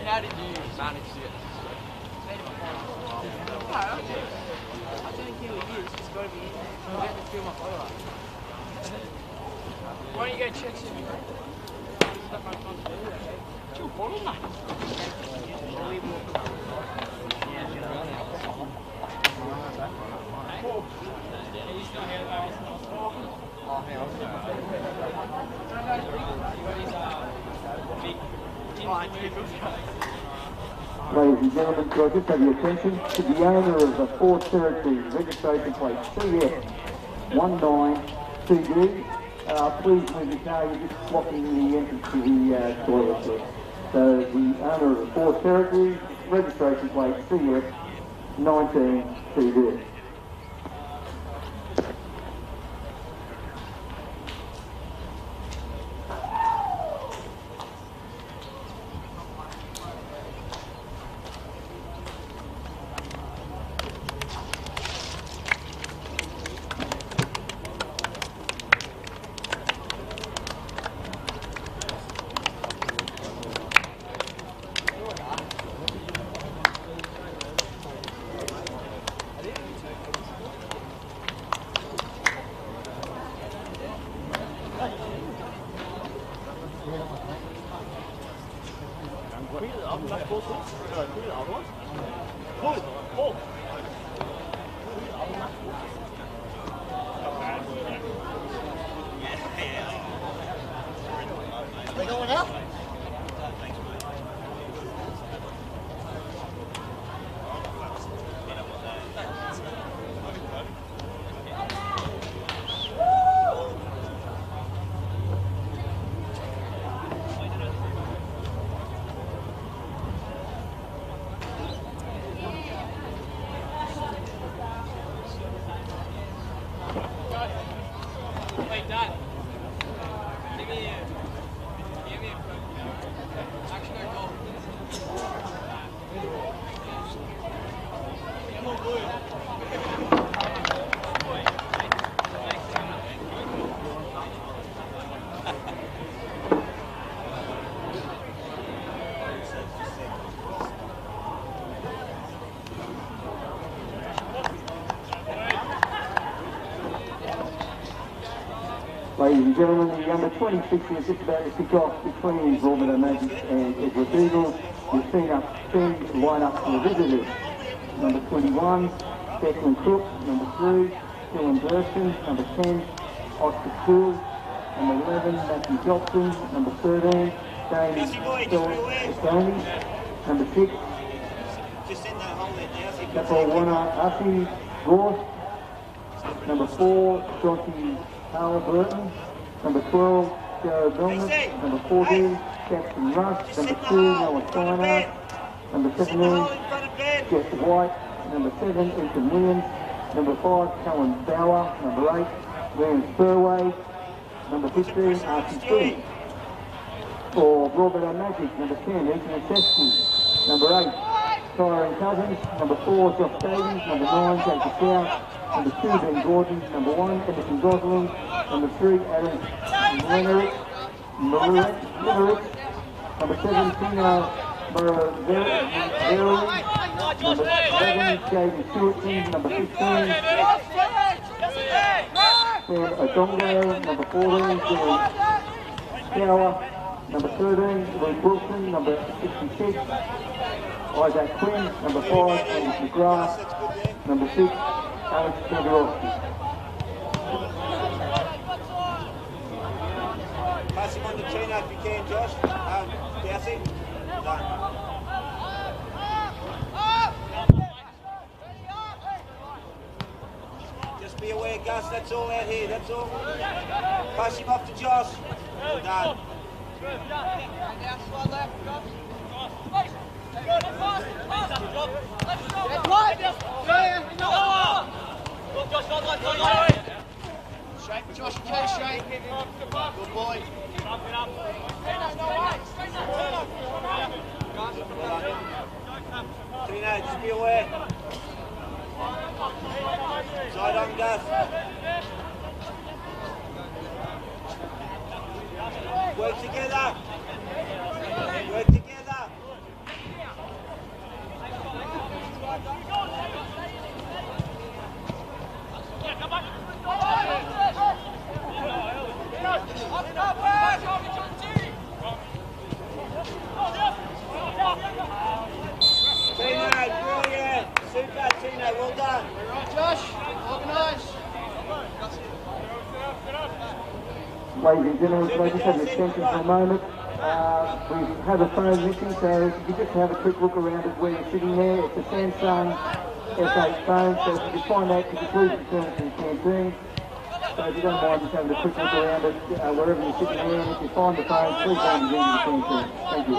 How did you manage to get I don't care what it is, it's got to be in there. I have to fill my photo up. Why don't you go check some? Chill, bottle, mate. Ladies and gentlemen, could I just have your attention to the owner of the 4 territories registration plate CF 19CD. Please move the car, you're just blocking the entrance to the toilet there. So the owner of the 4 territories registration plate CF 19CD. Ladies and gentlemen, the under 26 is just about to kick off between Broadmeadow Magic and Edgeworth Eagles. You've seen up 10 line up for the visitors. Number 21, Declan Crook. Number 3, Dylan Burston. Number 10, Oscar Poole. Number 11, Matthew Johnson. Number 13, James Stoney. Number 6, Kapawana Afi Gorse. Number 4, Chauncey Burton. Number 12, Joe Belmont. Number 14, Jackson Rush. Number 2, Noah Steiner. Number 17, Jeff White. Number 7, Ethan Williams. Number 5, Callum Bauer. Number 8, William Spurway. Number 15, Archie Spring. For Broadmeadow Magic, number 10, Ethan Chesky. Number 8, Tyrone Cousins. Number 4, Josh Davies. Number 9, Jacob South. Number 2, Ben Gordon. Number 1, Emerson Gosling. Number 3, Adam Limerick. Number 7, Tina Murray. Number 11, Jaden Stewartson. Number 15, Sam Odongo. Number 14, Dylan Cower. Number 13, Luke Wilson. Number 66, Isaac Quinn. Number 5, Andy McGrath. Number 6, Alex Federowski. Pass him on the trainer if you can, Josh. Darcy. Done. Just be aware, Gus, that's all out here, that's all. Pass him off to Josh. Done. Josh, okay, straight. Good boy. Tino, just be aware. Side on, Gus. Work together. Work together. Tino, brilliant. Super, Tino, well done. Josh, organise. Ladies and gentlemen, can I just have your attention for a moment? We have a phone missing, so if you just have a quick look around at where you're sitting there, it's a Samsung S8 phone, so if you can find that, could you please return it to the canteen? So if you don't mind just having a quick look around it, wherever you're sitting there, and if you find the phone, please hand it into the canteen. Thank you.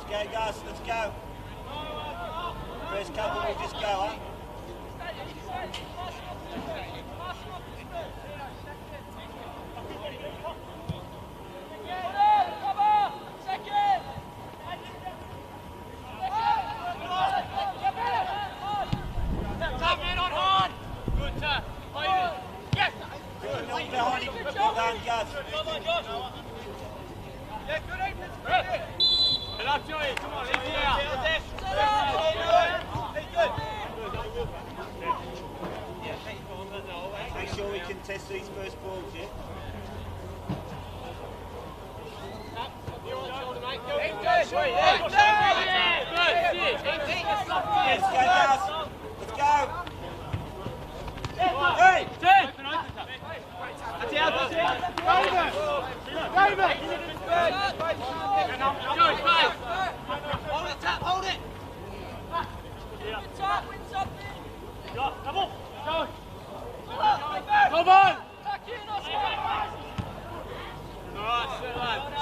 Let's go, Gus, let's go. First couple will just go, huh? Behind him. Well done, Gus. Yeah, good evening, Freddie. Hello, Joey. Come on, easy out. Make sure we contest these first balls, yeah? Let's go, Gus. Let's go. Hey! That's it, David! Hold it, tap, hold it! Win something! Come on!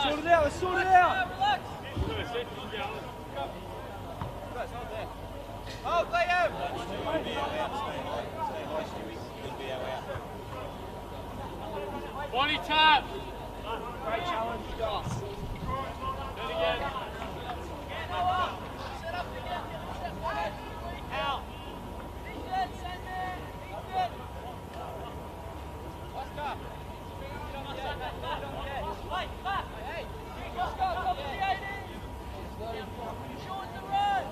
Sort it out, let's sort it out! Oh, play him! Bonnie tap! Great challenge, Gus. Do it again. Set up again. Step back. Out. Ethan, send in. Ethan. Oscar. Wait, back. Hey. Oscar, top of the 80. Short the run.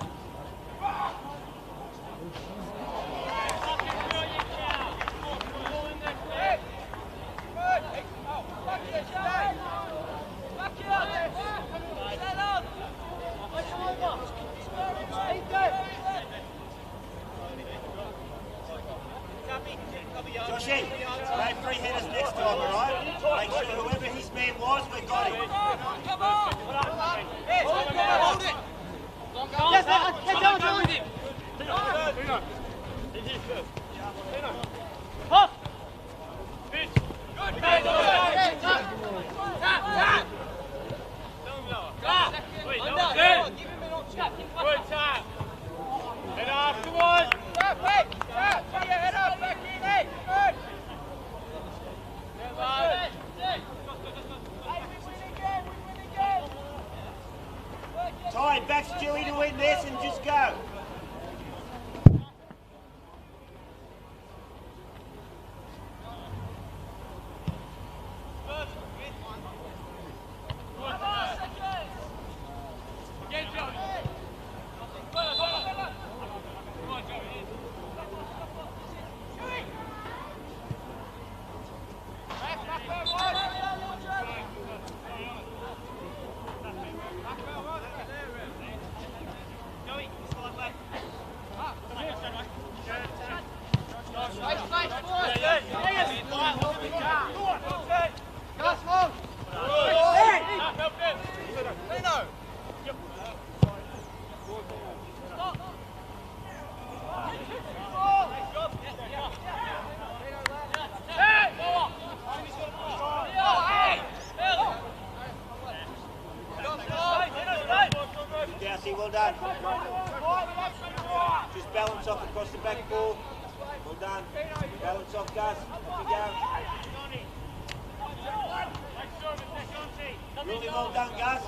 Joshy, no free headers next time, alright? Make sure whoever his man was, we got him. Come on! Hold it! Yes, head down with him! Pop! Pitch! Good! Tap! Give him an option! Good tap! Head off, come on! Tap, hey! Tap! Put your head up, back in, hey! Good! Ty, back Stewie to win this and just go. Well done. Just balance off across the back ball. Well done. Balance off, Gus. Off you go. Really well done, Gus.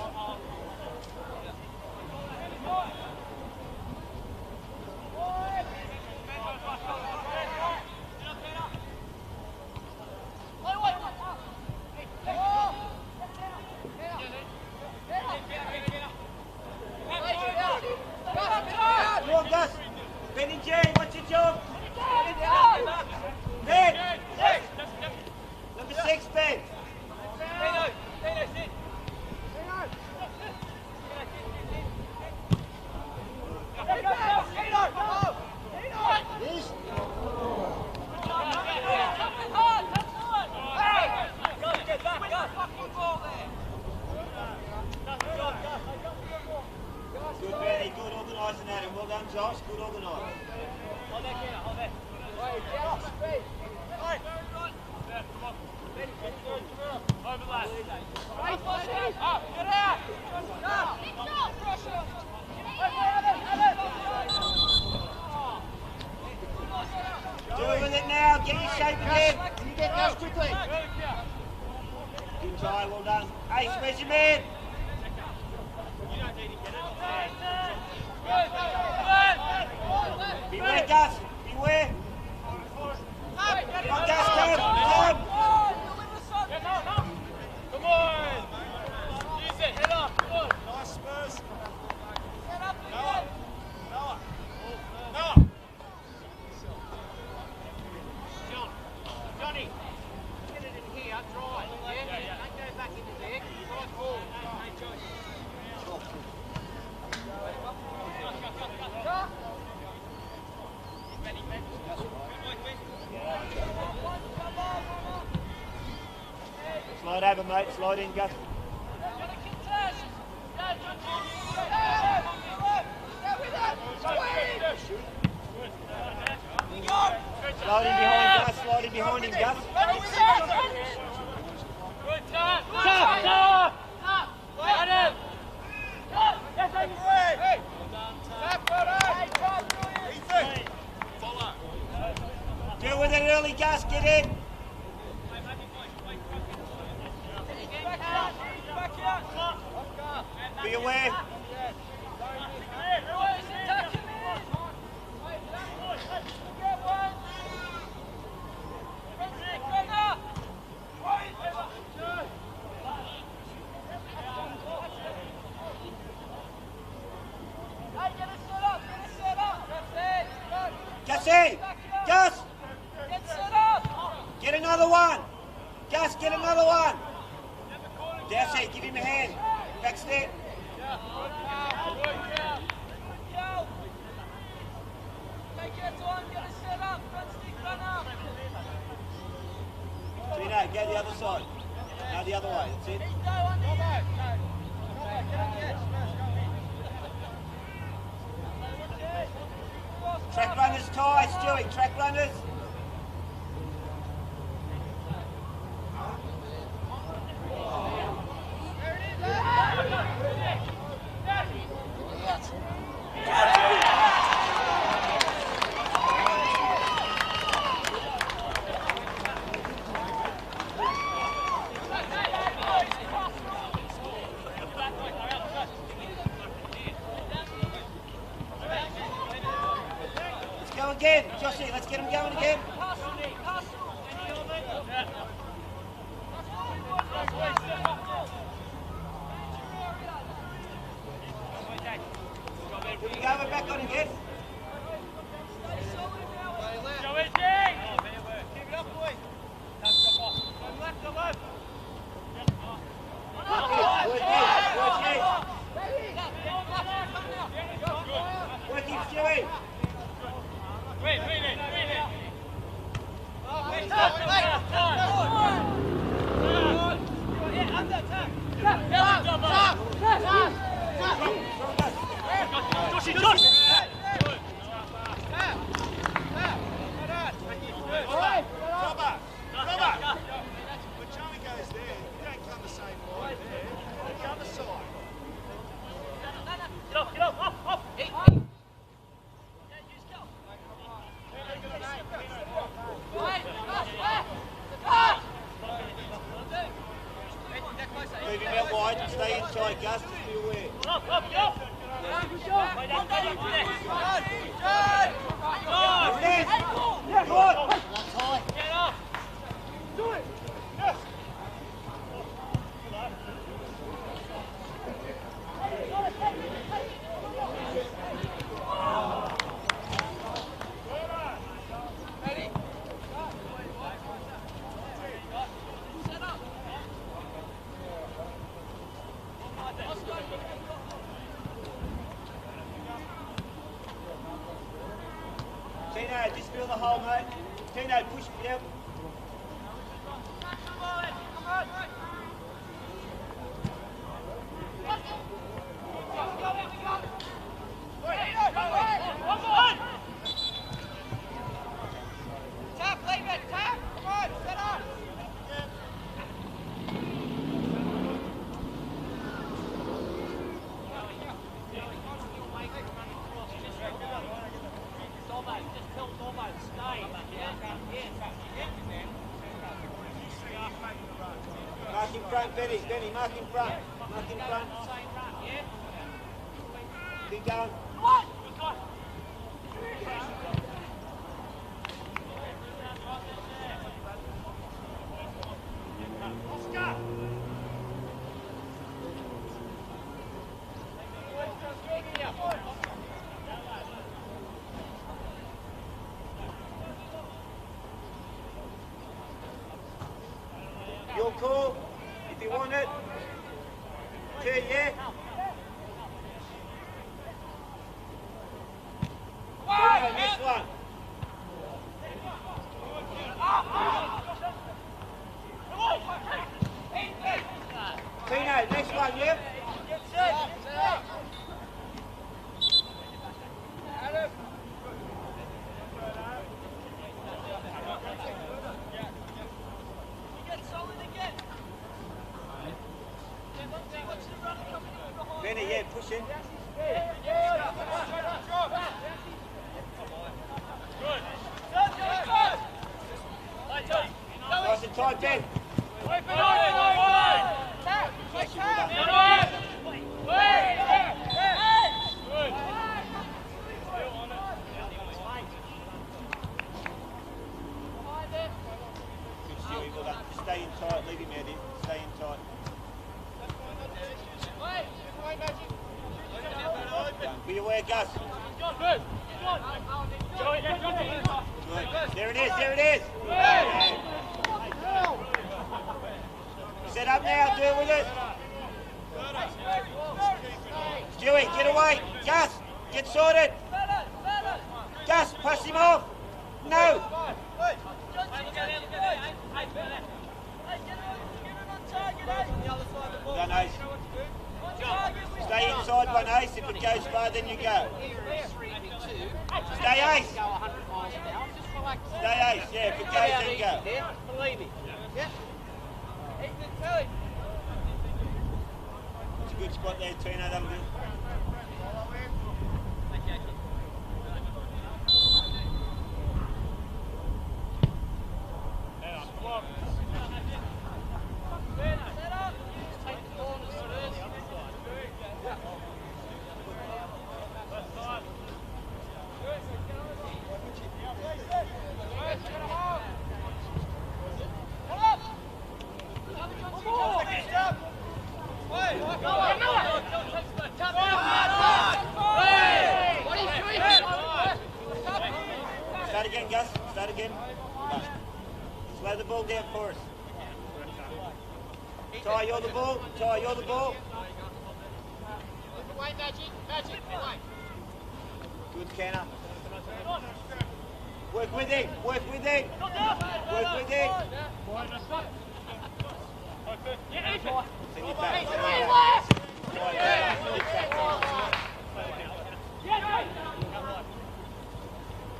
Slide over, mate. Slide in, Gus. Slide in behind Gus. Slide in behind him, Gus. Good time. Top. Got him. Deal with it early, Gus. Get in. Be aware. Gussie! Gus! Get another one! Gus, get another one! Gussie, give him a hand. Back step. Gino, go the other side. No, the other way. That's it. Track runners tie, Stewie. Track runners. Again, Joshy, let's get him going again. Here we go, we're back on again. Keep it up, boys. From left to left. Work it, Stewie. Wait. Move him out wide and stay inside, Gus, just be aware. Tino, just feel the hole, mate. Tino, push it out. Mark in front, Benny, mark in front. Mark in front. Keep going. Your call, if you want it. Two, yeah? Tino, next one. Tino, next one, yeah? Benny, yeah, push in. Nice and tight, Ben. Stay in tight, leave him out in. Stay in tight. Be aware, Gus. Good. There it is, there it is. Set up now, do it with it. Stewie, get away. Gus, get sorted. Gus, pass him off. No. Done, Ace. Stay inside one, Ace. If it goes far, then you go. Stay Ace. Stay Ace, yeah. If it goes, then go. Believe me. It's a good spot there, Tino. That'll do. Start again, Gus. Start again. Slow the ball down for us. Ty, you're the ball. Ty, you're the ball. Away, Magic, away. Good, Canner. Work with him. Work with him. Work with it. Send it back.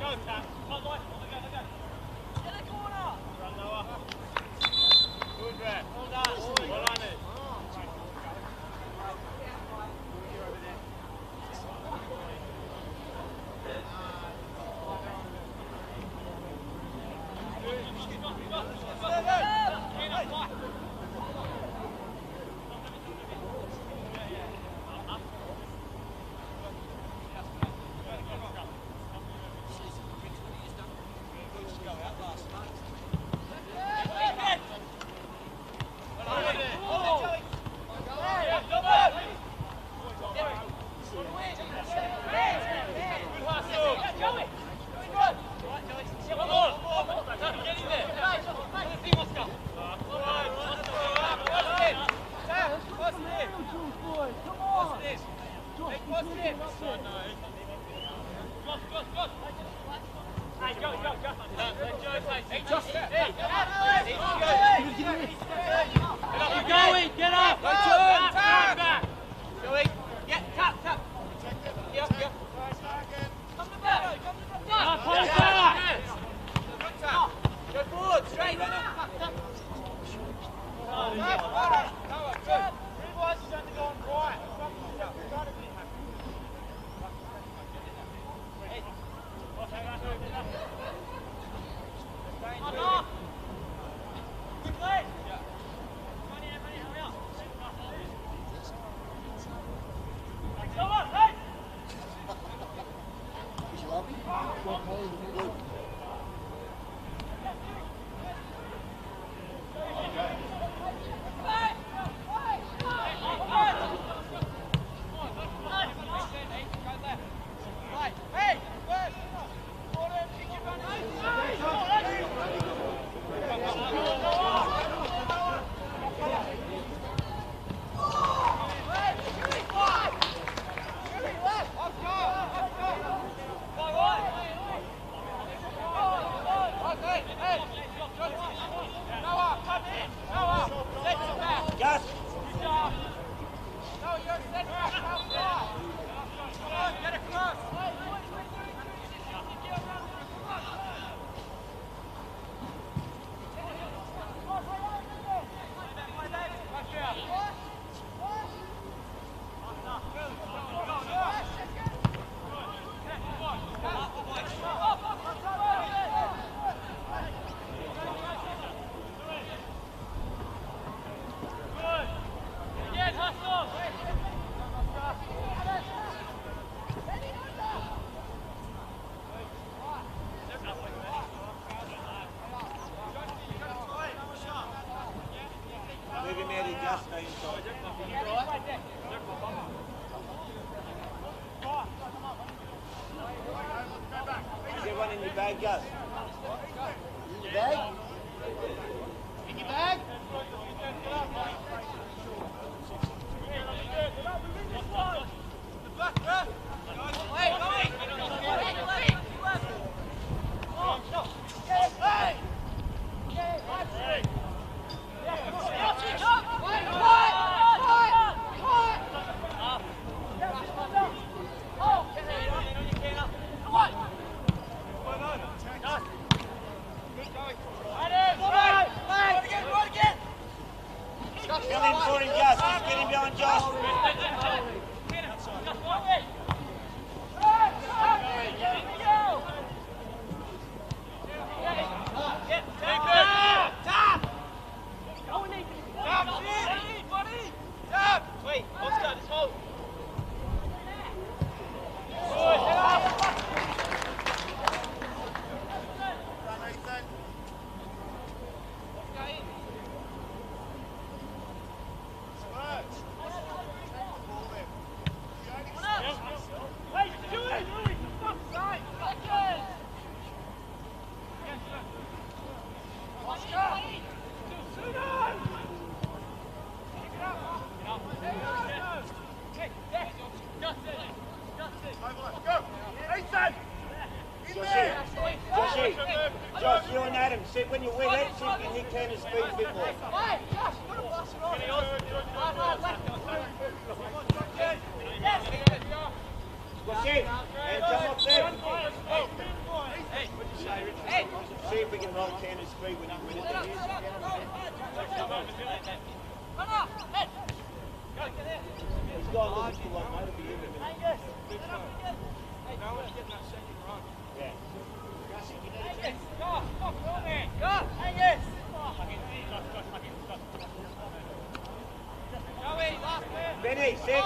Go, Tam. Good rep. Well done. Well done it. Gus. In your bag? In your bag? when you win it, see if you can hit Tanner's speed a bit more. Hey, Josh, put a pass it on. What's it? And come up there. See if we can roll Tanner's speed when you win it. He's got a little bit like mate, it'll be in a minute. Yeah. Benny, 6.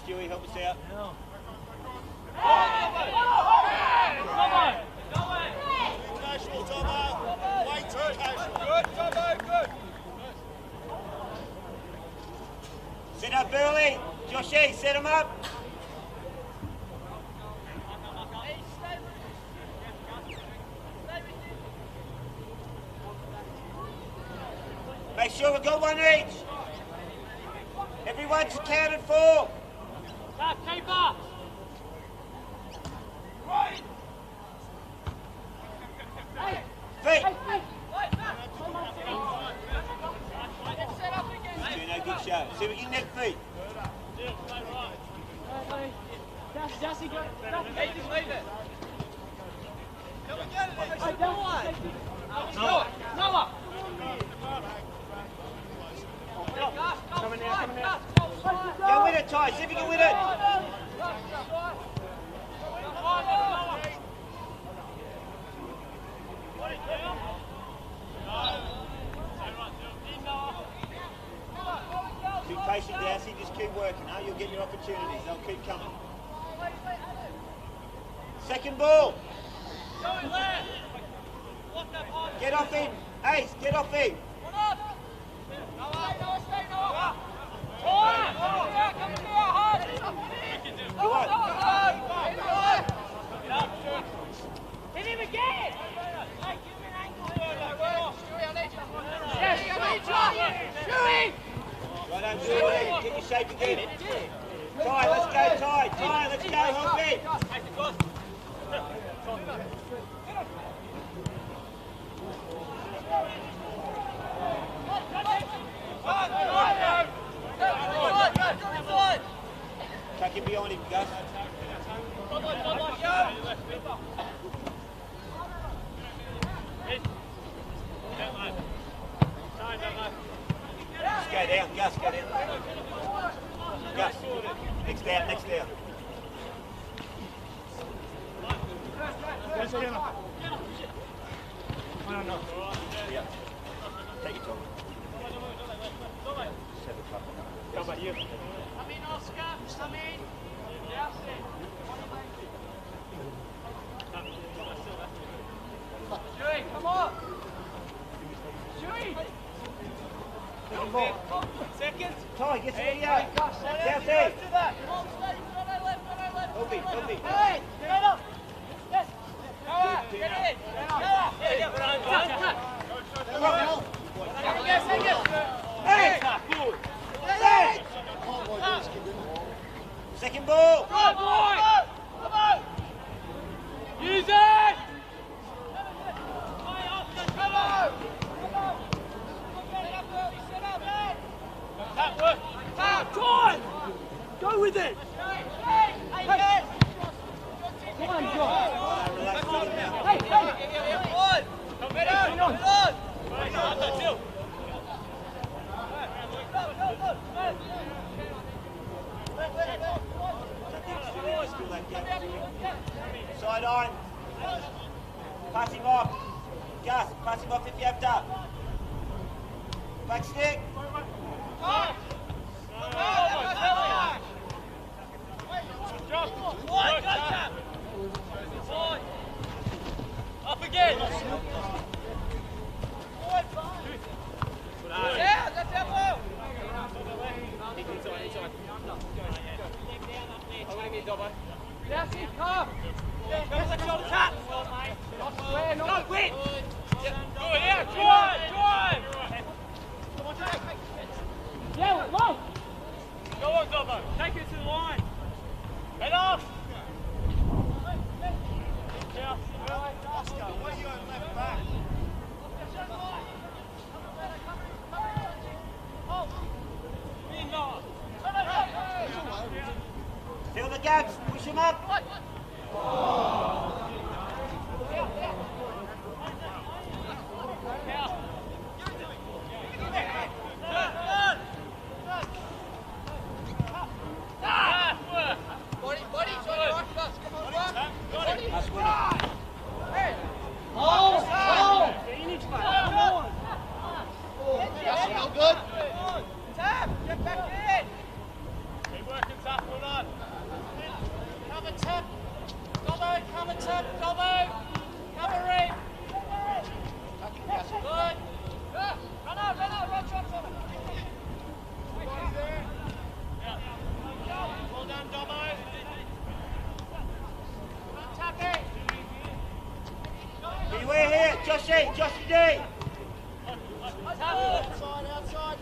Stewie, help us out. Casual, Tomo. Way too casual. Good, Tomo, good. Set up early. Joshy, set him up. Make sure we've got one each. Everyone's accounted for. Keeper! Right! Feet! Doing a good show. See if we can net feet. Jassy, go. Hey, just leave it. Can we get it? Hey, Noah! Noah! Coming out. Go with it, Ty. See if you can win it. Be patient, Darcy. Just keep working, huh? You'll get your opportunities. They'll keep coming. Second ball. Get off him. Ace, get off him. Hit him again! Hey, give him an angle. Yes, Right on, Julie. Get your shape again. Ty, let's go, Ty. Ty, let's go, Hoppy. Tuck him behind him, Gus. Just go down, Gus, go down. Gus, next down, next down. No. Yeah. Take your time. How about you? Come in, Oscar. Come in. Yeah. Shui, come on. Shui. Second. Ty, get some here. Down there. Hoppy. Hey, get up. Yes. Get in. Hey. Second ball. Good boy. Come on. Use it. Come on. That work. John. Go with it. Hey. Come on, John. Relax, Hey. him off. Gus, pass him off if you have to. Back stick. Up again! Yeah, that's it, Will! That's it, come! Come tap! Not square, not win! Yeah, drive! Come on, Jack! Yeah, long! Go on, Dobbo, take it to the line! Head off! Oscar, why are you on left back? Fill the gaps, push him up. Good. Tap, get back in. Keep working, Tap, hold on. Cover Tap. Dobbo, cover Tap, Dobbo. Cover Reed. Good. Run out, shots on it. Well done, Dobbo. Tap it. Beware here, Joshy D. Outside.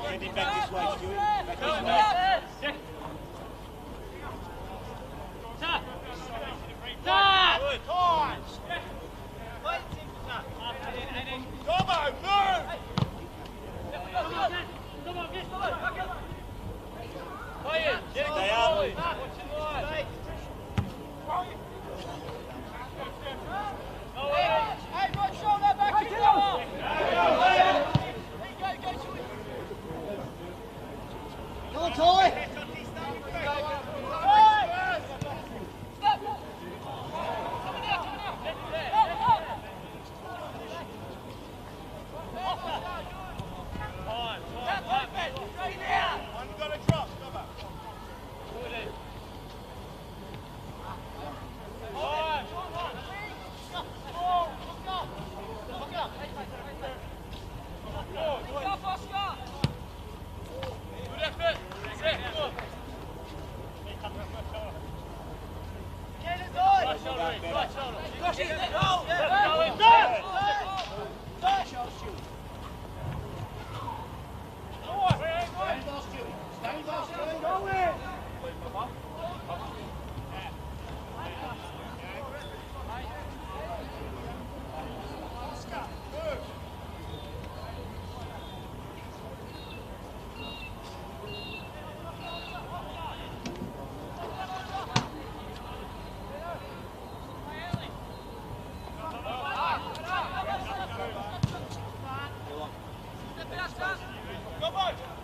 Send him back this way, Stuart. Back this way. Tap. Dobbo, move! Stay up. Hey, right shoulder back in Come on, Toy.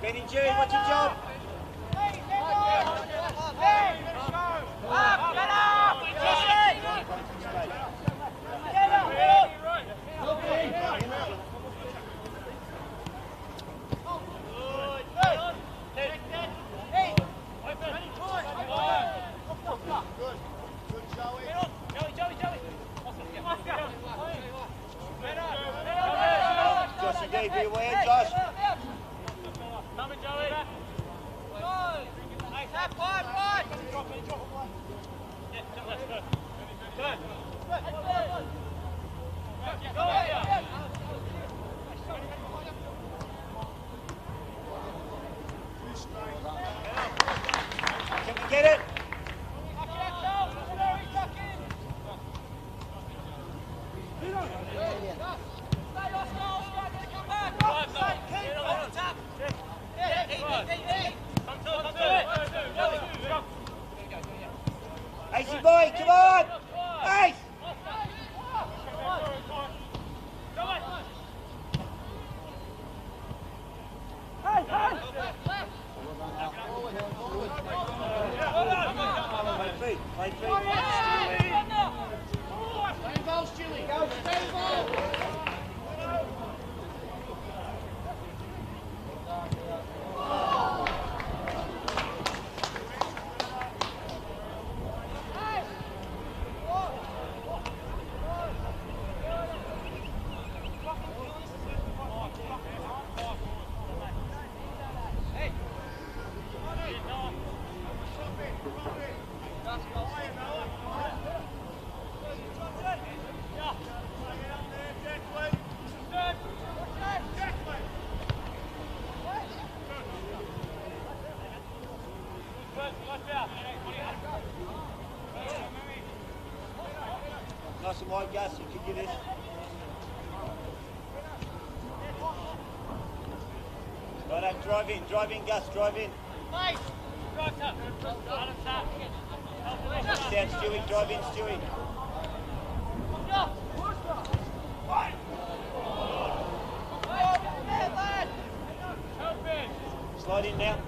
Benny G, what's your job? Joshy D, be aware, Josh. Coming, Joey. Hey, tap, wide. Yeah, that's good. Good. Go ahead. Can we get it? Acey boy, come on! Ace! Play feet. Nice and wide, Gus. You can do this. Right, drive in, Gus, drive in. Down, Stewie, drive in, Stewie. Slide in now.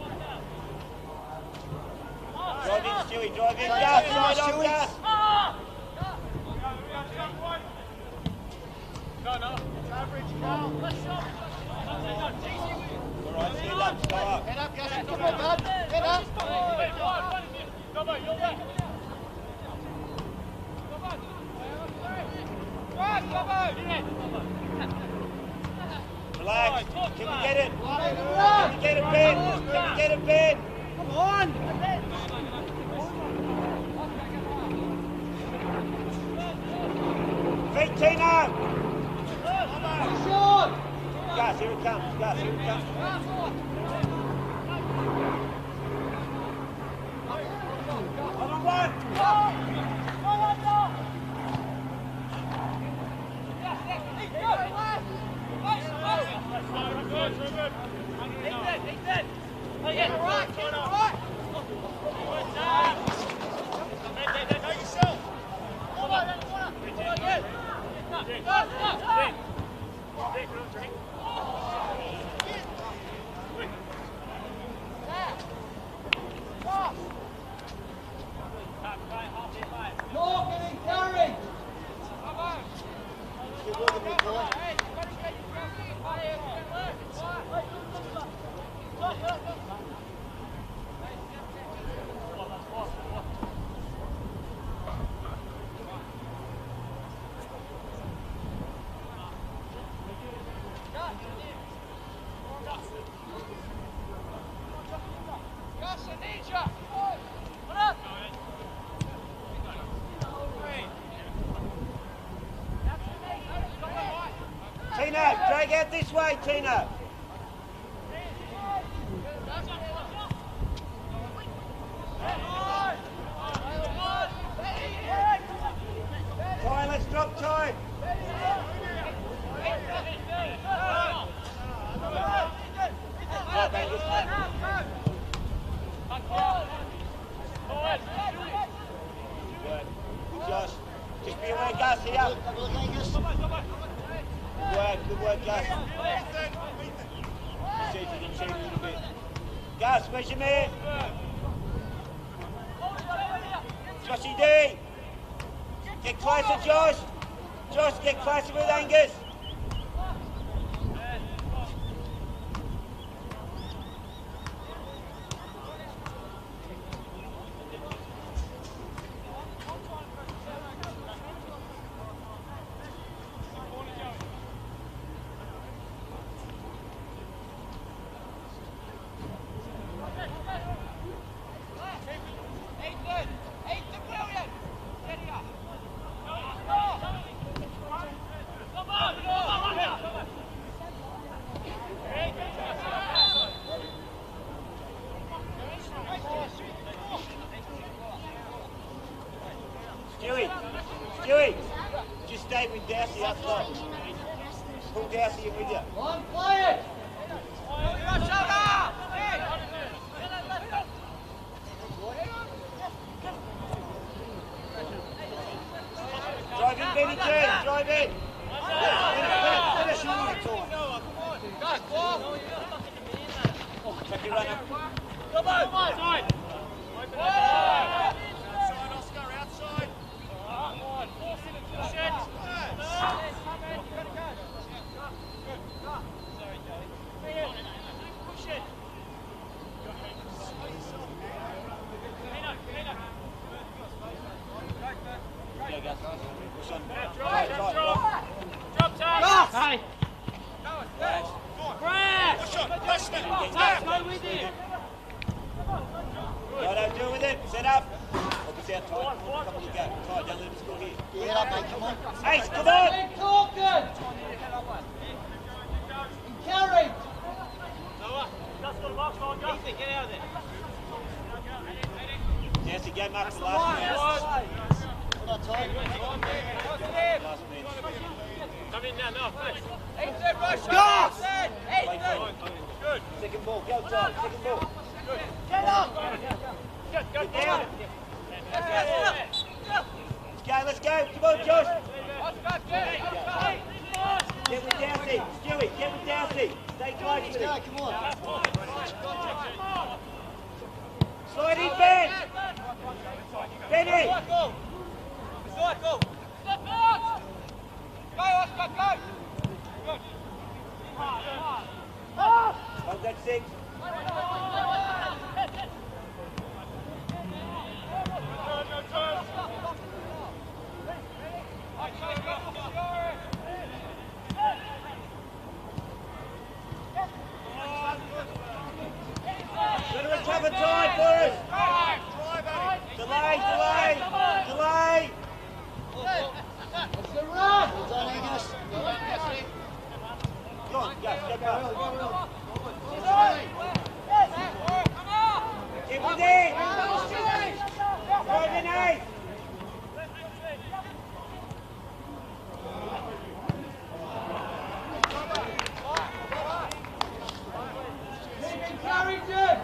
Drive in, Stewie, drive in. Gus, slide on, Gus. Alright, stand up, stay up. Head up, Gussie. Come on, bud. Head up. Relax. Can we get it? Can we get it, Ben? Can we get it, Ben? Come on. Feet, Tino! Short. Gus, here it comes. Gus, here it comes. On one! You're getting carried. Tino, drag out this way, Tino. Ty, let's drop Ty. Good, Josh. Just be aware, Gus, here. Good work, Gus. See if you can cheat a little bit. Gus, where's your man? Joshy D. Get closer, Josh. Josh, get closer with Angus. Stewie, just stay with Darcy outside. Pull Darcy in with you. One, play it. Drive in, Benny J, drive in. Finish on it, Check your runner. Come on, side. Right, do it with it. Set up. Help us out, Ty. Couple you go. Ty, don't let him score here. Get up, mate. Come on. Ace, come on. Keep talking. And carried. get out of there. Darcy, go mark the last man. Well done, Ty. Second ball, go John, second ball. Get up! Get down. Let's go, come on Josh. Get with Dowsey, Stewie, get with Dowsey. Stay close with him. Come on. Slide in, Ben. Benny. Hold that six. Better recover time for us. Delay. It's the run. Go on, go. Get with it. Right in eight. Carrington.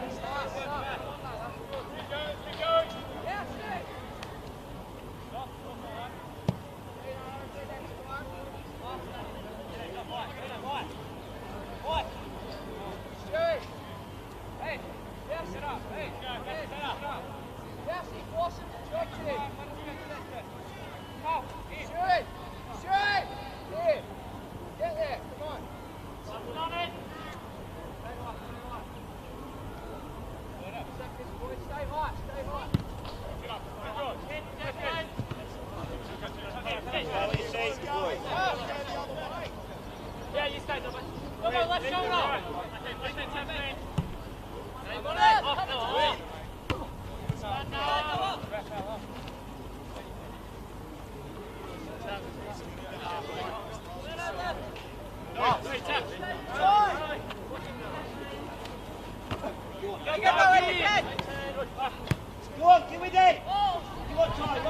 Go on, get with it. You want time,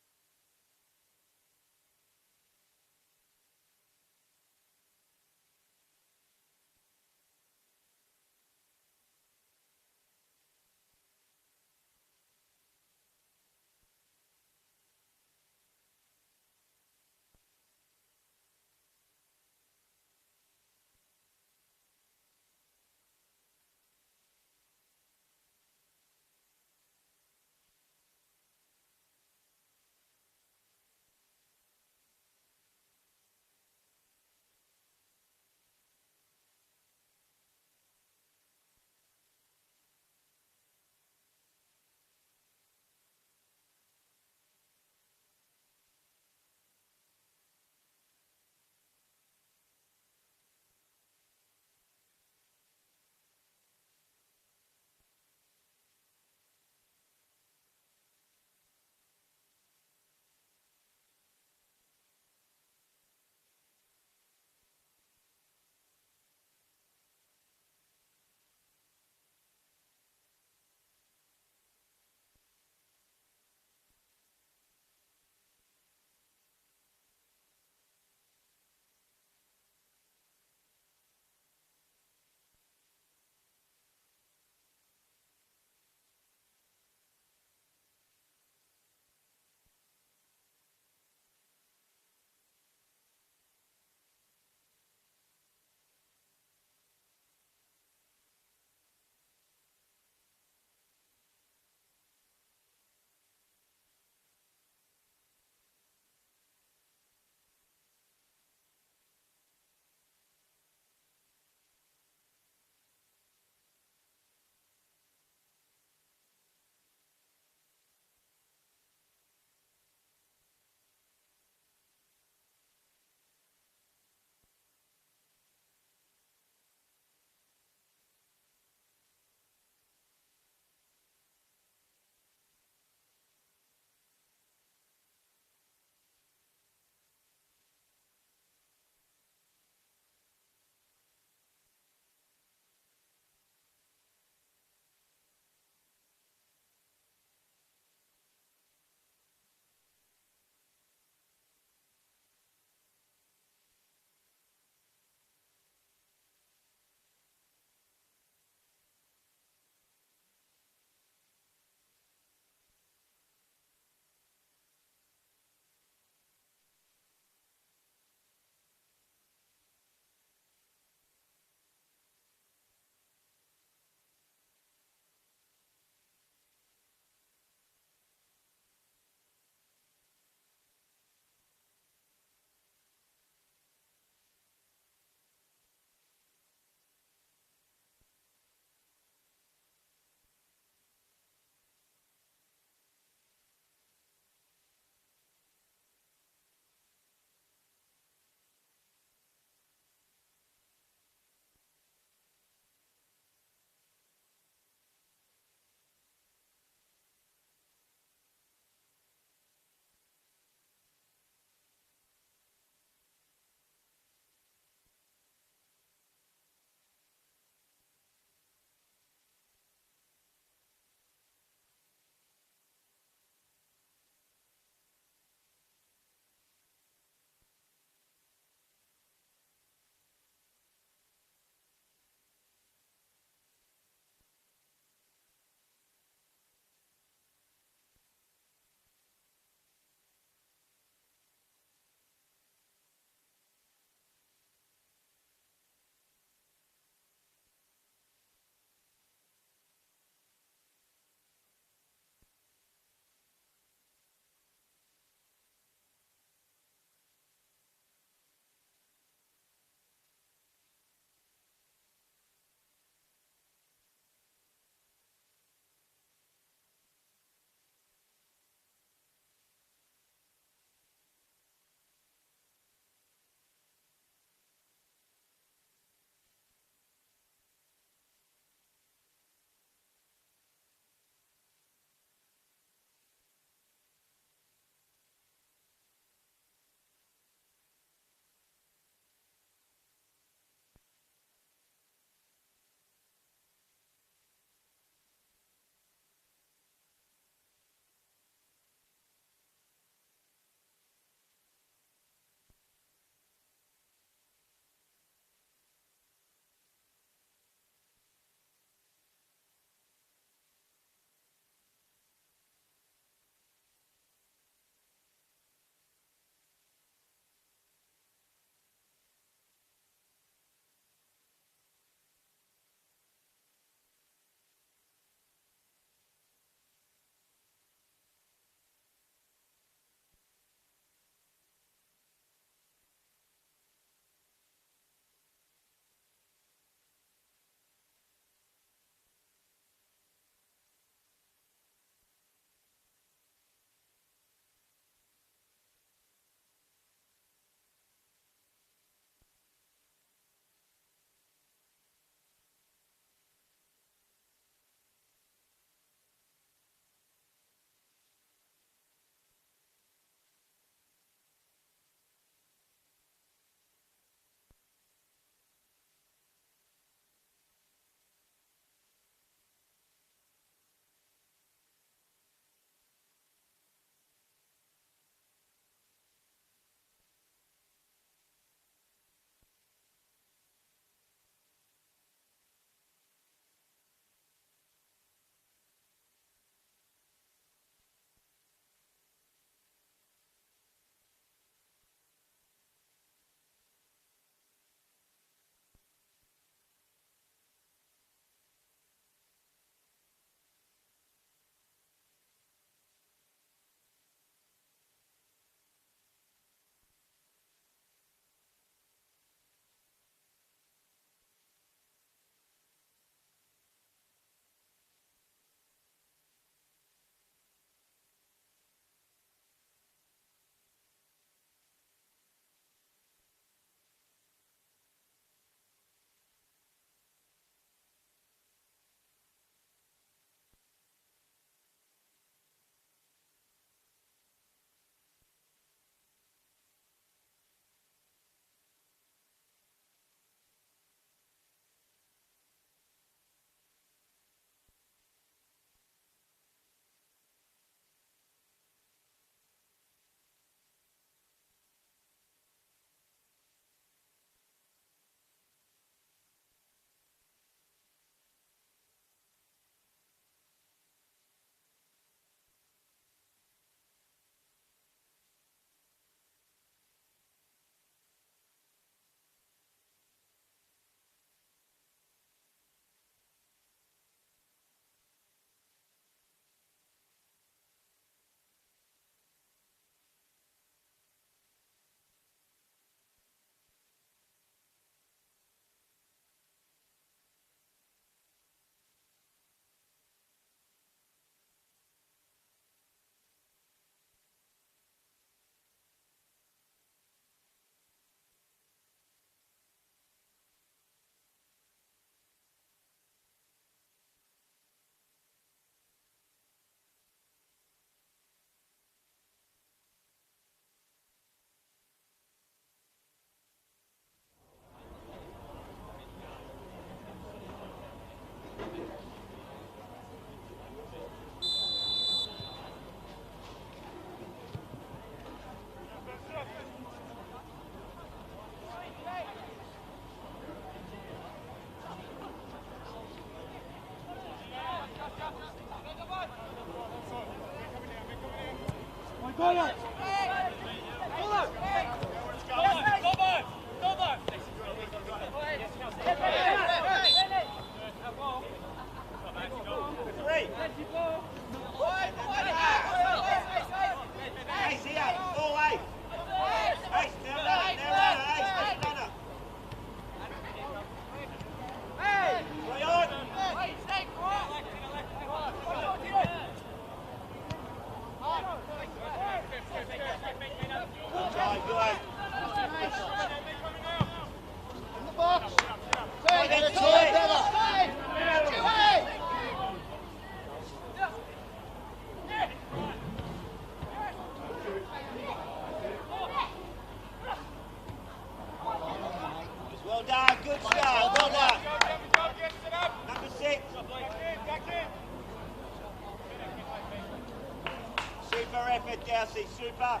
Super.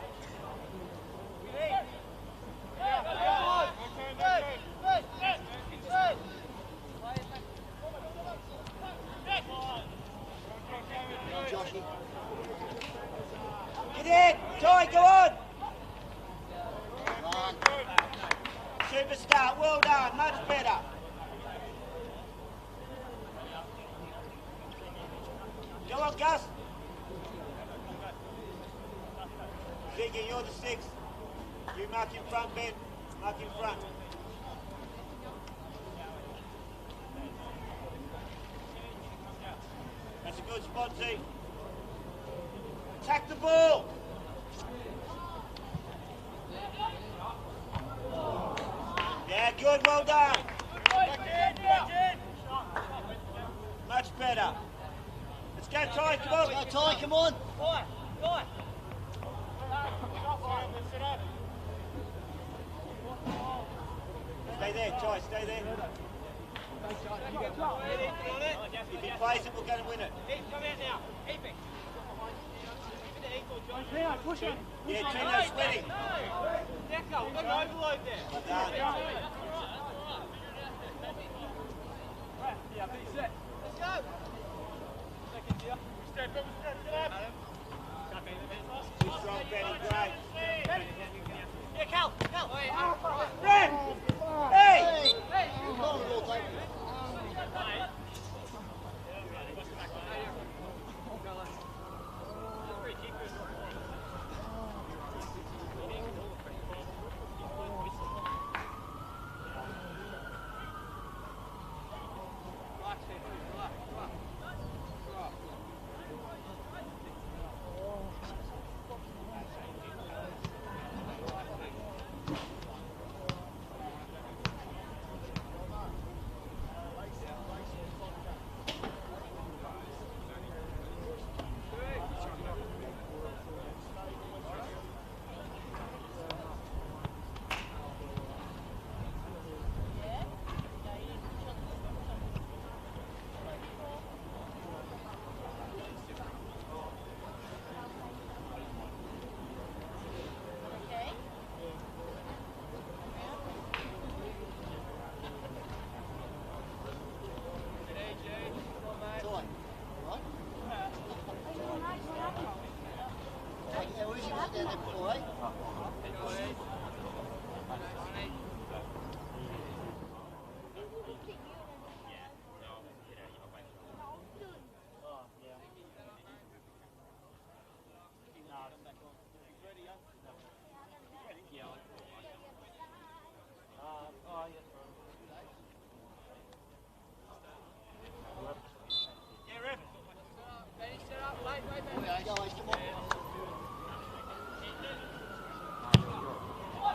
Get in! Ty, go on! Superstar, well done, much better. Go on, Gus. Ziggy, you're the sixth. You mark in front, Ben. Mark in front. That's a good spot, Z. Attack the ball. Yeah, good, well done. Much better. Let's go, Ty, come on. Go, Ty, come on. Stay there, Ty, stay there. If he plays it, we're going to win it. Come out now. Keep it. Push it. Yeah, Tino's sweating. Decker, we've got an overload there. Well done. Yeah, pretty set. Let's go. Second here. Step. Too strong, Benny, great. Yeah, Cal. Red! Hey!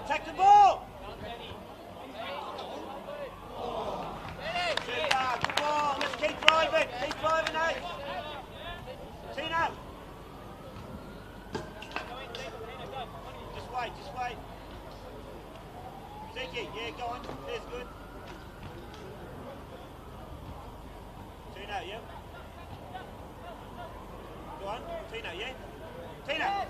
Take the ball! Good ball. Let's keep driving. Keep driving, eh? Tina. Just wait. Ziggy, yeah, go on. There's good. Tina, yeah? Go on. Tina, yeah? Tina!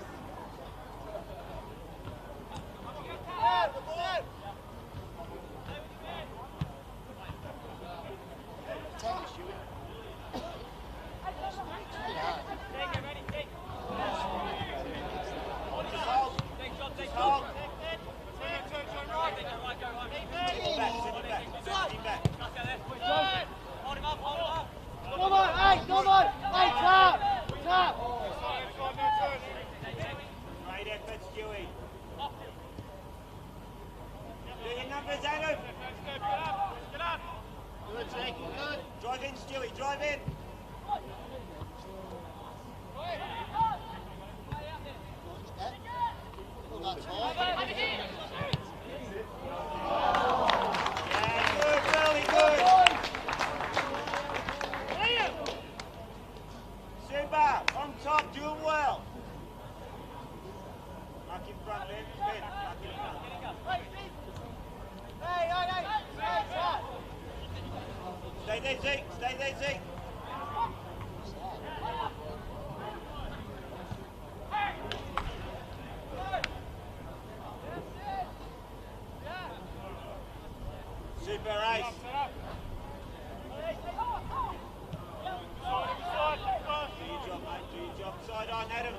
Side on, Adam.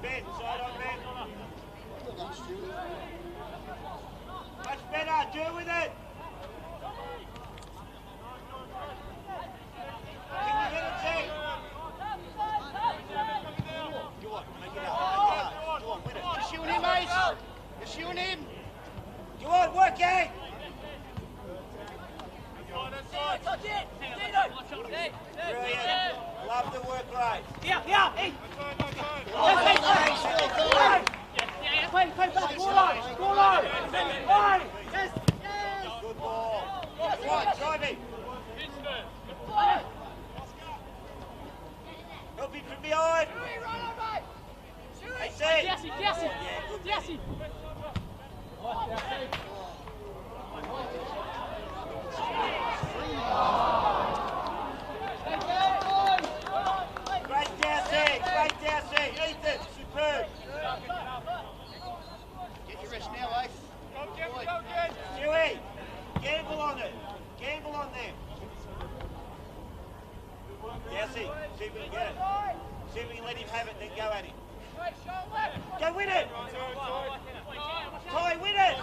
Ben, side on, Ben. Much better, do with it. Can you hit it, Zeke? Go on, make it up. Go on, win it. You're shooting him, mate. You're shooting him. Go on, work it. Brilliant. Love the work rate. Yeah, hey! Play back, score line! Line! Yes! Good ball. Come on, drive it. Help him from behind. I see. Jesse! Jesse! Great Darcy. Ethan, superb. Get your wrist now, Ace. Dewey, gamble on it. Gamble on them. Darcy, see if we can get it. See if we can let him have it, then go at him. Go win it. Ty, win it.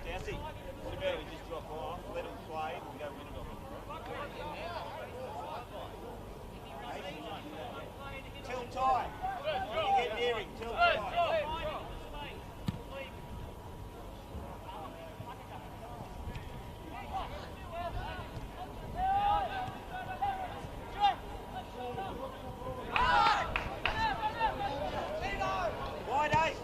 Darcy, we just drop off, let him play, and go win it off. Tell Ty. When you get near him, tell Ty. Wide, Ace.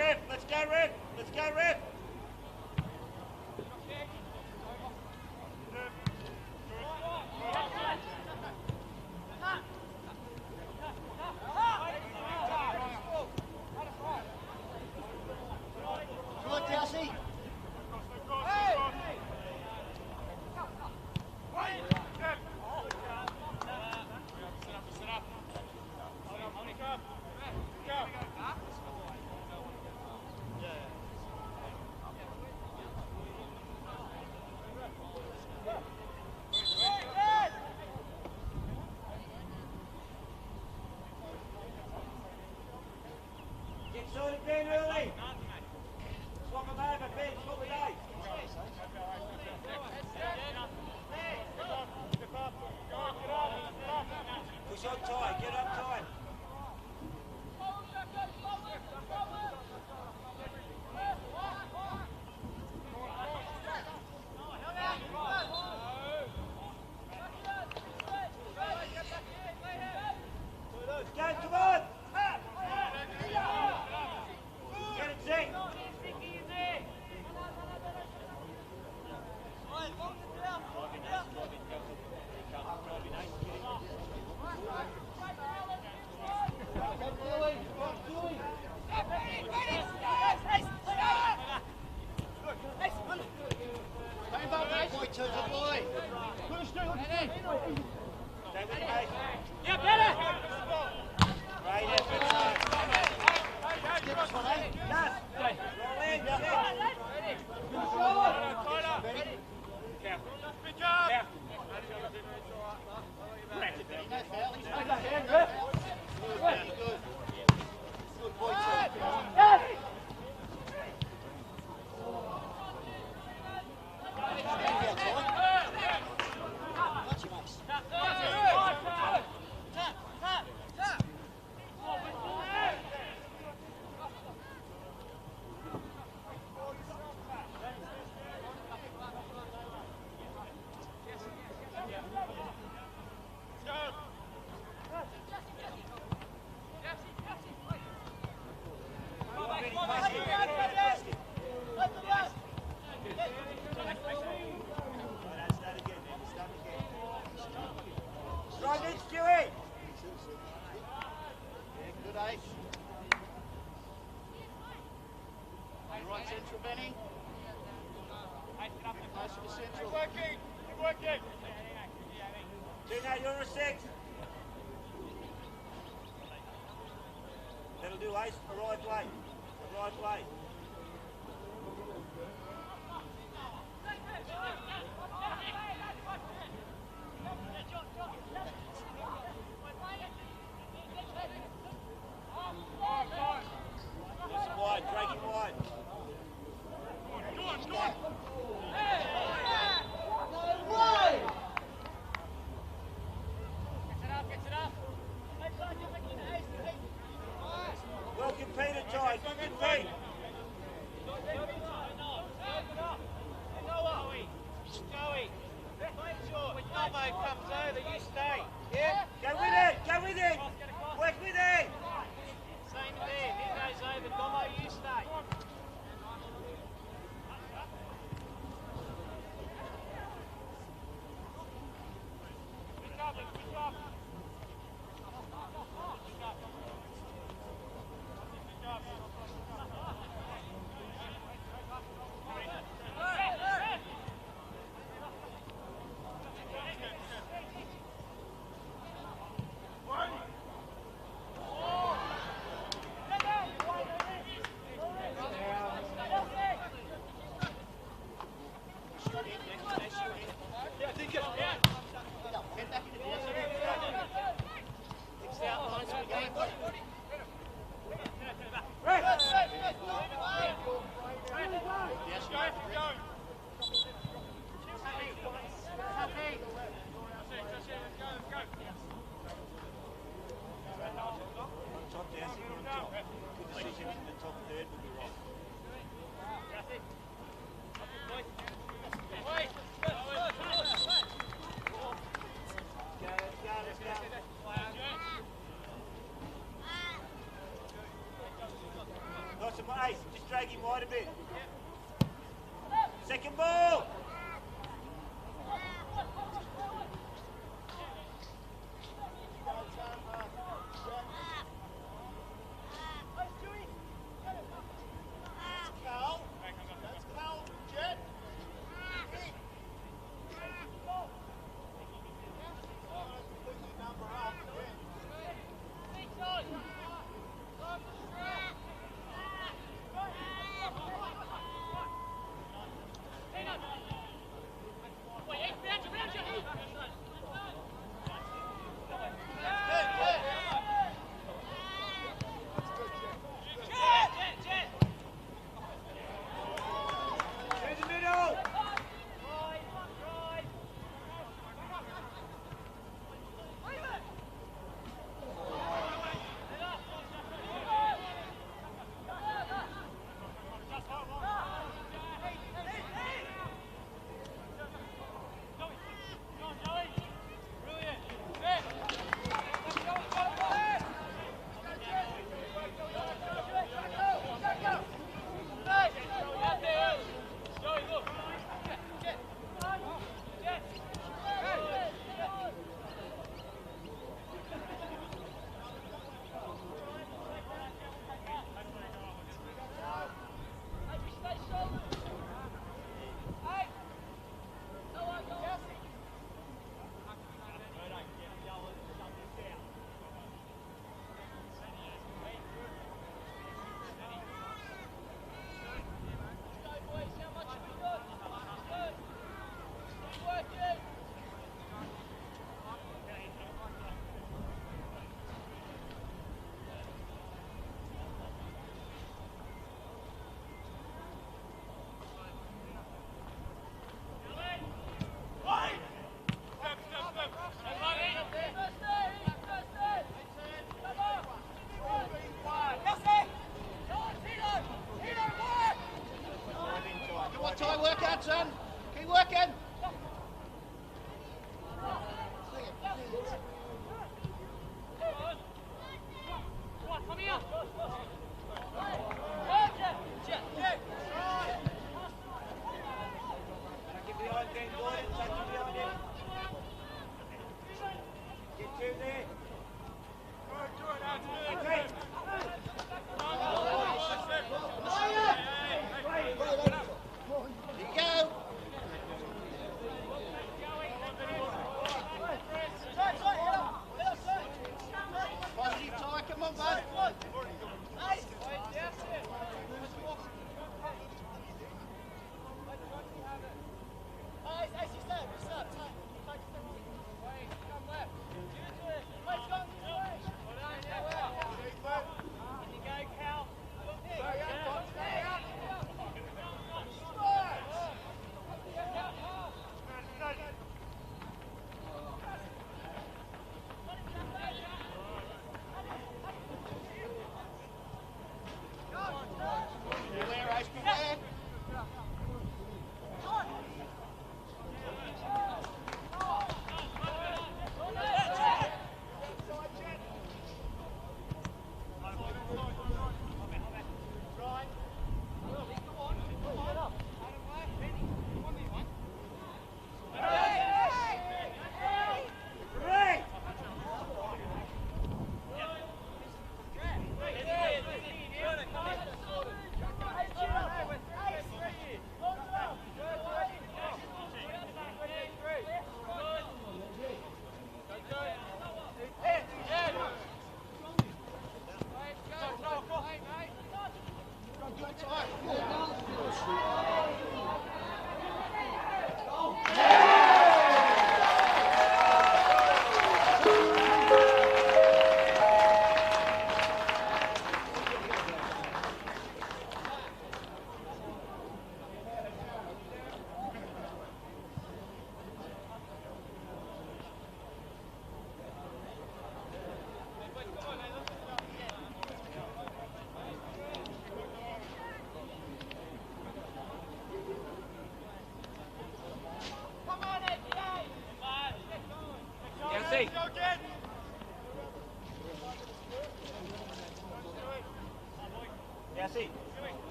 Rip. Let's go, Rip. Let's go, Rip. Come on, Kelsey. Get sorted Ben early. Swap them over, Ben. Swap it out. Push on tight. Get up tight. Go, come on. Get it, Zeke. Boy, to the boy. Stay with it, mate. Yeah, better! Great effort, son. Give us one, eh? Yes. Roll in, Zeke. No foul. He's Take that hand, Rip. really good. Good boy, too. Yes! Watch your mates. Right in, Stewie. Yeah, good, eh? You right central, Benny? Nice for the central. Tino, you're a 6. That'll do, Ace. Arrive late. Arrive late. Listen wide, drag him wide. Well competed, Ty. Compete. When Nomo comes over, you stay. Yeah? Go with it. Go with it. Work with it. Same there. He goes over. Nomo, you stay. drag him wide a bit. Second ball.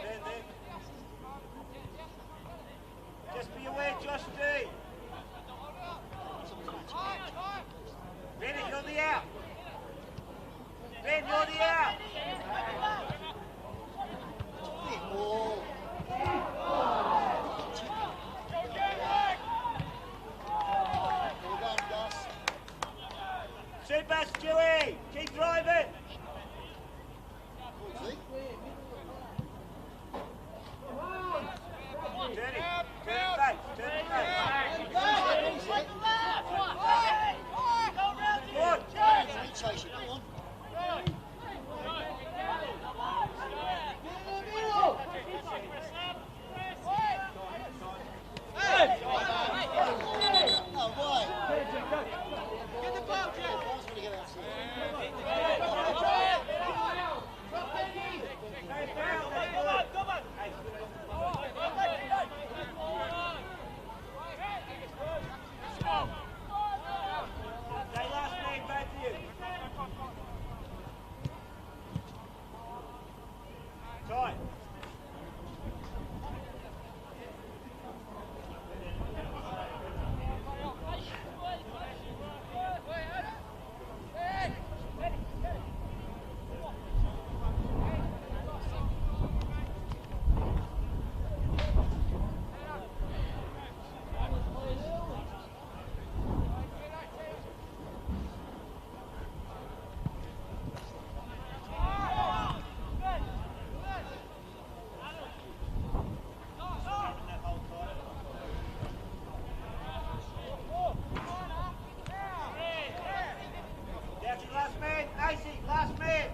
Stand there. Just be aware, Josh D. Bennett, you're the out. Ben, you're the out. Big ball. Well done, Gus. Super, Stewie. Keep driving. Good, see? Turn it face. Turn it face. Good. Chase it, go on. No way. Get the ball, Jeff. I was going to get outside. Come on. Stay last man, both of you. Tight. That's your last man. Icy, last man.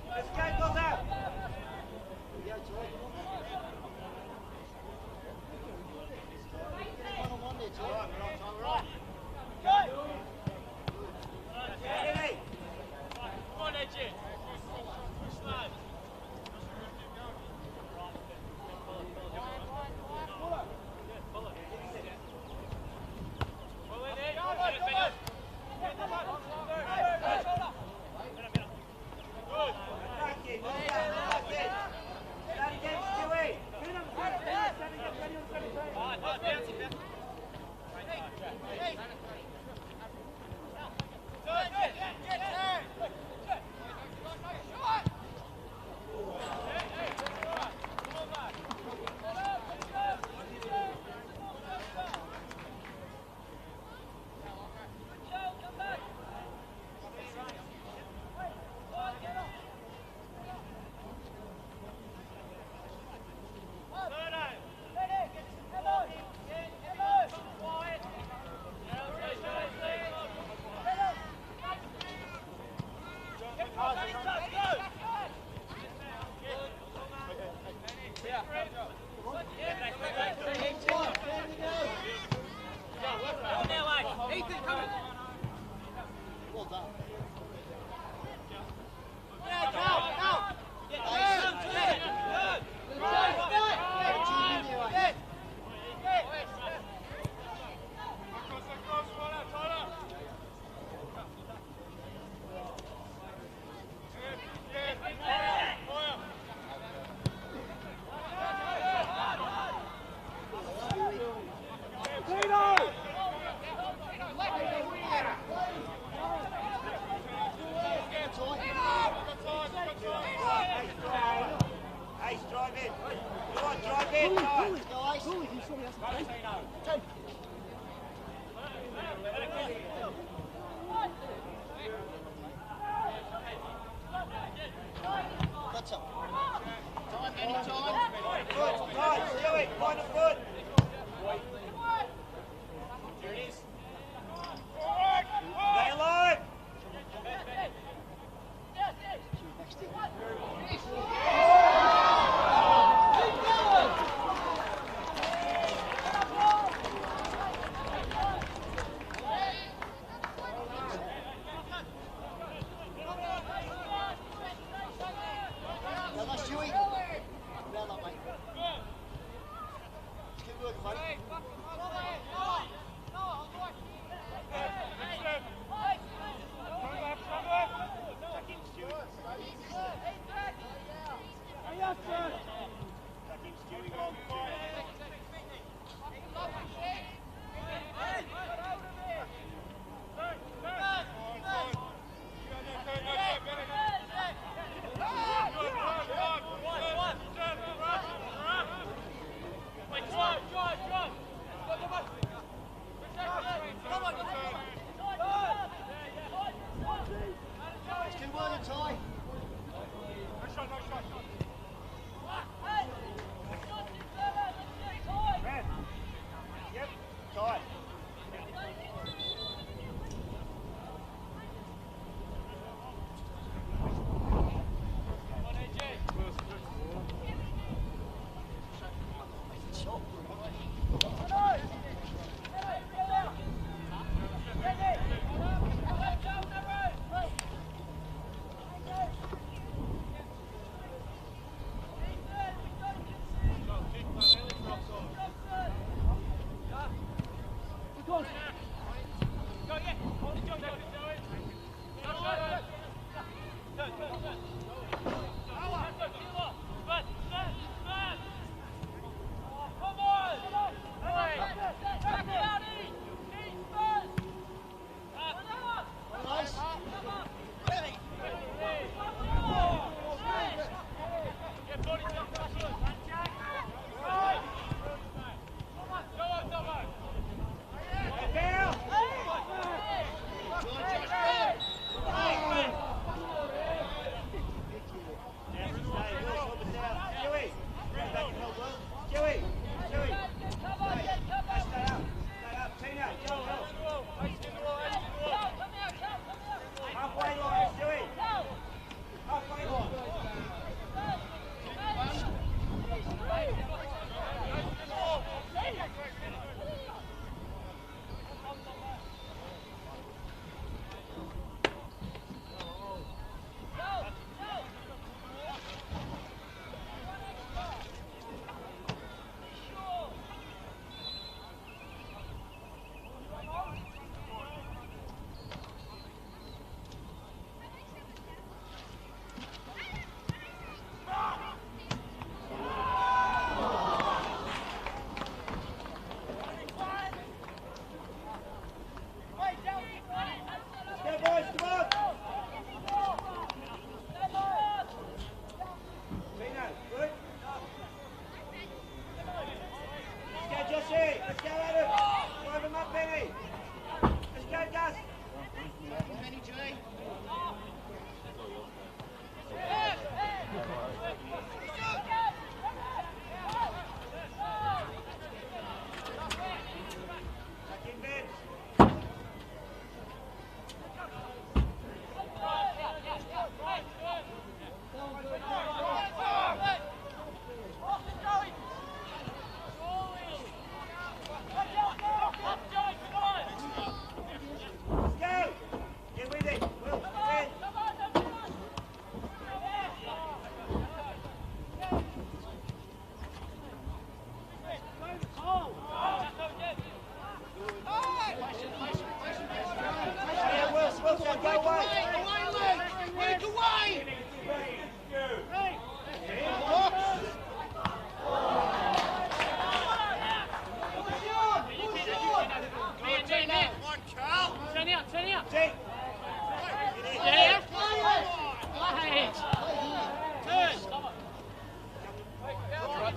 Let's go, goes out. One-on-one there, Tom. Eddie. Come on, Edgy. Slow. Thank you. Well done. Start again, Stewie. Well done.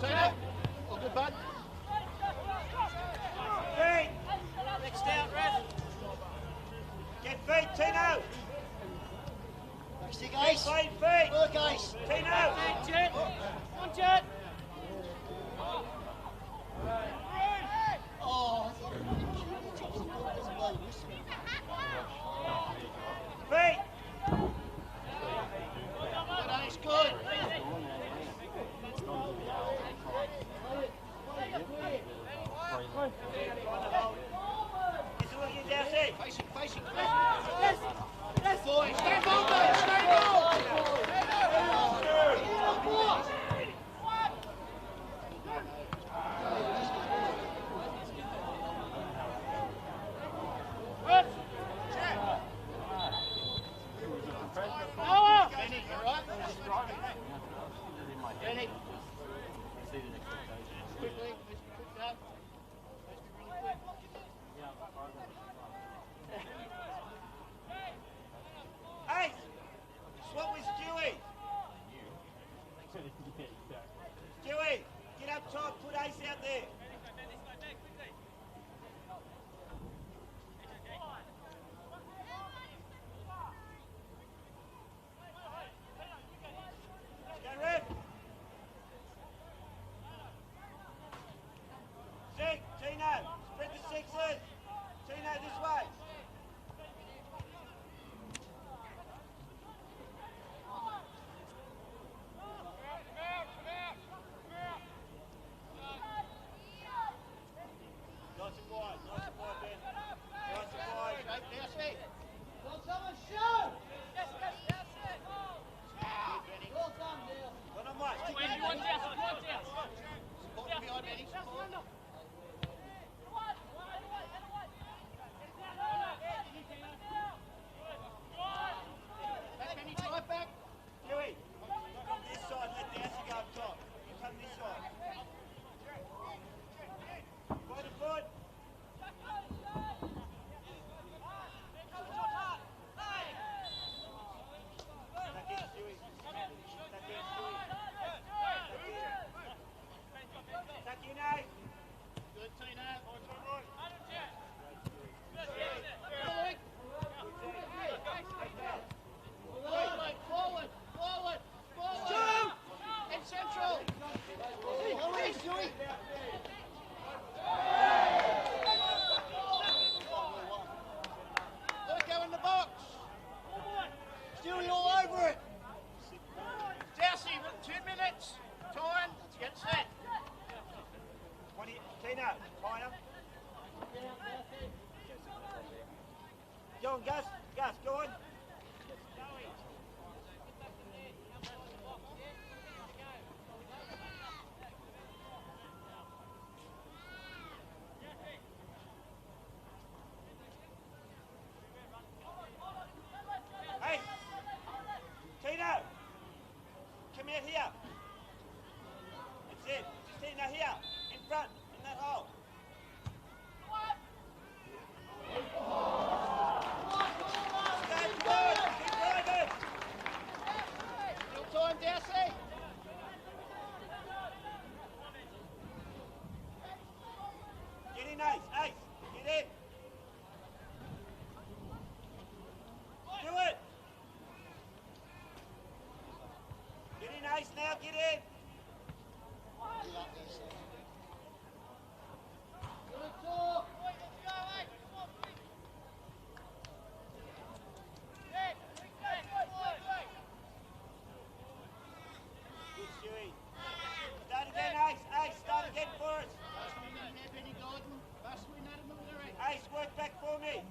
All good, bud. Feet. Next out, Red. Get feet, Tino. Stick Feet, Ace. feet. Work Ace. Tino. Jet. Come on, Jet. Oh, Feet. good Ace, good. He's looking down there. Facing. Boy, stay ball, mate, stay ball. Benny, you right? Benny. Quickly, quick up. Hey, swap with Stewie. Stewie, get up top, put Ace out there. Go Red. Zeke, Tino, spread the sixes. Tino, this way. Nice and wide, Ben. Nice and wide. Now see. Well, someone shoot. Well, not much. Stick Wait, it in. one down, one down. Support from behind Benny. Support. Back, Benny, drive back. Stewie, come this side, let Dowsey go up top. You come this side. Fight a foot. Back in, Stewie. Back in, Stewie. Back in, Ace. Good, Tina. Forward. In central. Go in, Stewie. Let it go in the box. Stewie all over it. Darcy, 2 minutes. Time. Get set. 20, Tino, line up. Go on, Gus, go on. Hey, Tino, come out here. That's it. Just Tino here, in front, in that hole. Stay forward, keep driving. Still time, Darcy. Get in, Ace, get in. Do it. Get in, Ace, now, get in. Good, Stewie. Start again, Ace, start again for us. Ace, work back for me.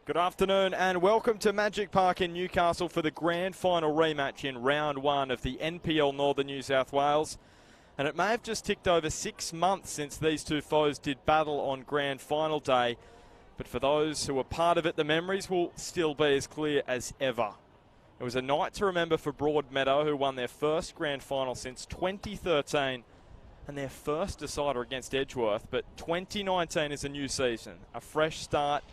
Good afternoon and welcome to Magic Park in Newcastle for the grand final rematch in round 1 of the NPL Northern New South Wales. And it may have just ticked over 6 months since these two foes did battle on grand final day. But for those who were part of it, the memories will still be as clear as ever. It was a night to remember for Broadmeadow, who won their first grand final since 2013 and their first decider against Edgeworth. But 2019 is a new season, a fresh start,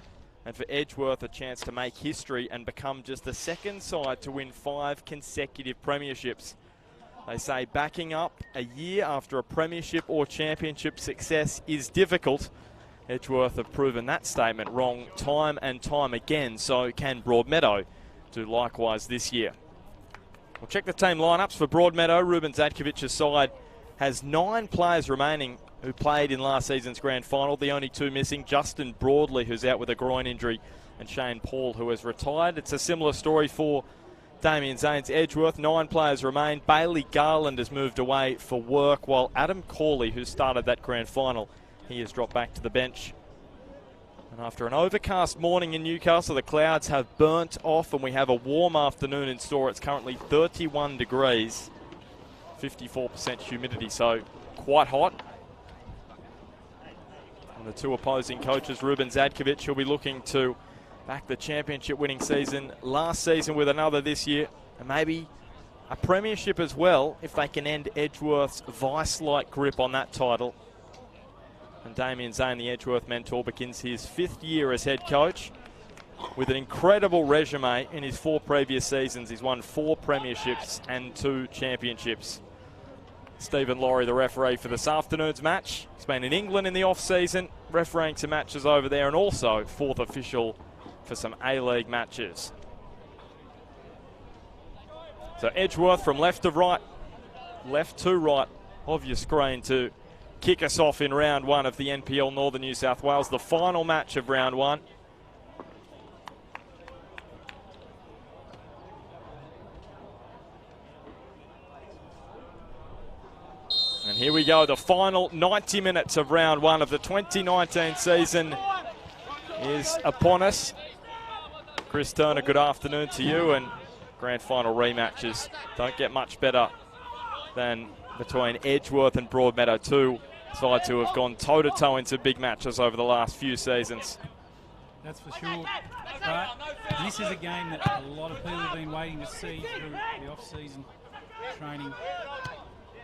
and for Edgeworth a chance to make history and become just the second side to win 5 consecutive premierships. They say backing up a year after a premiership or championship success is difficult. Edgeworth have proven that statement wrong time and time again, so can Broadmeadow do likewise this year. We'll check the team lineups for Broadmeadow. Ruben Zadkovic's side has 9 players remaining who played in last season's grand final. The only 2 missing, Justin Broadley, who's out with a groin injury, and Shane Paul, who has retired. It's a similar story for Damien Zane's Edgeworth. 9 players remain. Bailey Garland has moved away for work, while Adam Corley, who started that grand final, he has dropped back to the bench. And after an overcast morning in Newcastle, the clouds have burnt off and we have a warm afternoon in store. It's currently 31 degrees, 54% humidity, so quite hot. And the 2 opposing coaches, Ruben Zadkovic, will be looking to back the championship winning season last season with another this year, and maybe a premiership as well if they can end Edgeworth's vice-like grip on that title. And Damien Zane, the Edgeworth mentor, begins his 5th year as head coach with an incredible resume. In his 4 previous seasons, he's won 4 premierships and 2 championships. Stephen Laurie, the referee for this afternoon's match. He's been in England in the off-season, refereeing some matches over there, and also 4th official for some A-League matches. So Edgeworth from left to right of your screen to kick us off in round 1 of the NPL Northern New South Wales, the final match of round 1. And here we go, the final 90 minutes of round 1 of the 2019 season is upon us. Chris Turner, good afternoon to you, and grand final rematches don't get much better than between Edgeworth and Broadmeadow, 2 sides who have gone toe-to-toe into big matches over the last few seasons. That's for sure. But this is a game that a lot of people have been waiting to see through the off-season training.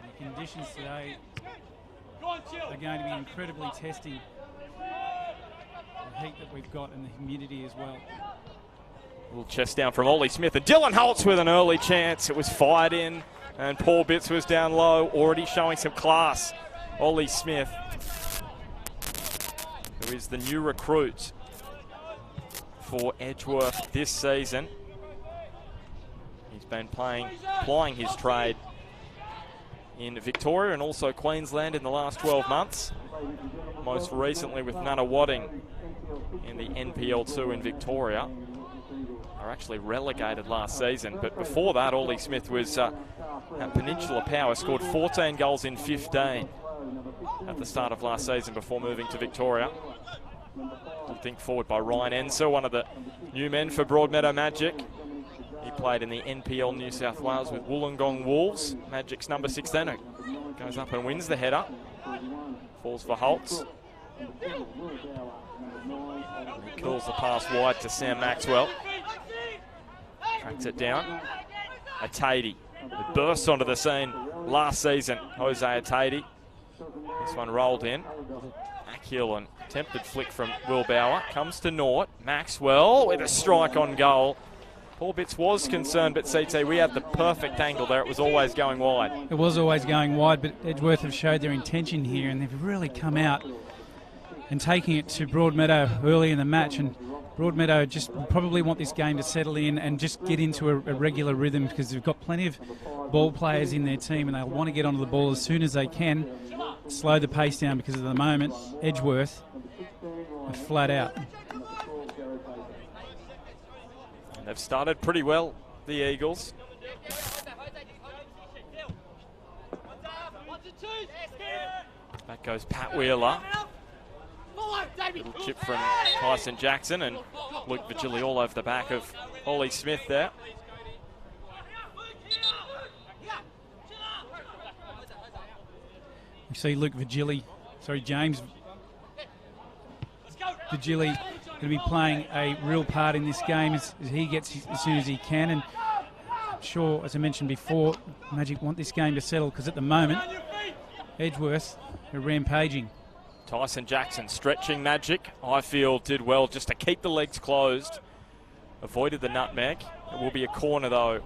The conditions today are going to be incredibly testing. The heat that we've got and the humidity as well. A little chest down from Ollie Smith, and Dylan Holtz with an early chance. It was fired in, and Paul Bitts was down low, already showing some class. Ollie Smith, who is the new recruit for Edgeworth this season. He's been plying his trade in Victoria and also Queensland in the last 12 months. Most recently with Nunawading in the NPL2 in Victoria. Are actually relegated last season, but before that, Ollie Smith was at Peninsula Power, scored 14 goals in 15 at the start of last season before moving to Victoria. I think forward by Ryan Enser, one of the new men for Broadmeadow Magic. He played in the NPL New South Wales with Wollongong Wolves. Magic's number 16, who goes up and wins the header. Falls for Holtz. He curls the pass wide to Sam Maxwell. Tracks it down. Atadi, who burst onto the scene last season. Jose Atadi. This one rolled in. Backheel and attempted flick from Will Bauer. Comes to Nort. Maxwell with a strike on goal. Paul Bitts was concerned, but CT, we had the perfect angle there. It was always going wide. It was always going wide, but Edgeworth have showed their intention here, and they've really come out and taking it to Broadmeadow early in the match. And Broadmeadow just probably want this game to settle in and just get into a regular rhythm, because they've got plenty of ball players in their team and they'll want to get onto the ball as soon as they can. Slow the pace down, because at the moment, Edgeworth are flat out. They've started pretty well, the Eagles. Back goes Pat Wheeler. Little chip from Tyson Jackson, and Luke Vigili all over the back of Ollie Smith there. You see James Vigili going to be playing a real part in this game as he gets as soon as he can. And I'm sure, as I mentioned before, Magic want this game to settle because at the moment, Edgeworth are rampaging. Tyson Jackson stretching Magic. I feel did well just to keep the legs closed. Avoided the nutmeg. It will be a corner though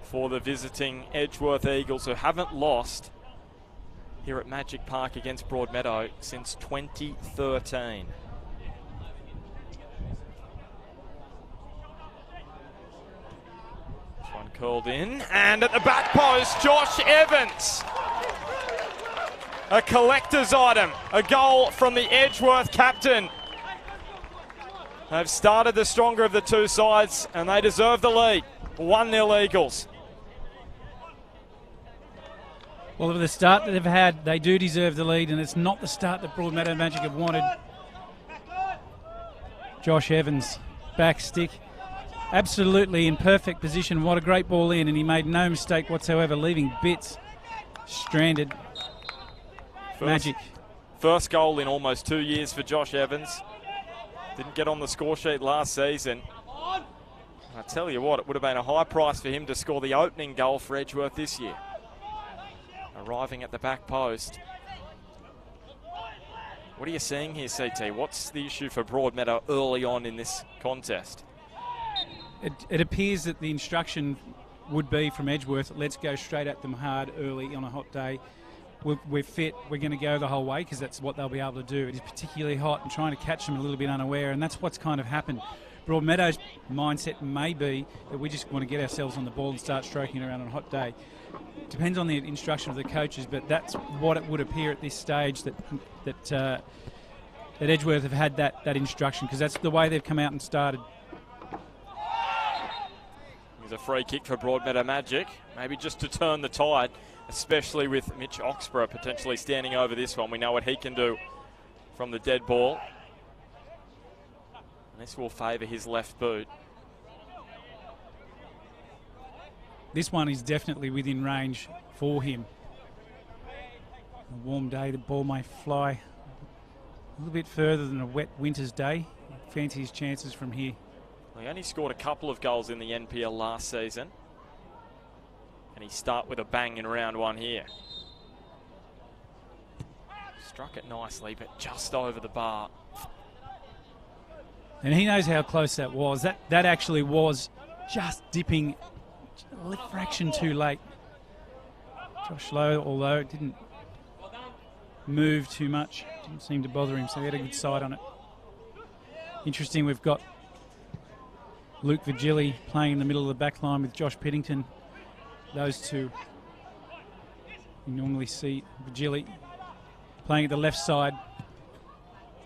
for the visiting Edgeworth Eagles, who haven't lost here at Magic Park against Broadmeadow since 2013. This one curled in, and at the back post, Josh Evans. A collector's item, a goal from the Edgeworth captain. They've started the stronger of the two sides, and they deserve the lead. 1-0 Eagles. Well, with the start that they've had, they do deserve the lead, and it's not the start that Broadmeadow Magic have wanted. Josh Evans, back stick, absolutely in perfect position. What a great ball in, and he made no mistake whatsoever, leaving Bits stranded. Magic. First goal in almost 2 years for Josh Evans. Didn't get on the score sheet last season. I tell you what, it would have been a high price for him to score the opening goal for Edgeworth this year. Arriving at the back post. What are you seeing here, CT? What's the issue for Broadmeadow early on in this contest? It appears that the instruction would be from Edgeworth, let's go straight at them hard early on a hot day. We're fit, we're going to go the whole way because that's what they'll be able to do. It is particularly hot and trying to catch them a little bit unaware, and that's what's kind of happened. Broadmeadow's mindset may be that we just want to get ourselves on the ball and start stroking it around on a hot day. Depends on the instruction of the coaches, but that's what it would appear at this stage that Edgeworth have had that instruction, because that's the way they've come out and started. Here's a free kick for Broadmeadow Magic, maybe just to turn the tide, especially with Mitch Oxborough potentially standing over this one. We know what he can do from the dead ball. And this will favour his left boot. This one is definitely within range for him. A warm day, the ball may fly a little bit further than a wet winter's day. Fancy his chances from here. Well, he only scored a couple of goals in the NPL last season. And he start with a bang in round one here. Struck it nicely, but just over the bar. And he knows how close that was. That actually was just dipping a fraction too late. Josh Lowe, although it didn't move too much, didn't seem to bother him, so he had a good side on it. Interesting, we've got Luke Vigili playing in the middle of the back line with Josh Piddington. Those two. You normally see Vigili playing at the left side.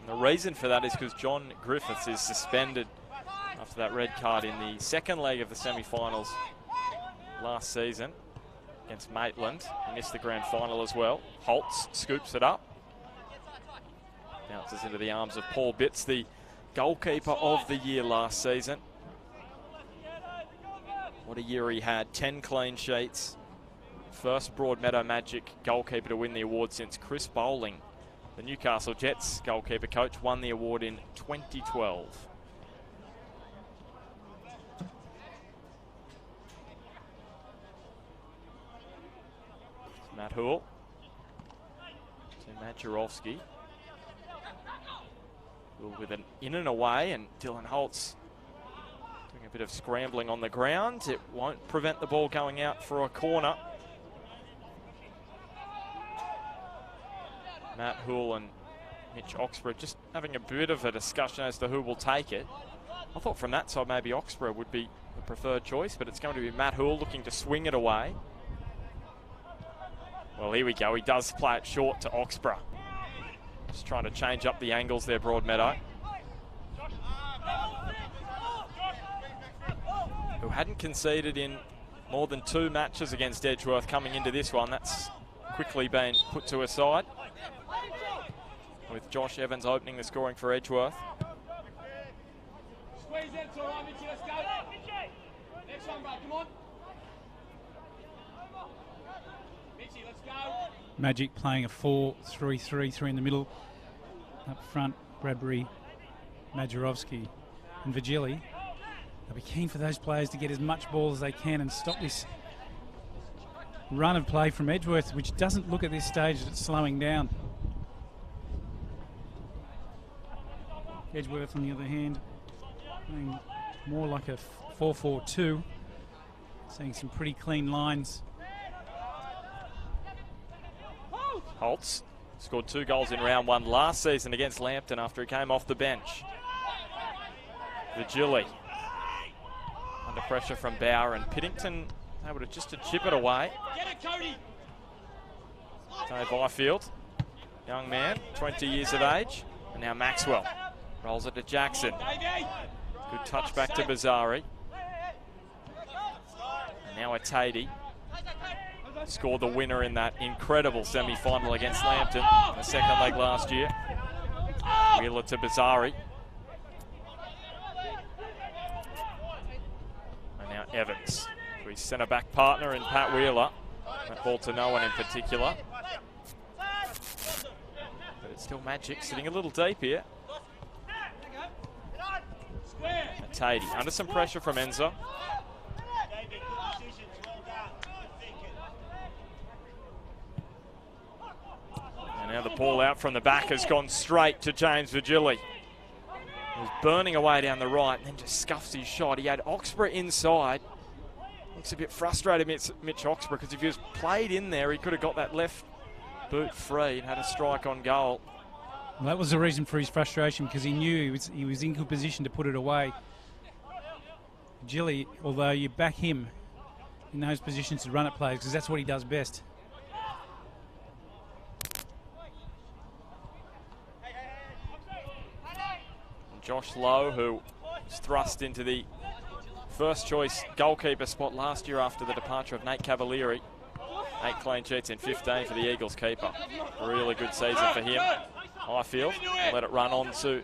And the reason for that is because John Griffiths is suspended after that red card in the second leg of the semi-finals last season against Maitland. He missed the grand final as well. Holtz scoops it up. Bounces into the arms of Paul Bitts, the goalkeeper of the year last season. What a year he had, 10 clean sheets. First Broadmeadow Magic goalkeeper to win the award since Chris Bowling, the Newcastle Jets goalkeeper coach, won the award in 2012. Matt Hoole to Matt Jarowski. Hoole with an in and away, and Dylan Holtz doing a bit of scrambling on the ground. It won't prevent the ball going out for a corner. Matt Hoole and Mitch Oxborough just having a bit of a discussion as to who will take it. I thought from that side maybe Oxborough would be the preferred choice, but it's going to be Matt Hoole looking to swing it away. Well, here we go. He does play it short to Oxborough. Just trying to change up the angles there, Broadmeadow, who hadn't conceded in more than 2 matches against Edgeworth coming into this one. That's quickly been put to a side, with Josh Evans opening the scoring for Edgeworth. It's all right, Mitchie, let's go. Next one, bro, come on. Mitchie, let's go. Magic playing a 4-3-3 in the middle. Up front, Bradbury, Majerovski and Vigili. They'll be keen for those players to get as much ball as they can and stop this run of play from Edgeworth, which doesn't look at this stage as it's slowing down. Edgeworth, on the other hand, playing more like a 4-4-2, seeing some pretty clean lines. Holtz scored 2 goals in round 1 last season against Lambton after he came off the bench. Vigili under pressure from Bauer, and Piddington able to just to chip it away. Get it, Cody. Dave Byfield, young man, 20 years of age, and now Maxwell rolls it to Jackson. Good touch back to Bazari. And now a Tatey. Scored the winner in that incredible semi-final against Lambton, the second leg last year. Wheeler to Bazari. And now Evans, to his centre-back partner in Pat Wheeler. That ball to no one in particular. But it's still Magic sitting a little deep here. And Tatey under some pressure from Enzo. And now the ball out from the back has gone straight to James Vigili. He was burning away down the right and then just scuffs his shot. He had Oxborough inside. Looks a bit frustrated, Mitch Oxborough, because if he was played in there, he could have got that left boot free and had a strike on goal. Well, that was the reason for his frustration, because he knew he was in good position to put it away. Vigili, although you back him in those positions to run at plays, because that's what he does best. Josh Lowe, who was thrust into the first choice goalkeeper spot last year after the departure of Nate Cavalieri. 8 clean sheets in 15 for the Eagles keeper. A really good season for him. Highfield let it run on to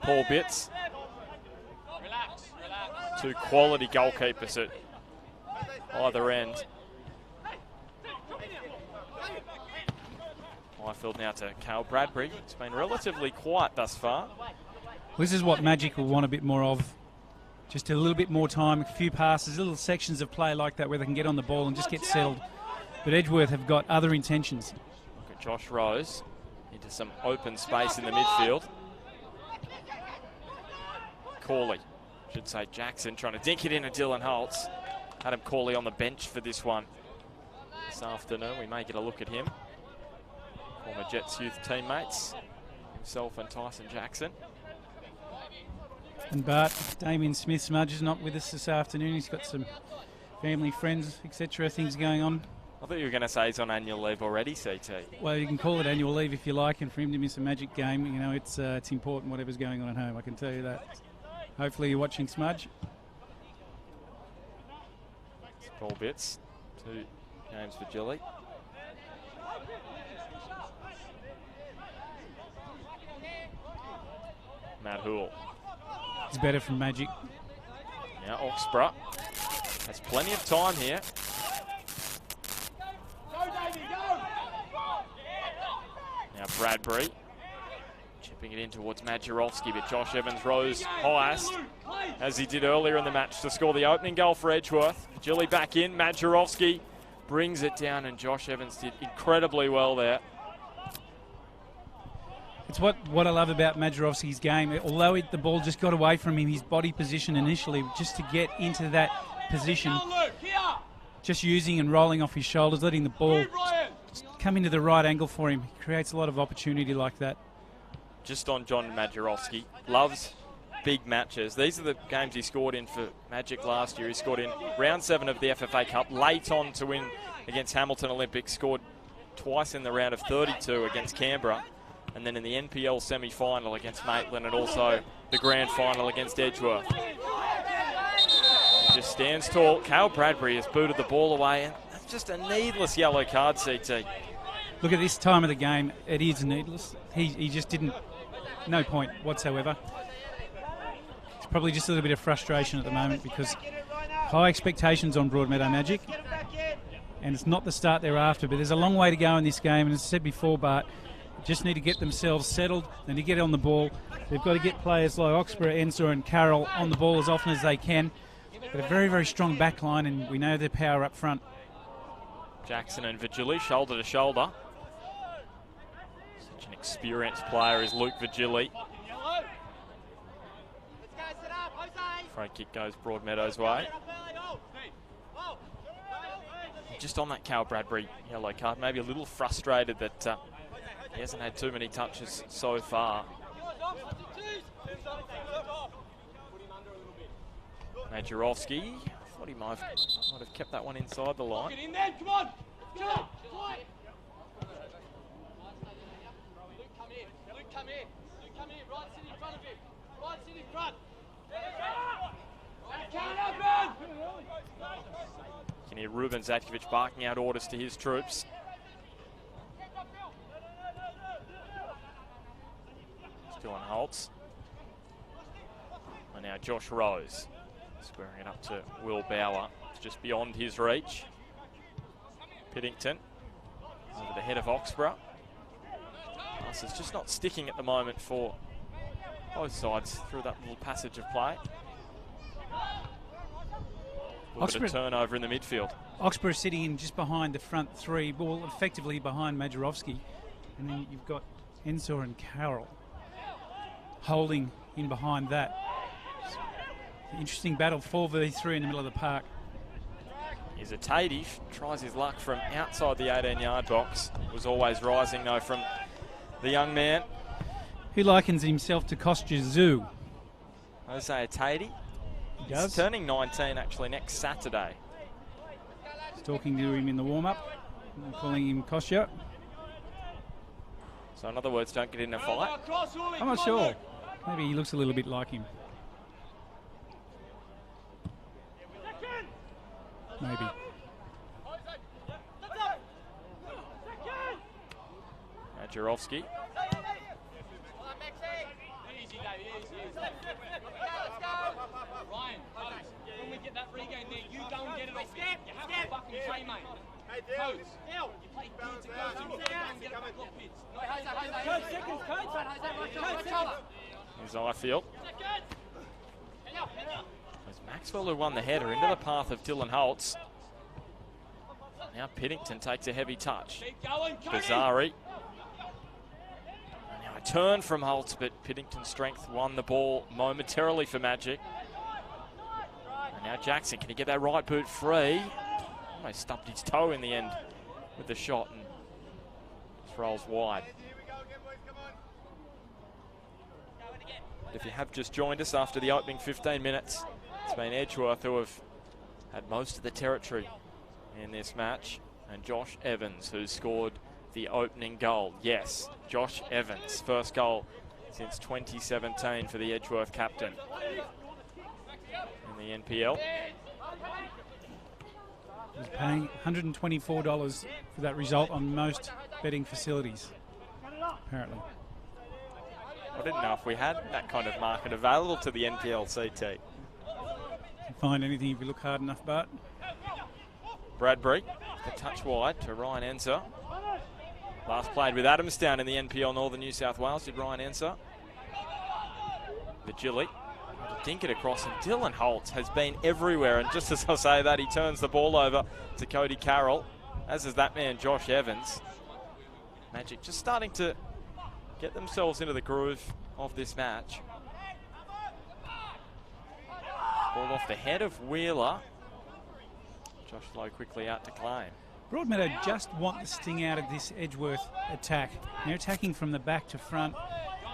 Paul Bitts. 2 quality goalkeepers at either end. Highfield now to Cal Bradbury. It's been relatively quiet thus far. This is what Magic will want a bit more of. Just a little bit more time, a few passes, little sections of play like that where they can get on the ball and just get settled. But Edgeworth have got other intentions. Look at Josh Rose into some open space in the midfield. Corley, should say Jackson, trying to dink it in to Dylan Holtz. Adam Corley on the bench for this one this afternoon. We may get a look at him. Former Jets youth teammates, himself and Tyson Jackson. And Bart, Damien Smith-Smudge is not with us this afternoon. He's got some family, friends, etc. things going on. I thought you were going to say he's on annual leave already, CT. Well, you can call it annual leave if you like, and for him to miss a Magic game, you know, it's important whatever's going on at home, I can tell you that. Hopefully you're watching Smudge. Paul Bitts to James Vigili. Matt Hoole. It's better from Magic. Now Oxborough has plenty of time here. Now Bradbury chipping it in towards Majerovski, but Josh Evans rose highest, as he did earlier in the match, to score the opening goal for Edgeworth. Gilly back in, Majerovski brings it down, and Josh Evans did incredibly well there. It's what I love about Majerovski's game. Although the ball just got away from him, his body position initially, just to get into that position, just using and rolling off his shoulders, letting the ball come into the right angle for him. He creates a lot of opportunity like that. Just on John Majerovski, loves big matches. These are the games he scored in for Magic last year. He scored in round 7 of the FFA Cup, late on to win against Hamilton Olympics, scored twice in the round of 32 against Canberra, and then in the NPL semi-final against Maitland, and also the grand final against Edgeworth. He just stands tall. Cal Bradbury has booted the ball away, and that's just a needless yellow card, CT. Look, at this time of the game, it is needless. He just didn't, no point whatsoever. It's probably just a little bit of frustration at the moment because high expectations on Broadmeadow Magic, and it's not the start they're after, but there's a long way to go in this game, and as I said before, Bart, just need to get themselves settled, they need to get on the ball. They've got to get players like Oxborough, Ensor and Carroll on the ball as often as they can. Got a very, very strong back line, and we know their power up front. Jackson and Vigili, shoulder to shoulder. Such an experienced player is Luke Vigili. Free kick goes Broadmeadow's way. Just on that Cal Bradbury yellow card, maybe a little frustrated that he hasn't had too many touches so far. Majorovski, thought he might have kept that one inside the line. Get in there, come on! Luke, come in. Right sit in front of him. Right sit in front. That can't happen! You can hear Ruben Zatkovic barking out orders to his troops. Still on Holtz. And now Josh Rose. Squaring it up to Will Bauer. It's just beyond his reach. Piddington over the head of Oxborough. It's just not sticking at the moment for both sides through that little passage of play. A little bit of turnover in the midfield. Oxborough sitting in just behind the front three, well, effectively behind Majorovski. And then you've got Ensor and Carroll holding in behind that. Interesting battle, 4v3 in the middle of the park. Here's a Tatey, tries his luck from outside the 18-yard box. Was always rising, though, from the young man. Who likens himself to Kostya Zoo? Jose Tatey. He does. He's turning 19, actually, next Saturday. He's talking to him in the warm-up, calling him Kostya. So in other words, don't get in a fight. I'm not sure. Maybe he looks a little bit like him. Maybe. Majorovski. Ryan, when we get that regain there, you go and get it off. You have to fucking play, mate. Codes. You play kids and codes and you go and get it back off kids. Here's Ifield. It's Maxwell who won the header into the path of Dylan Holtz. Now Piddington takes a heavy touch. Bazari. Now a turn from Holtz, but Piddington's strength won the ball momentarily for Magic. And now Jackson, can he get that right boot free? Almost stubbed his toe in the end with the shot and just rolls wide. If you have just joined us after the opening 15 minutes, it's been Edgeworth who have had most of the territory in this match, and Josh Evans who scored the opening goal. Yes, Josh Evans, first goal since 2017 for the Edgeworth captain in the NPL. He's paying $124 for that result on most betting facilities, apparently. I didn't know if we had that kind of market available to the NPL CT. You can find anything if you look hard enough, Bart. Bradbury, the touch wide to Ryan Ensor. Last played with Adams down in the NPL Northern New South Wales, did Ryan Ensor. Vigili, dink it across, and Dylan Holtz has been everywhere, and just as I say that, he turns the ball over to Cody Carroll, as is that man Josh Evans. Magic just starting to get themselves into the groove of this match. Ball off the head of Wheeler. Josh Lowe quickly out to claim. Broadmeadow just want the sting out of this Edgeworth attack. They're attacking from the back to front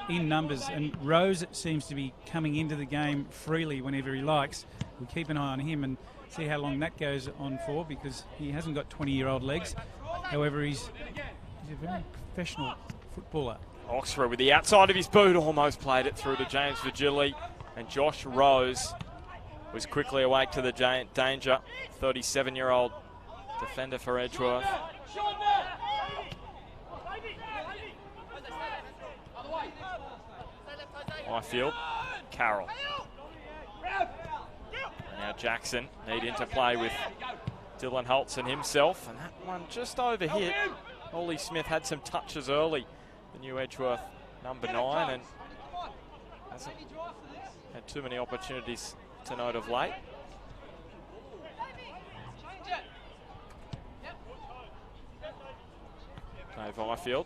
in numbers, and Rose seems to be coming into the game freely whenever he likes. We'll keep an eye on him and see how long that goes on for, because he hasn't got 20-year-old legs. However, he's a very professional footballer. Oxford with the outside of his boot almost played it through to James Vigili, and Josh Rose was quickly awake to the danger. 37-year-old defender for Edgeworth. Ifield, Carroll. And now Jackson need interplay with Dylan Holtzen himself, and that one just over hit. Ollie Smith had some touches early, the new Edgeworth number 9, and hasn't had too many opportunities to note of late. Dave Ifield.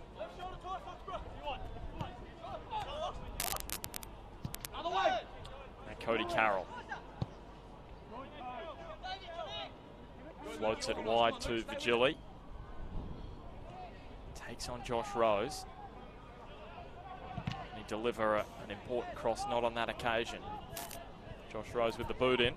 And Cody Carroll. Floats it wide to Vigili. Takes on Josh Rose. And he deliver an important cross, not on that occasion. Josh Rose with the boot in.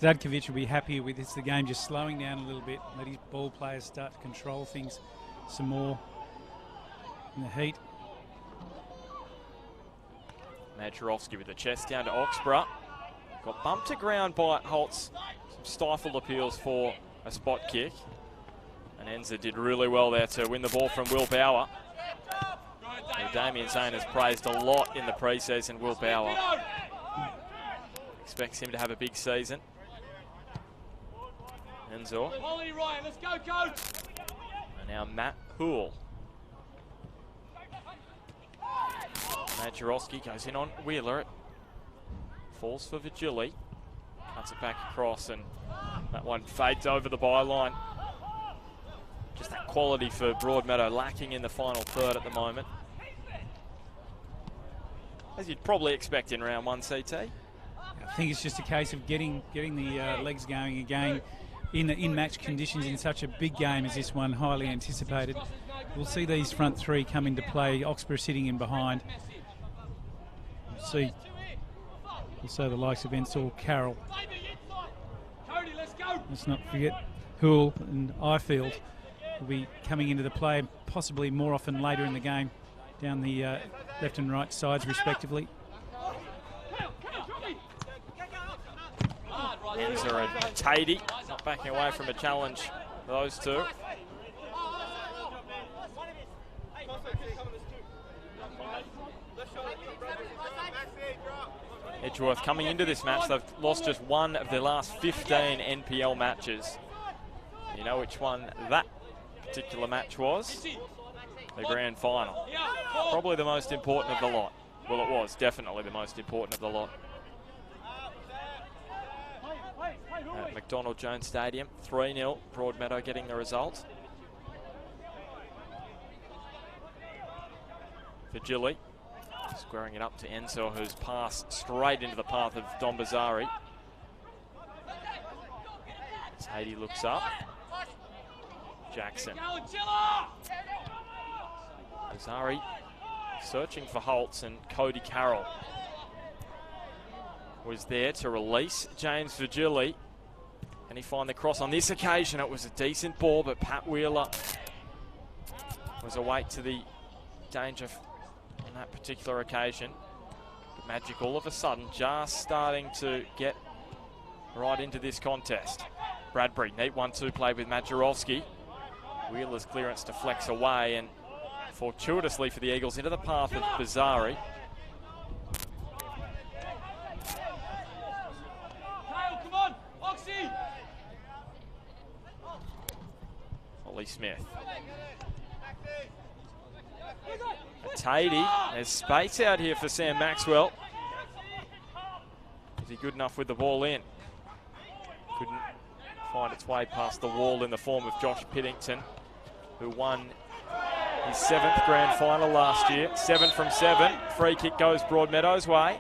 Zadkovic will be happy with this, the game just slowing down a little bit, let his ball players start to control things some more in the heat. Majerovski with the chest down to Oxborough. Got bumped to ground by Holtz. Some stifled appeals for a spot kick. And Enza did really well there to win the ball from Will Bauer. Damien Zane has praised a lot in the pre-season, Will Bauer. Expects him to have a big season. Enzor. And now Matt Hoole. Majerovski goes in on Wheeler. It falls for Vigili. Cuts it back across, and that one fades over the byline. Just that quality for Broadmeadow lacking in the final third at the moment. As you'd probably expect in round 1, CT. I think it's just a case of getting the legs going again in match conditions in such a big game as this one, highly anticipated. We'll see these front three come into play. Oxborough sitting in behind. We'll see also the likes of Ensor, Carroll. Let's not forget Hoole and Ifield will be coming into the play possibly more often later in the game down the left and right sides respectively. Enza and Tatey not backing away from a challenge, those two. Edgeworth coming into this match, they've lost just one of their last 15 NPL matches. You know which one that particular match was? The grand final. Probably the most important of the lot. Well, it was definitely the most important of the lot. At McDonald Jones Stadium, 3-0, Broadmeadow getting the result. Vigili squaring it up to Ensor, who's passed straight into the path of Don Bazari. Tatey looks up. Jackson. Bazari searching for Holtz, and Cody Carroll was there to release James Vigili. Can he find the cross? On this occasion it was a decent ball, but Pat Wheeler was awake to the danger on that particular occasion. But Magic all of a sudden just starting to get right into this contest. Bradbury, neat 1-2 play with Majerovski. Wheeler's clearance to flex away, and fortuitously for the Eagles into the path of Bazari. Ollie Smith. Tatey, there's space out here for Sam Maxwell. Is he good enough with the ball in? Couldn't find its way past the wall in the form of Josh Piddington, who won his 7th grand final last year. 7 from 7. Free kick goes Broadmeadow's way.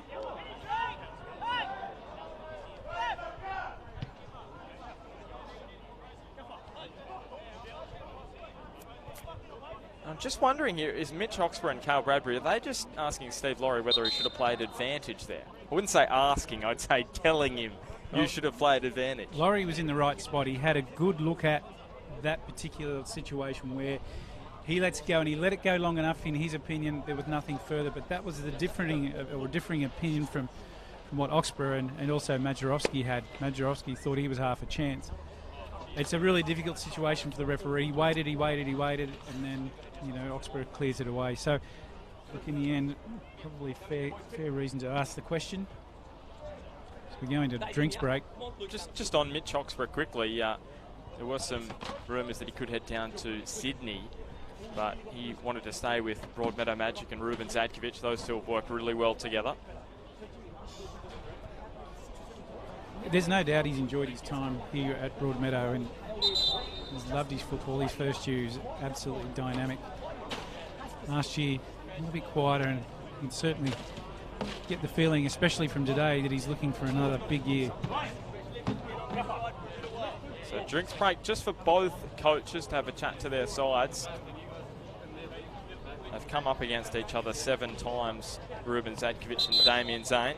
I'm just wondering here, is Mitch Oxborough and Carl Bradbury, are they just asking Steve Laurie whether he should have played advantage there? I wouldn't say asking, I'd say telling him you should have played advantage. Laurie was in the right spot. He had a good look at that particular situation where he lets go, and he let it go long enough. In his opinion, there was nothing further, but that was the differing opinion from what Oxborough and also Majerovski had. Majerovski thought he was half a chance. It's a really difficult situation for the referee. He waited, and then, Oxborough clears it away. So Look, in the end, probably fair reason to ask the question. So we're going to drinks break. Just on Mitch Oxford quickly, there were some rumours that he could head down to Sydney, but he wanted to stay with Broadmeadow Magic and Ruben Zadkovic. Those two have worked really well together. There's no doubt he's enjoyed his time here at Broadmeadow, and he's loved his football. His first year is absolutely dynamic. Last year, a little bit quieter, and you can certainly get the feeling, especially from today, that he's looking for another big year. So drinks break just for both coaches to have a chat to their sides. They've come up against each other 7 times, Ruben Zadkovic and Damien Zane.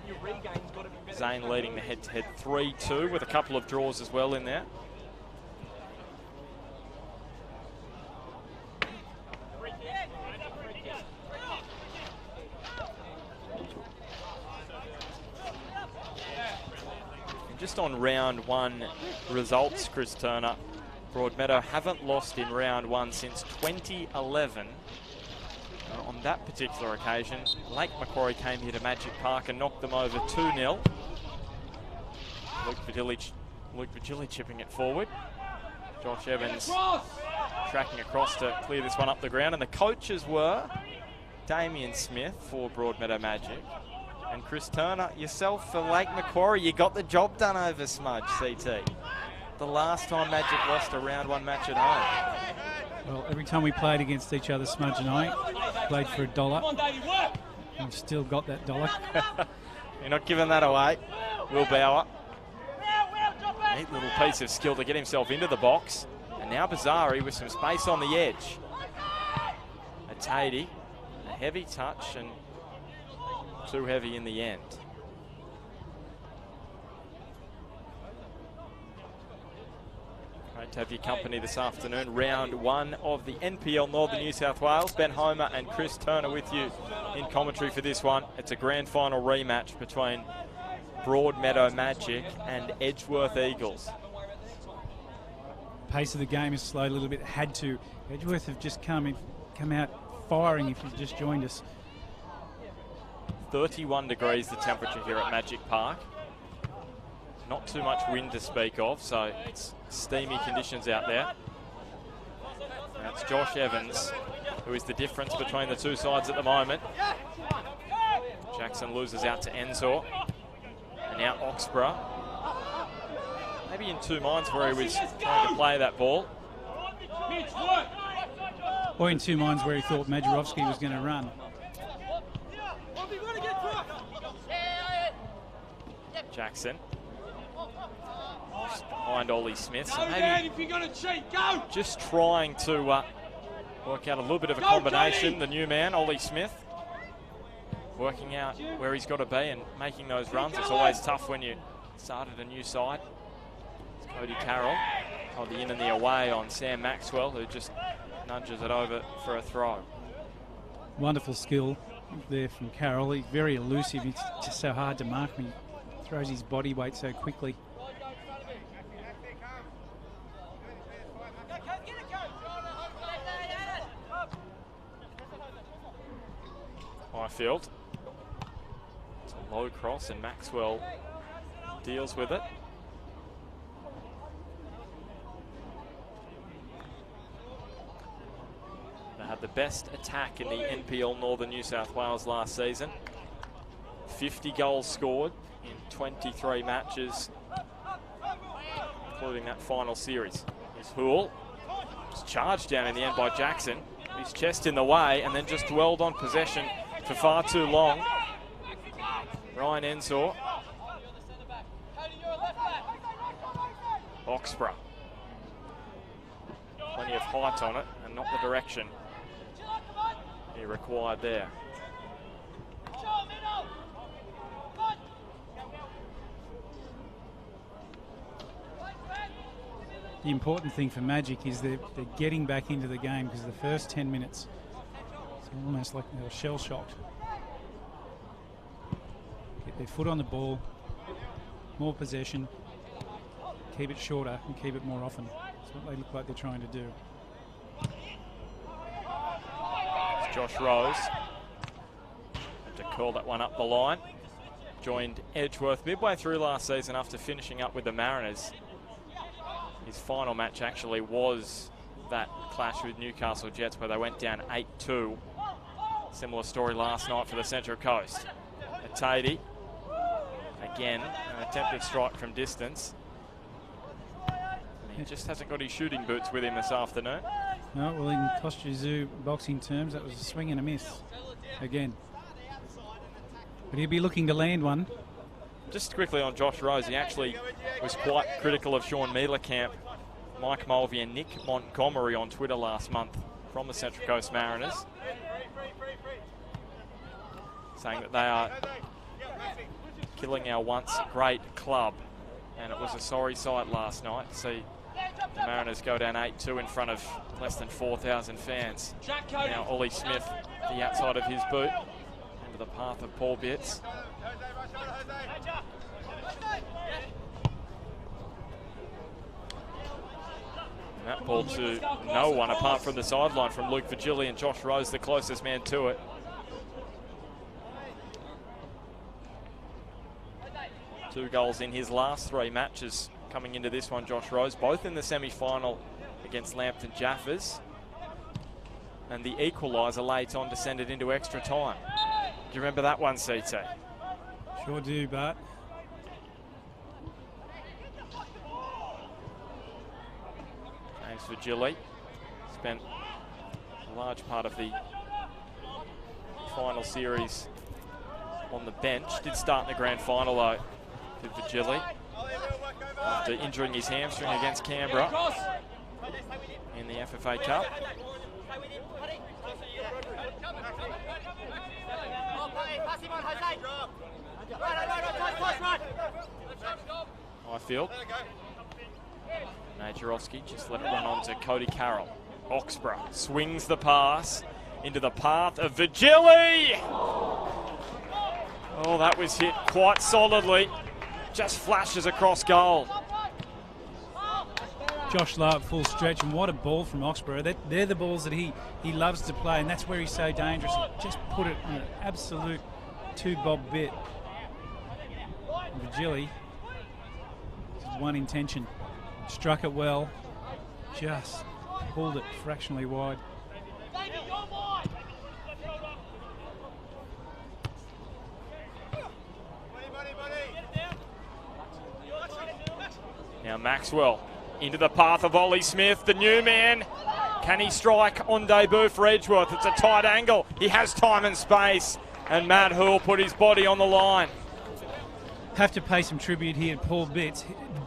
Zane leading the head-to-head 3-2 with a couple of draws as well in there. And just on round 1 results, Chris Turner, Broadmeadow haven't lost in round 1 since 2011. On that particular occasion, Lake Macquarie came here to Magic Park and knocked them over 2-0. Luke Vigili chipping it forward. Josh Evans tracking across to clear this one up the ground. And the coaches were Damien Smith for Broadmeadow Magic and Chris Turner, yourself for Lake Macquarie. You got the job done over Smudge, CT. The last time Magic lost a round 1 match at home. Well, every time we played against each other, Smudge and I played for $1. We've still got that $1. You're not giving that away. Will Bauer. Neat little piece of skill to get himself into the box. And now Bazari with some space on the edge. Atadi, a heavy touch and too heavy in the end. Great to have your company this afternoon. Round 1 of the NPL Northern New South Wales. Ben Homer and Chris Turner with you in commentary for this one. It's a grand final rematch between Broadmeadow Magic and Edgeworth Eagles. Pace of the game has slowed a little bit. Had to. Edgeworth have just come out firing if you've just joined us. 31 degrees the temperature here at Magic Park. Not too much wind to speak of, so it's steamy conditions out there. That's Josh Evans, who is the difference between the two sides at the moment. Jackson loses out to Ensor. And now Oxborough. Maybe in two minds where he was trying to play that ball. Or in two minds where he thought Majorovski was going to run. Jackson. Just behind Ollie Smith. So maybe just trying to work out a little bit of a combination. The new man, Ollie Smith, working out where he's got to be and making those runs. It's always tough when you start at a new side. It's Cody Carroll. Oh, the in and the away on Sam Maxwell, who just nudges it over for a throw. Wonderful skill there from Carroll. He's very elusive. He's just so hard to mark when he throws his body weight so quickly. Highfield. It's a low cross and Maxwell deals with it. They had the best attack in the NPL Northern New South Wales last season. 50 goals scored in 23 matches, including that final series. Here's Hoole. Just charged down in the end by Jackson. His chest in the way and then just dwelled on possession for far too long. Ryan Ensor. Oxborough. Plenty of height on it and not the direction he required there. The important thing for Magic is they're getting back into the game, because the first 10 minutes, it's almost like they were shell-shocked. Get their foot on the ball, more possession, keep it shorter and keep it more often. That's what they look like they're trying to do. It's Josh Rose. to curl that one up the line. Joined Edgeworth midway through last season after finishing up with the Mariners. His final match actually was that clash with Newcastle Jets where they went down 8-2. Similar story last night for the Central Coast. Atadi, again, an attempted strike from distance. He just hasn't got his shooting boots with him this afternoon. No, well, in Kostuzu boxing terms, that was a swing and a miss again. But he'll be looking to land one. Just quickly on Josh Rose, he actually was quite critical of Sean Mielecamp, Mike Mulvey and Nick Montgomery on Twitter last month from the Central Coast Mariners, saying that they are killing our once great club. And it was a sorry sight last night to see the Mariners go down 8-2 in front of less than 4,000 fans. Now Ollie Smith, the outside of his boot, into the path of Paul Bitts. And that ball to no one apart from the sideline from Luke Virgili, and Josh Rose the closest man to it. Two goals in his last three matches coming into this one, Josh Rose, both in the semi-final against Lambton Jaffers. And the equaliser late on to send it into extra time. Do you remember that one, CT? Sure do, Bart. James Virgili spent a large part of the final series on the bench. Did start in the grand final though with Virgili after injuring his hamstring against Canberra in the FFA Cup. Highfield. Najorowski just let it run on to Cody Carroll. Oxborough swings the pass into the path of Virgili. Oh, that was hit quite solidly. Just flashes across goal. Josh Lowe at full stretch, and what a ball from Oxborough. They're the balls that he loves to play, and that's where he's so dangerous. He just put it on an absolute two-bob bit. Virgili, one intention. Struck it well, just pulled it fractionally wide. Now Maxwell into the path of Ollie Smith, the new man. Can he strike on debut for Edgeworth? It's a tight angle. He has time and space, and Matt Hoole put his body on the line. Have to pay some tribute here to Paul Bitts.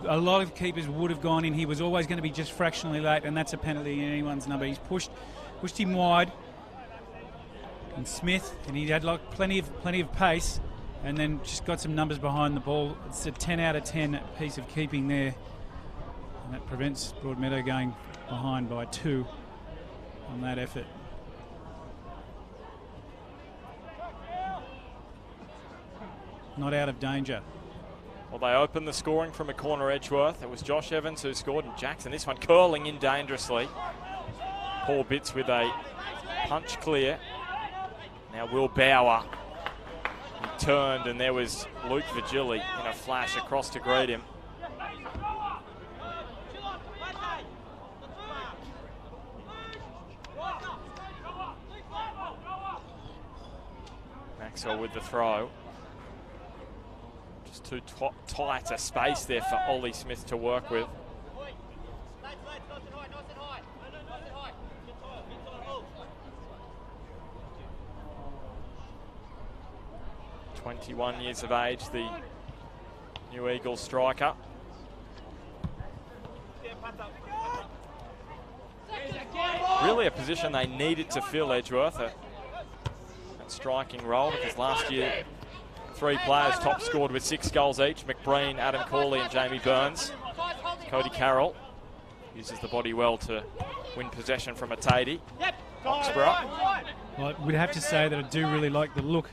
A lot of keepers would have gone in. He was always going to be just fractionally late, and that's a penalty in anyone's number. He's pushed him wide. And Smith, and he had like plenty of pace, and then just got some numbers behind the ball. It's a 10 out of 10 piece of keeping there, and that prevents Broadmeadow going behind by 2 on that effort. Not out of danger. Well, they opened the scoring from a corner, Edgeworth. It was Josh Evans who scored, and Jackson. This one curling in dangerously. Paul Bitts with a punch clear. Now Will Bauer. He turned, and there was Luke Virgili in a flash across to greet him. Maxwell with the throw. Just too tight a space there for Ollie Smith to work with. "21 years of age, the New Eagles striker. Really a position they needed to fill, Edgeworth, that striking role, because last year 3 players top scored with 6 goals each: McBreen, Adam Corley and Jamie Burns. Cody Carroll uses the body well to win possession from Atadi. Oxborough. Well, we'd have to say that I do really like the look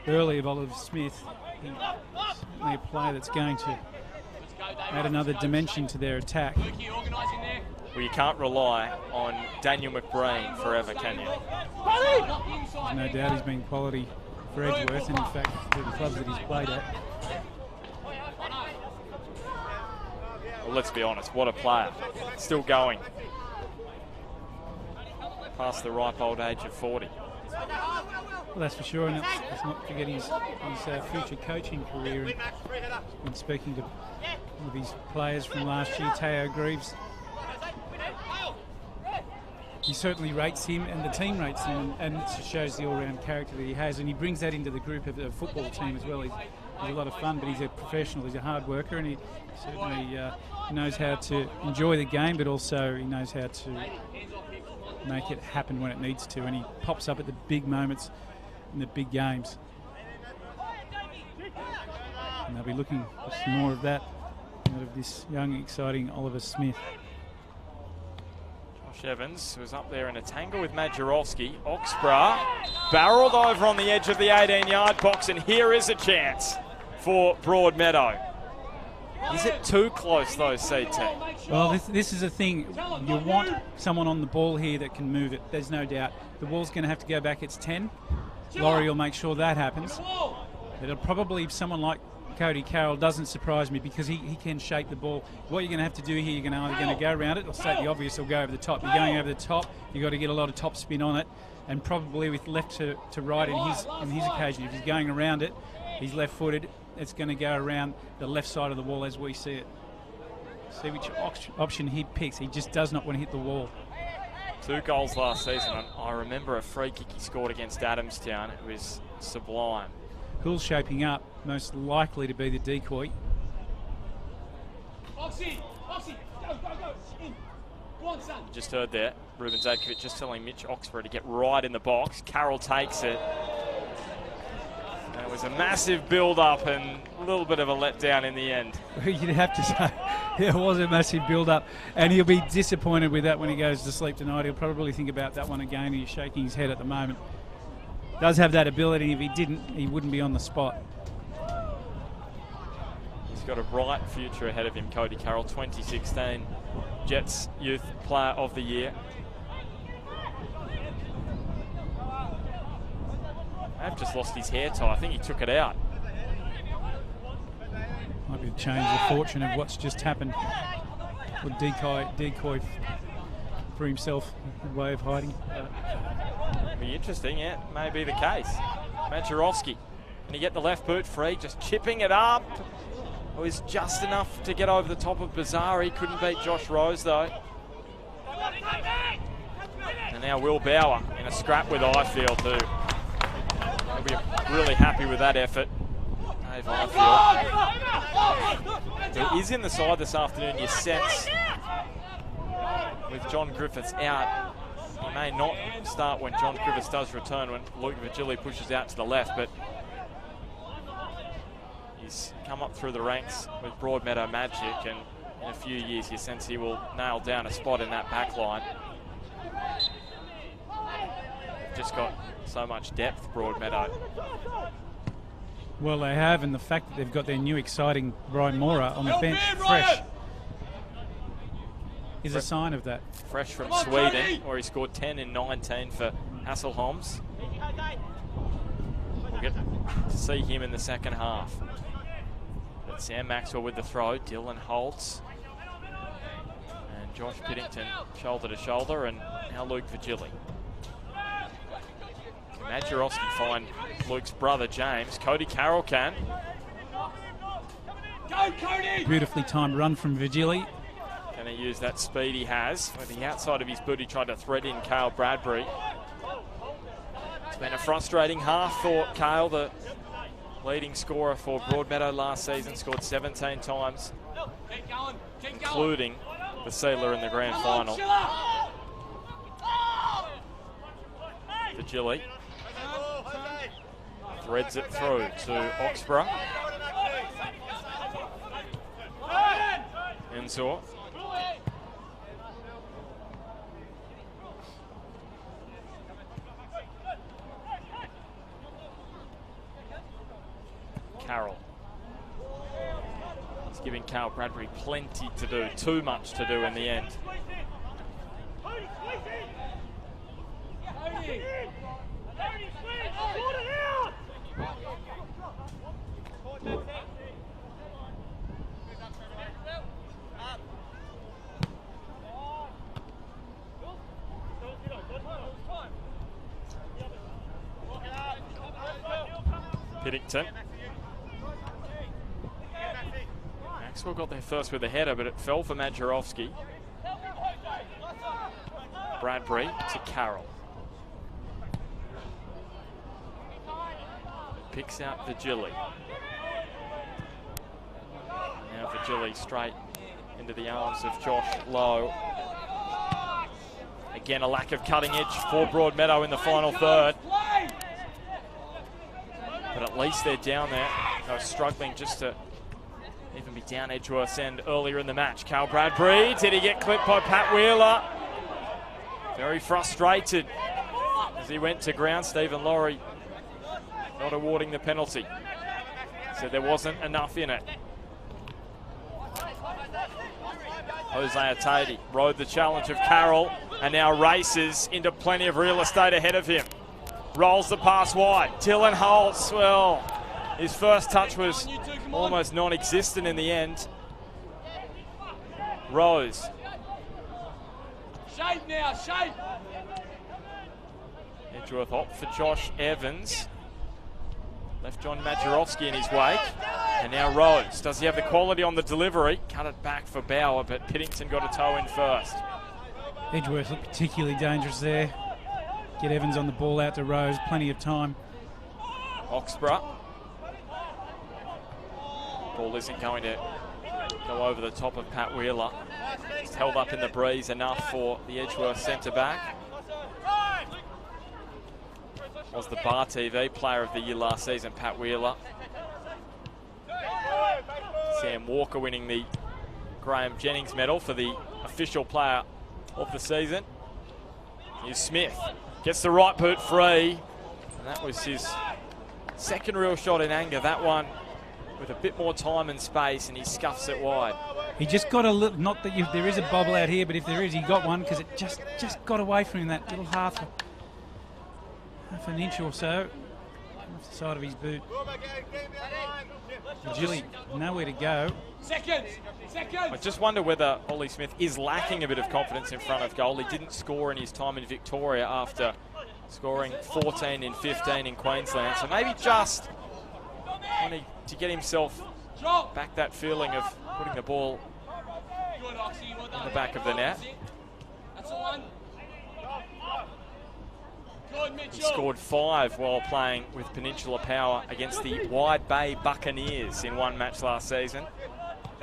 early of Oliver Smith. He's certainly a player that's going to add another dimension to their attack. Well, you can't rely on Daniel McBreen forever, can you? There's no doubt he's been quality for Edgeworth, and in fact for the clubs that he's played at. Well, let's be honest, what a player. Still going. Past the ripe old age of 40. Well, that's for sure, and let's not forget his future coaching career. And when speaking to one of his players from last year, Teo Greaves, he certainly rates him, and the team rates him, and it shows the all-round character that he has, and he brings that into the group of the football team as well. He's a lot of fun, but he's a professional, he's a hard worker, and he certainly knows how to enjoy the game, but also he knows how to make it happen when it needs to, and he pops up at the big moments in the big games. And they'll be looking for some more of that out of this young, exciting Oliver Smith. Josh Evans was up there in a tangle with Majorowski. Oxborough barreled over on the edge of the 18-yard box, and here is a chance for Broadmeadow. Is it too close though, CT? Well, this is the thing. You want someone on the ball here that can move it. There's no doubt. The ball's going to have to go back. It's 10. Laurie will make sure that happens. It'll probably someone like Cody Carroll doesn't surprise me, because he can shape the ball. What you're going to have to do here, you're either going to go around it, or state the obvious, or go over the top. You're going over the top. You've got to get a lot of top spin on it, and probably with left to right in his occasion. If he's going around it, he's left-footed. It's going to go around the left side of the wall as we see it. See which option he picks. He just does not want to hit the wall. 2 goals last season. I remember a free kick he scored against Adamstown. It was sublime. Who's shaping up, most likely to be the decoy. Oxy, go, in. Go on, son. You just heard there, Ruben Zadkovic just telling Mitch Oxborough to get right in the box. Carroll takes it. And it was a massive build-up and a little bit of a letdown in the end. You'd have to say there was a massive build-up, and he'll be disappointed with that when he goes to sleep tonight. He'll probably think about that one again. He's shaking his head at the moment. Does have that ability. If he didn't, he wouldn't be on the spot. He's got a bright future ahead of him, Cody Carroll, 2016 Jets Youth Player of the Year. I've just lost his hair tie. I think he took it out. Might be to change the fortune of what's just happened. Or decoy for himself, a way of hiding. Be interesting, yeah, may be the case. Majorowski, and he get the left boot free, just chipping it up. It was just enough to get over the top of Bazari. Couldn't beat Josh Rose though. And now Will Bauer in a scrap with Ifield, who will be really happy with that effort. Dave Ifield, who is in the side this afternoon, you sense, with John Griffiths out. He may not start when John Griffiths does return, when Luke Virgili pushes out to the left, but he's come up through the ranks with Broadmeadow Magic, and in a few years you sense he will nail down a spot in that back line. They've just got so much depth, Broadmeadow. Well, they have, and the fact that they've got their new exciting Brian Mora on the bench, fresh, is a sign of that. Fresh from Sweden, where he scored 10 in 19 for Hasselholms. We'll get to see him in the second half. But Sam Maxwell with the throw, Dylan Holtz and Josh Piddington shoulder to shoulder, and now Luke Virgili. Can Majorowski find Luke's brother James? Cody Carroll can. Go, Cody! Beautifully timed run from Virgili. Going to use that speed he has. With the outside of his boot, he tried to thread in Cale Bradbury. It's been a frustrating half for Cale, the leading scorer for Broadmeadow last season. Scored 17 times, including the sealer in the grand final. Virgili threads it through to Oxborough. Ensor. Carroll. It's giving Cale Bradbury plenty to do, too much to do in the end. Piddington. Maxwell got there first with a header, but it fell for Majerowski. Bradbury to Carroll. Picks out Vigili. Now Vigili straight into the arms of Josh Lowe. Again, a lack of cutting edge for Broadmeadow in the final third. But at least they're down there. They were struggling just to even be down Edgeworth's end earlier in the match. Cal Bradbury, did he get clipped by Pat Wheeler? Very frustrated as he went to ground. Stephen Laurie not awarding the penalty. So there wasn't enough in it. Jose Atadi rode the challenge of Carroll and now races into plenty of real estate ahead of him. Rolls the pass wide. Dylan Holtz, well, his first touch was almost non-existent in the end. Rose. Shape now, shape. Edgeworth opt for Josh Evans. Left John Majerowski in his wake. And now Rose. Does he have the quality on the delivery? Cut it back for Bauer, but Piddington got a toe in first. Edgeworth looked particularly dangerous there. Get Evans on the ball out to Rose, plenty of time. Oxborough. Ball isn't going to go over the top of Pat Wheeler. It's held up in the breeze enough for the Edgeworth centre-back. Was the Bar TV Player of the Year last season, Pat Wheeler. Sam Walker winning the Graham Jennings medal for the official player of the season. Here's Smith. Gets the right boot free. And that was his second real shot in anger. That one with a bit more time and space, and he scuffs it wide. He just got a little, not that there is a bobble out here, but if there is, he got one because it just got away from him, that little half an inch or so off the side of his boot. Vigili, nowhere to go. Seconds. I just wonder whether Ollie Smith is lacking a bit of confidence in front of goal. He didn't score in his time in Victoria after scoring 14 in 15 in Queensland. So maybe just wanting to get himself back that feeling of putting the ball in the back of the net. That's the one. He scored 5 while playing with Peninsula Power against the Wide Bay Buccaneers in one match last season.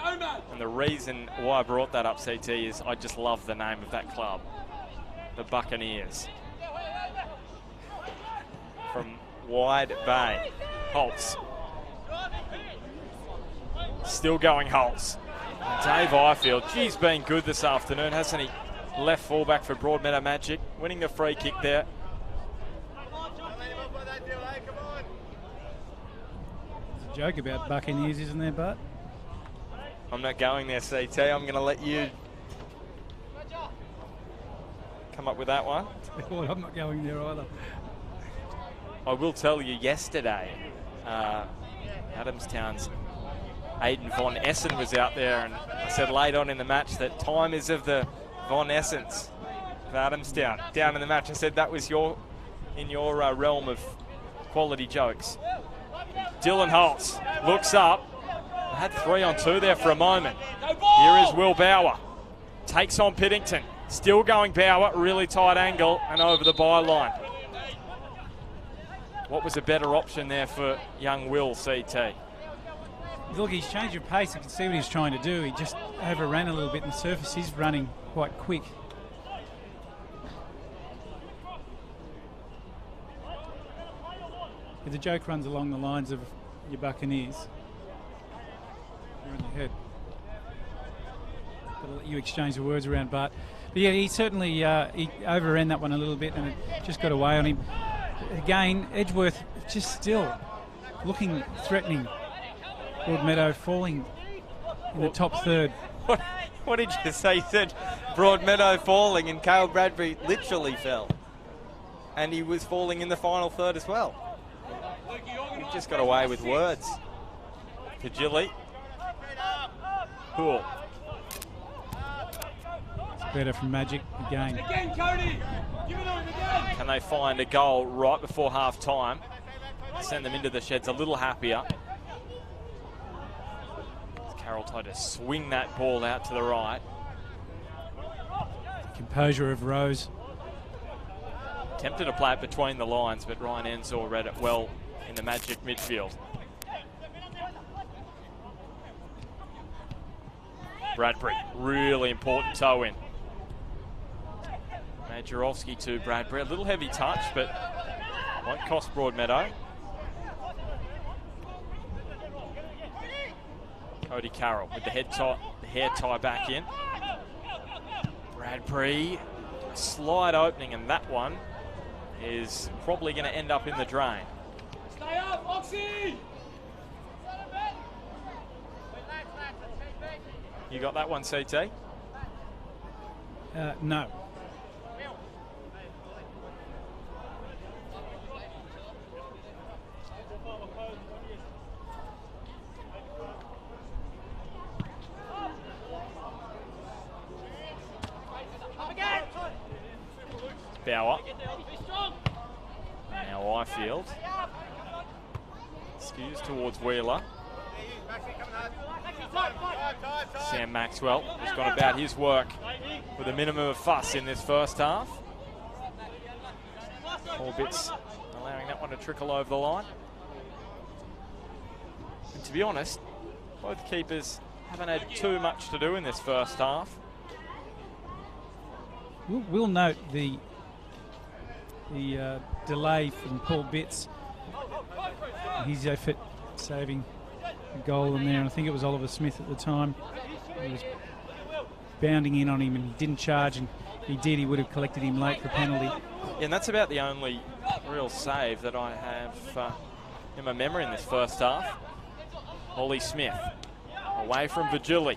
And the reason why I brought that up, CT, is I just love the name of that club, the Buccaneers. From Wide Bay. Holtz. Still going Holtz. Dave Ifield, he's been good this afternoon, hasn't he? Left fullback for Broadmeadow Magic, winning the free kick there. There's a joke about Buccaneers, isn't there, Bart? I'm not going there, CT. I'm going to let you come up with that one. Well, I'm not going there either. I will tell you, yesterday, Adamstown's Aidan Von Essen was out there, and I said late on in the match that time is of the Von Essens of Adamstown. Down in the match, I said that was in your realm of quality jokes. Dylan Holtz looks up. I had 3 on 2 there for a moment. Here is Will Bauer. Takes on Piddington. Still going Bauer, really tight angle and over the byline. What was a better option there for young Will, CT? Look, he's changed of pace. You can see what he's trying to do. He just overran a little bit, and the surface is running quite quick. If the joke runs along the lines of your Buccaneers, you're in your head. Gotta let you exchange the words around, Bart. But yeah, he certainly he overran that one a little bit, and it just got away on him. Again, Edgeworth just still looking threatening. Broadmeadow falling in the top third. What did you say? You said Broadmeadow falling, and Cale Bradbury literally fell. And he was falling in the final third as well. just got away with words. Kajili. Cool. It's better from Magic again. Again, Cody! Give it on again! Can they find a goal right before half time? Send them into the sheds a little happier. Carroll tried to swing that ball out to the right. Composure of Rose. Tempted to play it between the lines, but Ryan Ensor read it well in the Magic midfield. Bradbury, really important toe in. Majorowski to Bradbury, a little heavy touch, but won't cost Broadmeadow. Cody Carroll with the hair tie back in. Bradbury, a slide opening, and that one is probably going to end up in the drain. Stay up, Oxy! You got that one, CT? No. Bauer. Now Ifield. Skews towards Wheeler. Sam Maxwell has gone about his work with a minimum of fuss in this first half. All bits allowing that one to trickle over the line. And to be honest, both keepers haven't had too much to do in this first half. We'll note the delay from Paul Bitts. His effort saving a goal in there, and I think it was Oliver Smith at the time. He was bounding in on him and he didn't charge, and he did. He would have collected him late for penalty. Yeah, and that's about the only real save that I have in my memory in this first half. Ollie Smith away from Virgili.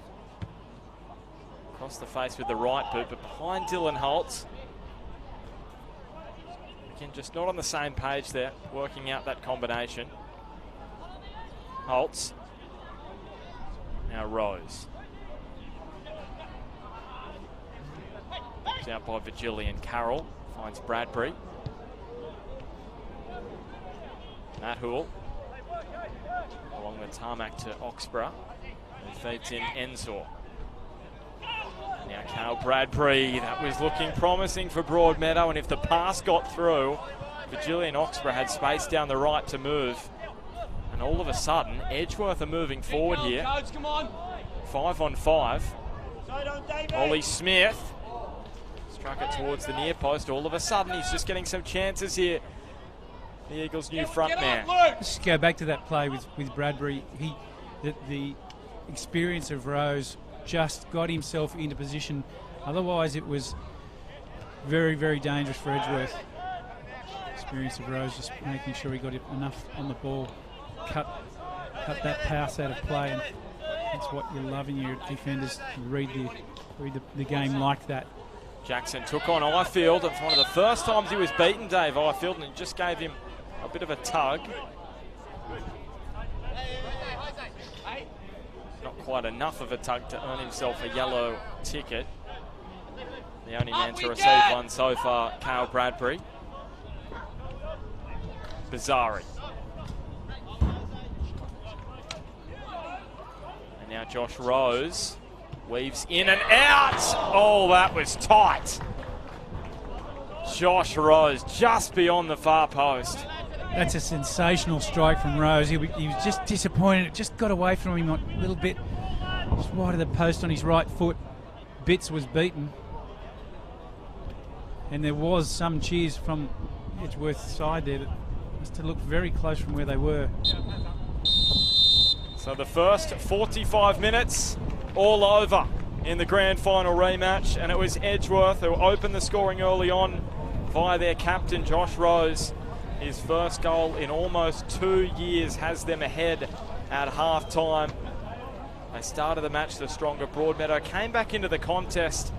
Across the face with the right boot, but behind Dylan Holtz. Again, just not on the same page there, working out that combination. Holtz. Now Rose. It's out by Virgili, and Carroll finds Bradbury. Matt Hoole. Along the tarmac to Oxborough. And feeds in Ensor. Now Carl Bradbury, that was looking promising for Broadmeadow, and if the pass got through, Virgili and Oxborough had space down the right to move. And all of a sudden, Edgeworth are moving forward here. 5 on 5. Ollie Smith struck it towards the near post. All of a sudden, he's just getting some chances here. The Eagles' new front man. Let's go back to that play with Bradbury. The experience of Rose just got himself into position. Otherwise, it was very, very dangerous for Edgeworth. Experience of Rose just making sure he got enough on the ball, cut that pass out of play, and that's what you love in your defenders. You read the game like that. Jackson took on Ifield. It's one of the first times he was beaten, Dave Ifield, and it just gave him a bit of a tug. Not quite enough of a tug to earn himself a yellow ticket. The only man to receive one so far, Kyle Bradbury. Bizarri. And now Josh Rose weaves in and out. Oh, that was tight. Josh Rose just beyond the far post. That's a sensational strike from Rose. He was just disappointed. It just got away from him a little bit. Just wide of the post on his right foot. Bitts was beaten. And there was some cheers from Edgeworth's side there that must have looked very close from where they were. So the first 45 minutes all over in the grand final rematch, and it was Edgeworth who opened the scoring early on via their captain Josh Rose. His first goal in almost 2 years has them ahead at half time. They started the match the stronger. Broadmeadow came back into the contest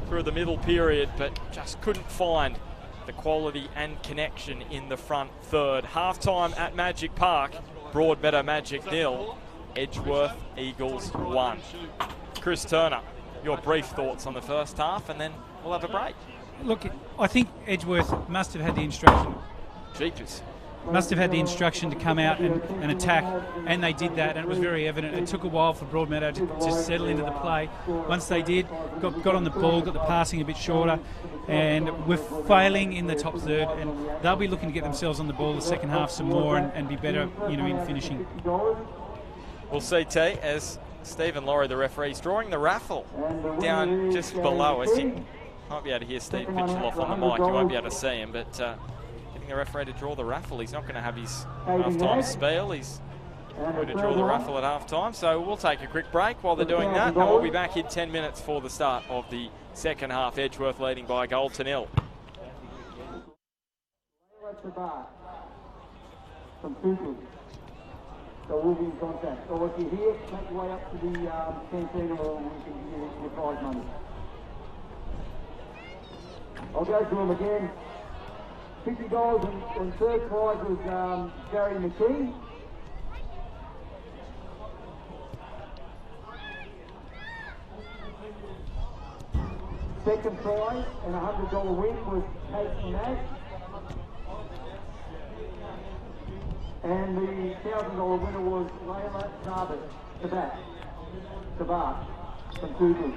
through the middle period, but just couldn't find the quality and connection in the front third. Half-time at Magic Park, Broadmeadow Magic 0, Edgeworth Eagles 1. Chris Turner, your brief thoughts on the first half, and then we'll have a break. Look, I think Edgeworth must have had the instruction. Jeepers. Must have had the instruction to come out and attack, and they did that, and it was very evident. It took a while for Broadmeadow to settle into the play. Once they did, got on the ball, got the passing a bit shorter, and we're failing in the top third, and they'll be looking to get themselves on the ball the second half some more and be better, in finishing. We'll see, T, as Stephen Laurie, the referee, is drawing the raffle down just below us. You might be able to hear Steve Mitchell on the mic. You won't be able to see him, but getting the referee to draw the raffle. He's not going to have his half-time spiel. He's going to draw the raffle at half-time. So we'll take a quick break while they're doing that, and we'll be back in 10 minutes for the start of the second half. Edgeworth leading by a goal to 0. So we'll be in contact. So if you're here, make your way up to the canteen or we can give you your prize money. I'll go through them again. $50 and third prize was Gary McKee. Second prize and $100 win was Kate Nash. And the $1,000 winner was Layla Tabat from Google.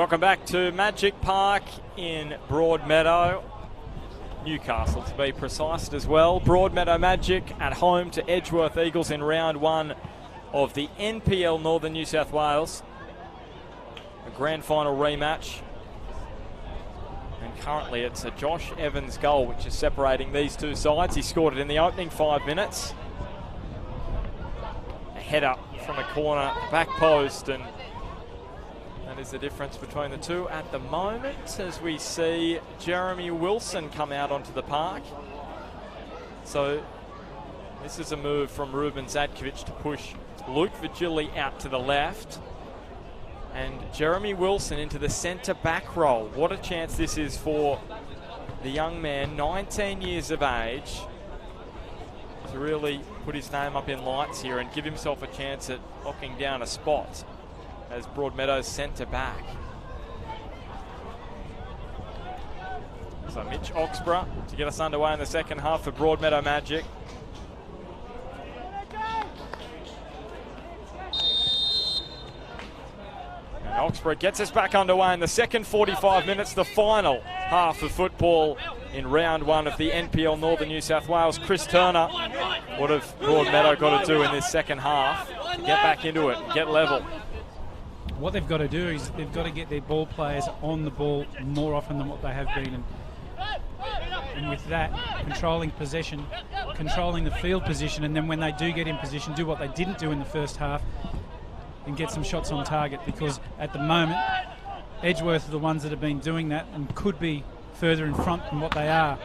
Welcome back to Magic Park in Broadmeadow. Newcastle, to be precise as well. Broadmeadow Magic at home to Edgeworth Eagles in round 1 of the NPL Northern New South Wales. A grand final rematch. And currently it's a Josh Evans goal which is separating these two sides. He scored it in the opening 5 minutes. A header from a corner, back post, and that is the difference between the two at the moment as we see Jeremy Wilson come out onto the park. So this is a move from Ruben Zadkovic to push Luke Vigili out to the left and Jeremy Wilson into the centre back role. What a chance this is for the young man, 19 years of age, to really put his name up in lights here and give himself a chance at locking down a spot as Broadmeadow's centre back. So Mitch Oxborough to get us underway in the second half for Broadmeadow Magic. And Oxborough gets us back underway in the second 45 minutes, the final half of football in round 1 of the NPL Northern New South Wales. Chris Turner, what have Broadmeadow got to do in this second half to get back into it, get level? What they've got to do is they've got to get their ball players on the ball more often than what they have been. And with that, controlling possession, controlling the field position, and then when they do get in position, do what they didn't do in the first half and get some shots on target, because at the moment, Edgeworth are the ones that have been doing that and could be further in front than what they are.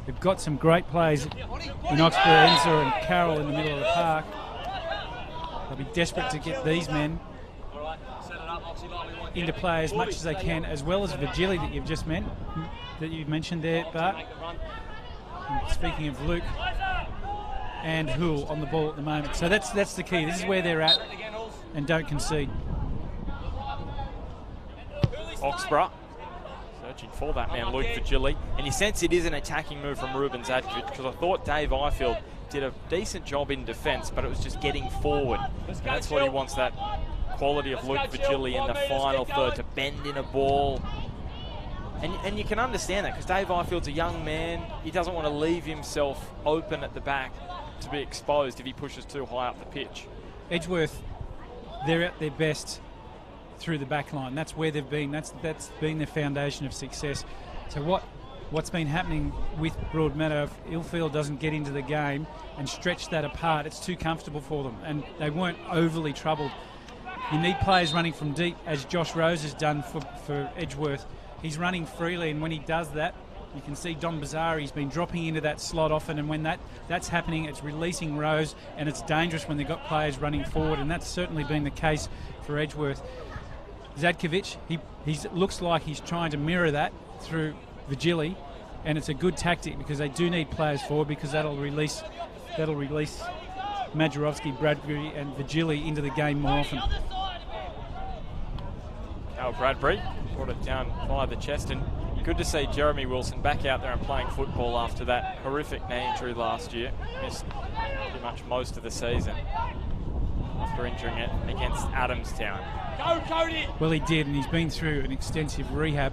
They've got some great players in Oxford, Enza and Carroll in the middle of the park. They'll be desperate to get these men into play as much as they can, as well as Vigili that you've mentioned there, Bart. And speaking of Luke and Hool on the ball at the moment, so that's the key. This is where they're at, and don't concede. Oxborough searching for that man, Luke Vigili, and you sense it is an attacking move from Ruben Zadkovic, because I thought Dave Ifield did a decent job in defence, but it was just getting forward. And that's what he wants, that quality of Luke Vigili in the final third to bend in a ball. And you can understand that, because Dave Ifield's a young man. He doesn't want to leave himself open at the back to be exposed if he pushes too high up the pitch. Edgeworth, they're at their best through the back line. That's where they've been. That's been their foundation of success. So what's been happening with Broadmeadow, if Ilfield doesn't get into the game and stretch that apart, it's too comfortable for them, and they weren't overly troubled. You need players running from deep, as Josh Rose has done for Edgeworth. He's running freely, and when he does that, you can see Don Bazari, he's been dropping into that slot often, and when that's happening, it's releasing Rose, and it's dangerous when they've got players running forward, and that's certainly been the case for Edgeworth. Zadkovic, he looks like he's trying to mirror that through Vigili, and it's a good tactic, because they do need players forward, because that'll release Majerowski, Bradbury and Vigili into the game more often. Bradbury brought it down via the chest, and good to see Jeremy Wilson back out there and playing football after that horrific knee injury last year. Missed pretty much most of the season after injuring it against Adamstown. Go, Cody! Well, he did, and he's been through an extensive rehab.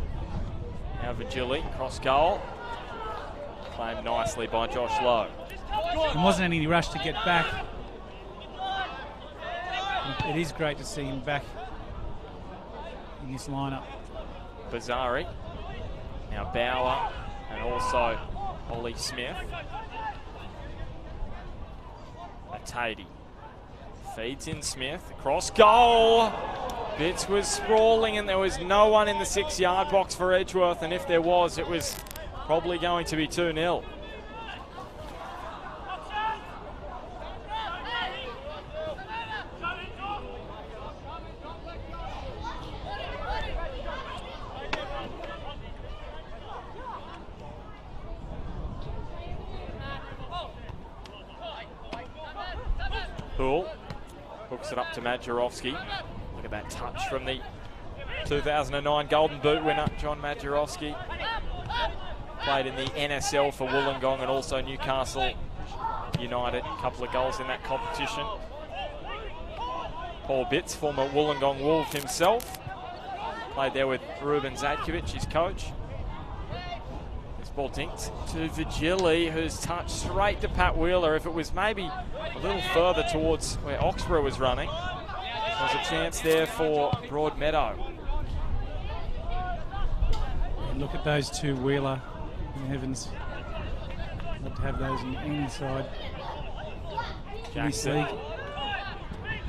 Now Vigili, cross goal. Claimed nicely by Josh Lowe. There wasn't any rush to get back. It is great to see him back in this lineup. Bazari, now Bauer, and also Ollie Smith. Atadi feeds in Smith, cross goal. Bitts was sprawling and there was no one in the 6-yard box for Edgeworth, and if there was, it was probably going to be 2-0. Poole hooks it up to Majerowski. Look at that touch from the 2009 Golden Boot winner, John Majerowski. Played in the NSL for Wollongong and also Newcastle United. A couple of goals in that competition. Paul Bitts, former Wollongong Wolf himself. Played there with Ruben Zadkovic, his coach. This ball dinked to Vigili, who's touched straight to Pat Wheeler. If it was maybe a little further towards where Oxborough was running, there was a chance there for Broadmeadow. And look at those two, Wheeler and Evans. Love to have those in any side. Jackson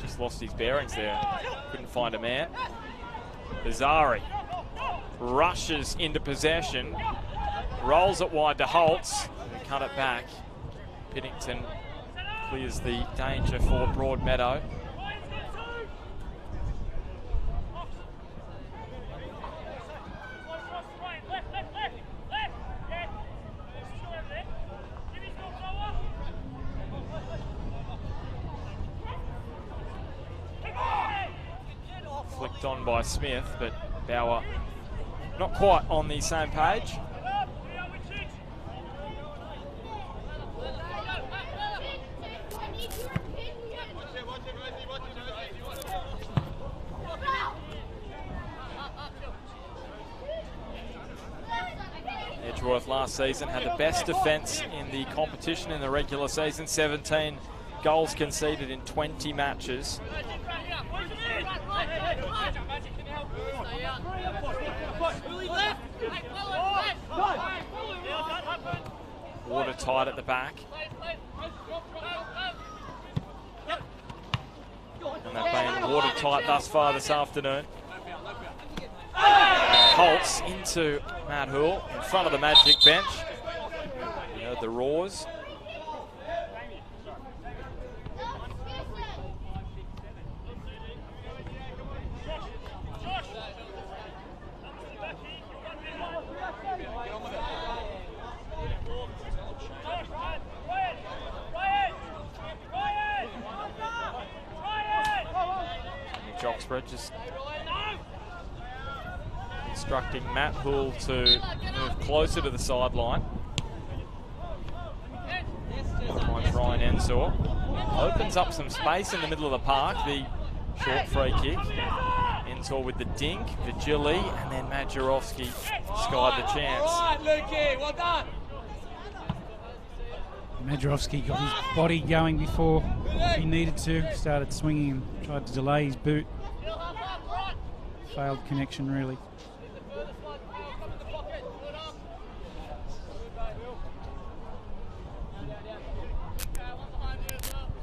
just lost his bearings there. Couldn't find a man. Bizarri rushes into possession, rolls it wide to Holtz, and cut it back. Piddington clears the danger for Broadmeadow. Flicked on by Smith, but Bauer not quite on the same page. Edgeworth last season had the best defence in the competition in the regular season, 17 goals conceded in 20 matches. Watertight at the back. And they've been watertight thus far this afternoon. Holtz into Matt Hoole in front of the Magic bench. You heard the roars. Oxford just instructing Matt Hoole to move closer to the sideline. Finds Ryan Ensor. Opens up some space in the middle of the park. The short free kick. Ensor with the dink. Vigili and then Majerowski skied the chance. All right, Lukey, well done. Majerowski got his body going before he needed to. Started swinging and tried to delay his boot. Failed connection, really.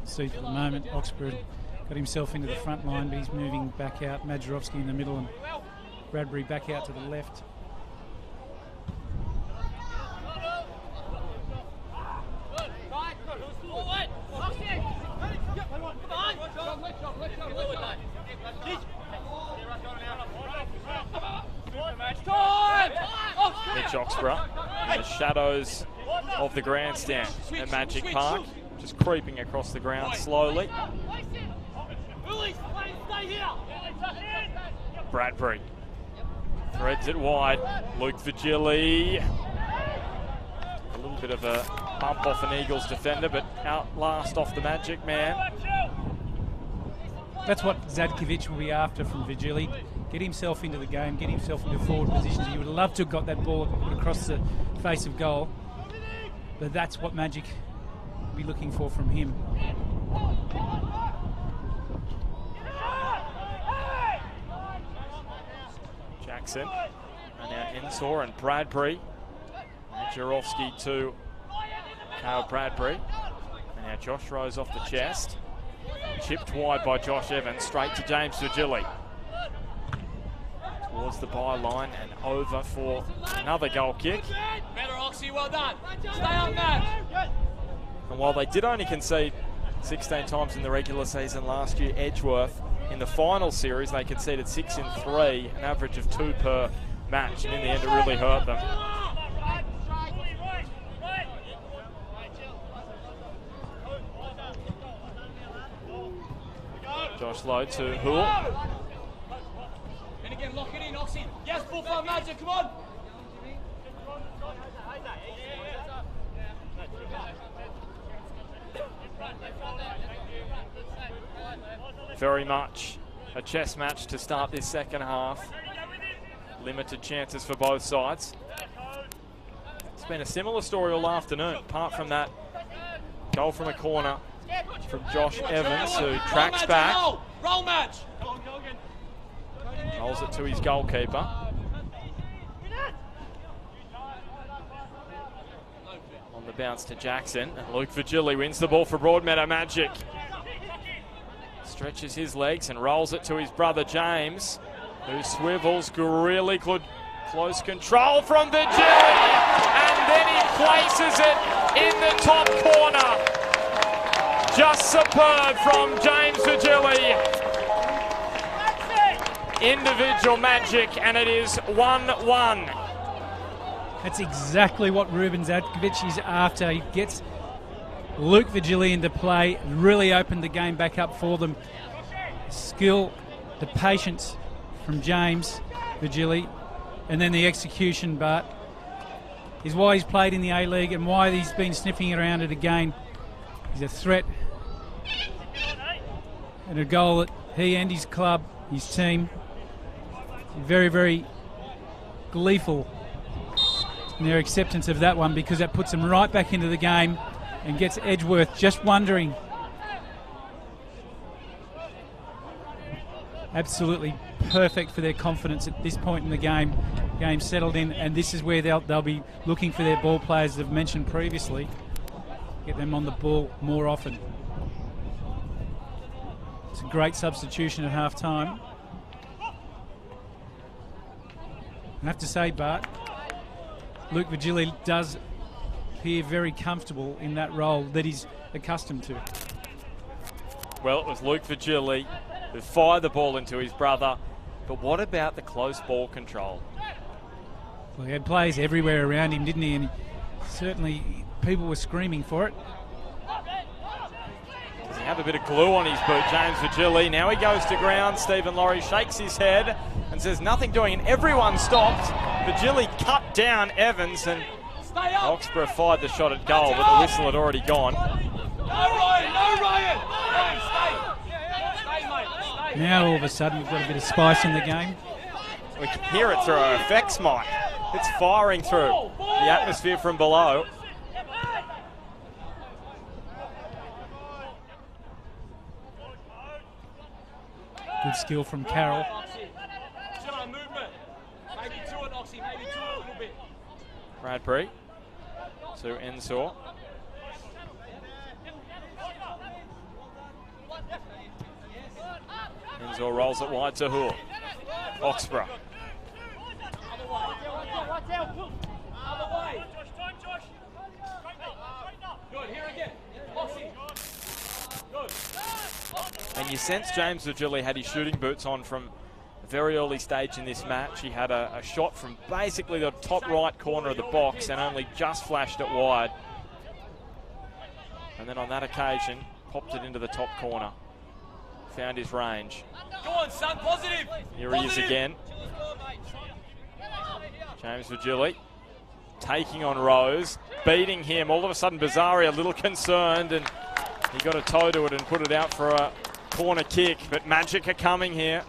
See for the moment, Oxford got himself into the front line, but he's moving back out. Majerowski in the middle and Bradbury back out to the left. Mitch Oxborough in the shadows of the grandstand at Magic Park, just creeping across the ground slowly. Bradbury threads it wide. Luke Vigili. A little bit of a bump off an Eagles defender, but outlast off the Magic man. That's what Zadkovic will be after from Vigili. Get himself into the game, get himself into forward positions. He would love to have got that ball across the face of goal, but that's what Magic will be looking for from him. Jackson, and now Ensor and Bradbury. Jarovski to Kyle Bradbury. And now Josh Rose off the chest. Chipped wide by Josh Evans, straight to James Vigili. Towards the byline and over for another goal kick. Better, Oxy, well done. Stay on that. And while they did only concede 16 times in the regular season last year, Edgeworth, in the final series, they conceded 6 in 3, an average of 2 per match, and in the end it really hurt them. Josh Lowe to Hoole. And again, lock it in, Oxy. Yes, full front Magic, come on. Very much a chess match to start this second half. limited chances for both sides. It's been a similar story all afternoon, apart from that goal from a corner from Josh Evans, who tracks back. Roll match. Rolls it to his goalkeeper. On the bounce to Jackson, and Luke Virgili wins the ball for Broadmeadow Magic. Stretches his legs and rolls it to his brother James, who swivels. Really good close control from Virgili, and then he places it in the top corner. Just superb from James Virgili. Individual magic, and it is 1-1. That's exactly what Ruben Zadkovic is after. He gets Luke Virgili into play, really opened the game back up for them. Skill, the patience from James Virgili, and then the execution, but is why he's played in the A-League and why he's been sniffing around it again. He's a threat and a goal that he and his club, his team, very, very gleeful in their acceptance of that one, because that puts them right back into the game and gets Edgeworth just wondering. Absolutely perfect for their confidence at this point in the game. Game settled in, and this is where they'll be looking for their ball players, as I've mentioned previously. Get them on the ball more often. It's a great substitution at half time. I have to say, Bart, Luke Virgili does appear very comfortable in that role that he's accustomed to. Well, it was Luke Virgili who fired the ball into his brother, but what about the close ball control? Well, he had players everywhere around him, didn't he? And certainly people were screaming for it. Does he have a bit of glue on his boot, James Virgili? Now he goes to ground. Stephen Laurie shakes his head and says nothing doing, and everyone stopped. Virgili cut down Evans, and Oxborough fired the shot at goal, but the whistle had already gone. No, Ryan! No, Ryan! Ryan, stay, mate. Stay. Now all of a sudden we've got a bit of spice in the game. We can hear it through our effects mic. It's firing through the atmosphere from below. Good skill from Carroll. Bradbury to Ensor. Ensor rolls it wide to Houle. Oxborough. And you sense James Virgili had his shooting boots on from a very early stage in this match. He had a shot from basically the top right corner of the box and only just flashed it wide. And then on that occasion, popped it into the top corner. Found his range. Go on, son, positive. Here he is again. James Virgili taking on Rose, beating him. All of a sudden, Bazari a little concerned, and he got a toe to it and put it out for a corner kick. But Magic are coming here.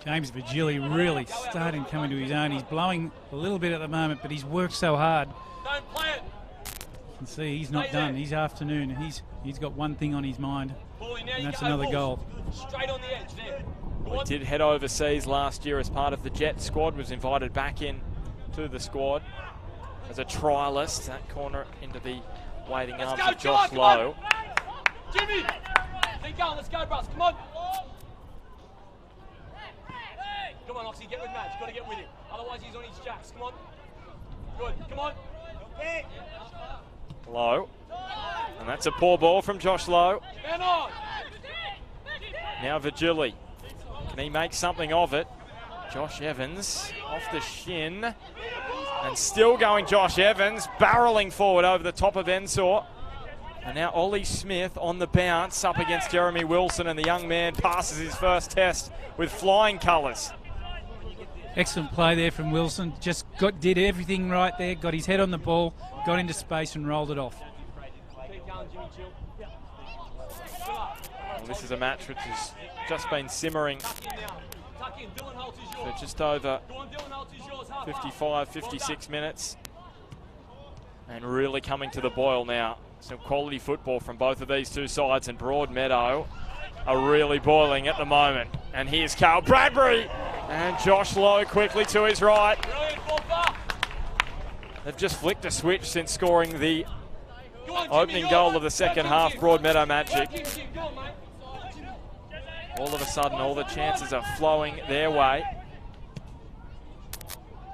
James Virgili really starting to come into his own. He's blowing a little bit at the moment, but he's worked so hard. Don't play it. You can see he's not done. He's afternoon. He's got one thing on his mind, and that's another goal. Straight on the edge there. He did head overseas last year as part of the Jet squad, was invited back in to the squad as a trialist. That corner into the waiting arms of Josh Lowe. Jimmy! Keep going, let's go, Bruce, come on. Come on, Oxy, get with Madge, got to get with him. Otherwise he's on his jacks, come on. Good, come on. Lowe. And that's a poor ball from Josh Lowe. Man on. Now Virgili. Can he make something of it? Josh Evans off the shin. And still going Josh Evans, barreling forward over the top of Ensor. And now Ollie Smith on the bounce up against Jeremy Wilson, and the young man passes his first test with flying colours. Excellent play there from Wilson. Just did everything right there, got his head on the ball, got into space and rolled it off. Well, this is a match which has just been simmering for just over 55, 56 minutes. And really coming to the boil now. Some quality football from both of these two sides, and Broadmeadow are really boiling at the moment. And here's Carl Bradbury, and Josh Lowe quickly to his right. They've just flicked a switch since scoring the opening goal of the second half, Broadmeadow Magic. All of a sudden, all the chances are flowing their way.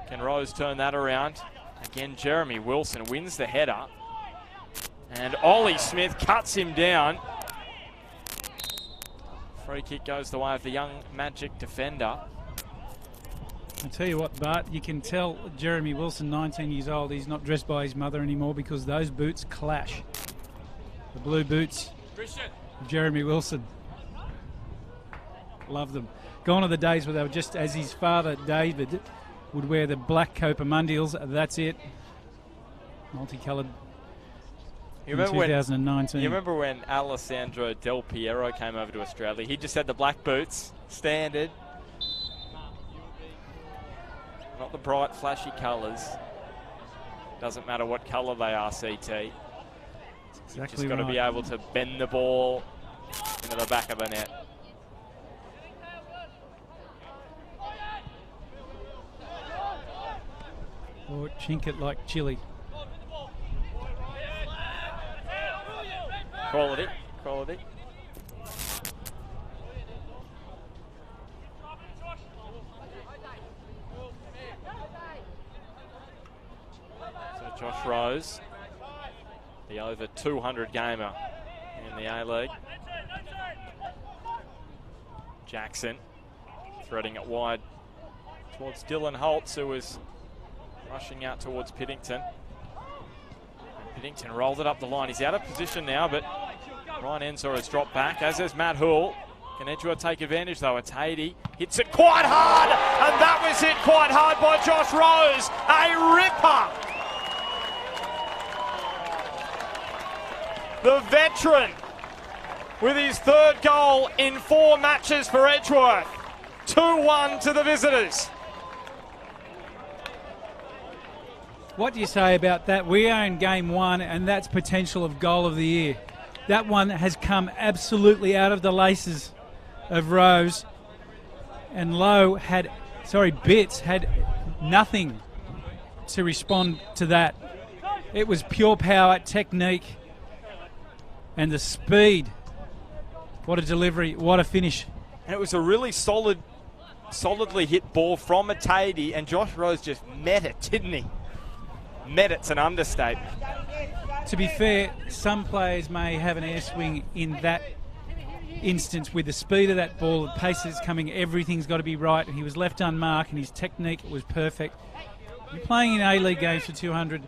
Can Rose turn that around? Again, Jeremy Wilson wins the header. And Ollie Smith cuts him down. Free kick goes the way of the young Magic defender. I'll tell you what, Bart, you can tell Jeremy Wilson, 19 years old, he's not dressed by his mother anymore because those boots clash. The blue boots of Jeremy Wilson. Love them. Gone are the days where they were just as his father, David, would wear the black Copa Mundials. That's it. Multicoloured. You remember 2019. You remember when Alessandro Del Piero came over to Australia? He just had the black boots, standard. Not the bright, flashy colours. Doesn't matter what colour they are, CT. Exactly. You've just got to be able to bend the ball into the back of the net. Or chink it like chili. Quality, quality. So Josh Rose, the over 200 gamer in the A-League. Jackson threading it wide towards Dylan Holtz, who was rushing out towards Piddington. Piddington rolled it up the line. He's out of position now, but Ryan Ensor has dropped back, as has Matt Hoole. Can Edgeworth take advantage, though? It's Haiti. Hits it quite hard, and that was hit quite hard by Josh Rose. A ripper. The veteran with his third goal in 4 matches for Edgeworth. 2-1 to the visitors. What do you say about that? We are in game 1, and that's potential of goal of the year. That one has come absolutely out of the laces of Rose. And Bitts had nothing to respond to that. It was pure power, technique, and the speed. What a delivery, what a finish. And it was a really solidly hit ball from Atadi, and Josh Rose just met it, didn't he? Met it's an understatement. To be fair, some players may have an air swing in that instance with the speed of that ball, the pace that's coming, everything's got to be right. And he was left unmarked and his technique was perfect. You're playing in A-League games for 200,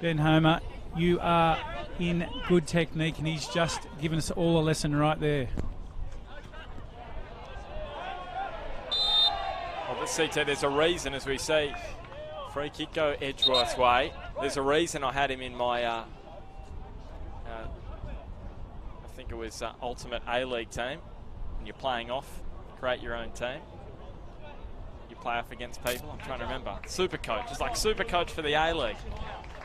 Ben Homer. You are in good technique, and he's just given us all a lesson right there. Well, but CT, there's a reason, as we see, free kick go Edgeworth's way. There's a reason I had him in my, I think it was Ultimate A-League team. When you're playing off, create your own team. You play off against people. I'm trying to remember. Super Coach. It's like Super Coach for the A-League.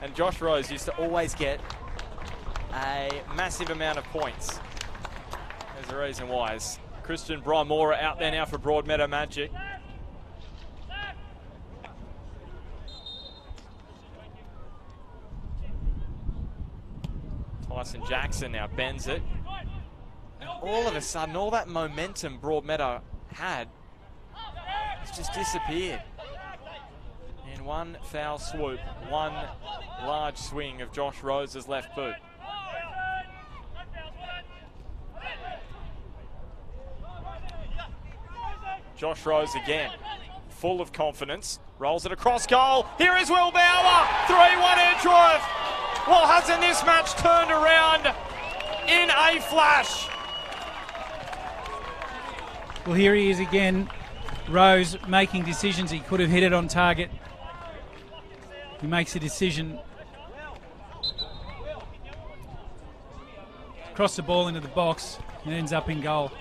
And Josh Rose used to always get a massive amount of points. There's a reason why. Is Christian Brymora out there now for Broadmeadow Magic. Tyson Jackson now bends it. And all of a sudden, all that momentum Broadmeadow had has just disappeared. In one foul swoop, one large swing of Josh Rose's left boot. Josh Rose again, full of confidence, rolls it across goal. Here is Will Bauer, 3-1 Edgeworth. Well, hasn't this match turned around in a flash? Well, here he is again. Rose making decisions. He could have hit it on target. He makes a decision. Cross the ball into the box and ends up in goal.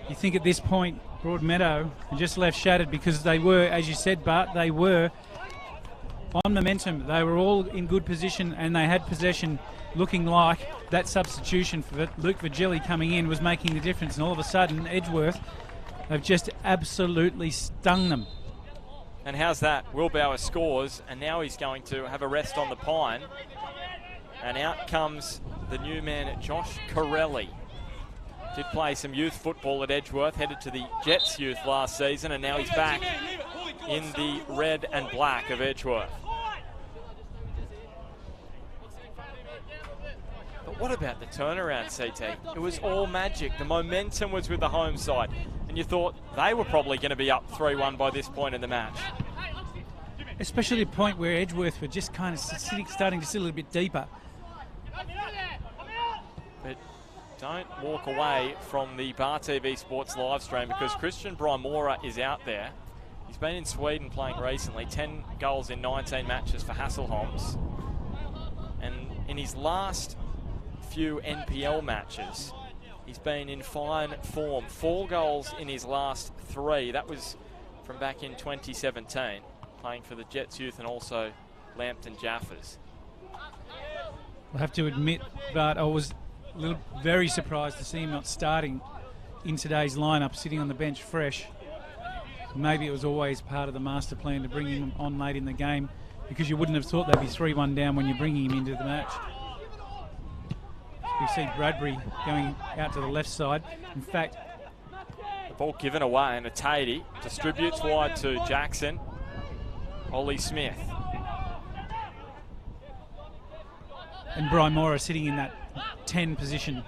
You think at this point Broadmeadow are just left shattered because they were, as you said, Bart, they were on momentum. They were all in good position and they had possession, looking like that substitution for Luke Virgili coming in was making the difference. And all of a sudden, Edgeworth have just absolutely stung them. And how's that? Wilbauer scores, and now he's going to have a rest on the pine. And out comes the new man, Josh Corelli. Did play some youth football at Edgeworth, headed to the Jets youth last season, and now he's back in the red and black of Edgeworth. But what about the turnaround, CT? It was all magic. The momentum was with the home side, and you thought they were probably going to be up 3-1 by this point in the match. Especially the point where Edgeworth were just kind of starting to sit a little bit deeper. But don't walk away from the Bar TV Sports live stream, because Christian Brymora is out there. He's been in Sweden playing recently, 10 goals in 19 matches for Hasselholms. And in his last few NPL matches, he's been in fine form. 4 goals in his last 3. That was from back in 2017, playing for the Jets youth and also Lambton Jaffers. I have to admit, Bart, I was very surprised to see him not starting in today's lineup, sitting on the bench fresh. Maybe it was always part of the master plan to bring him on late in the game, because you wouldn't have thought they'd be 3-1 down when you're bringing him into the match. We see Bradbury going out to the left side. In fact, the ball given away, and Atadi distributes wide to Jackson. Ollie Smith. And Brymora sitting in that 10 position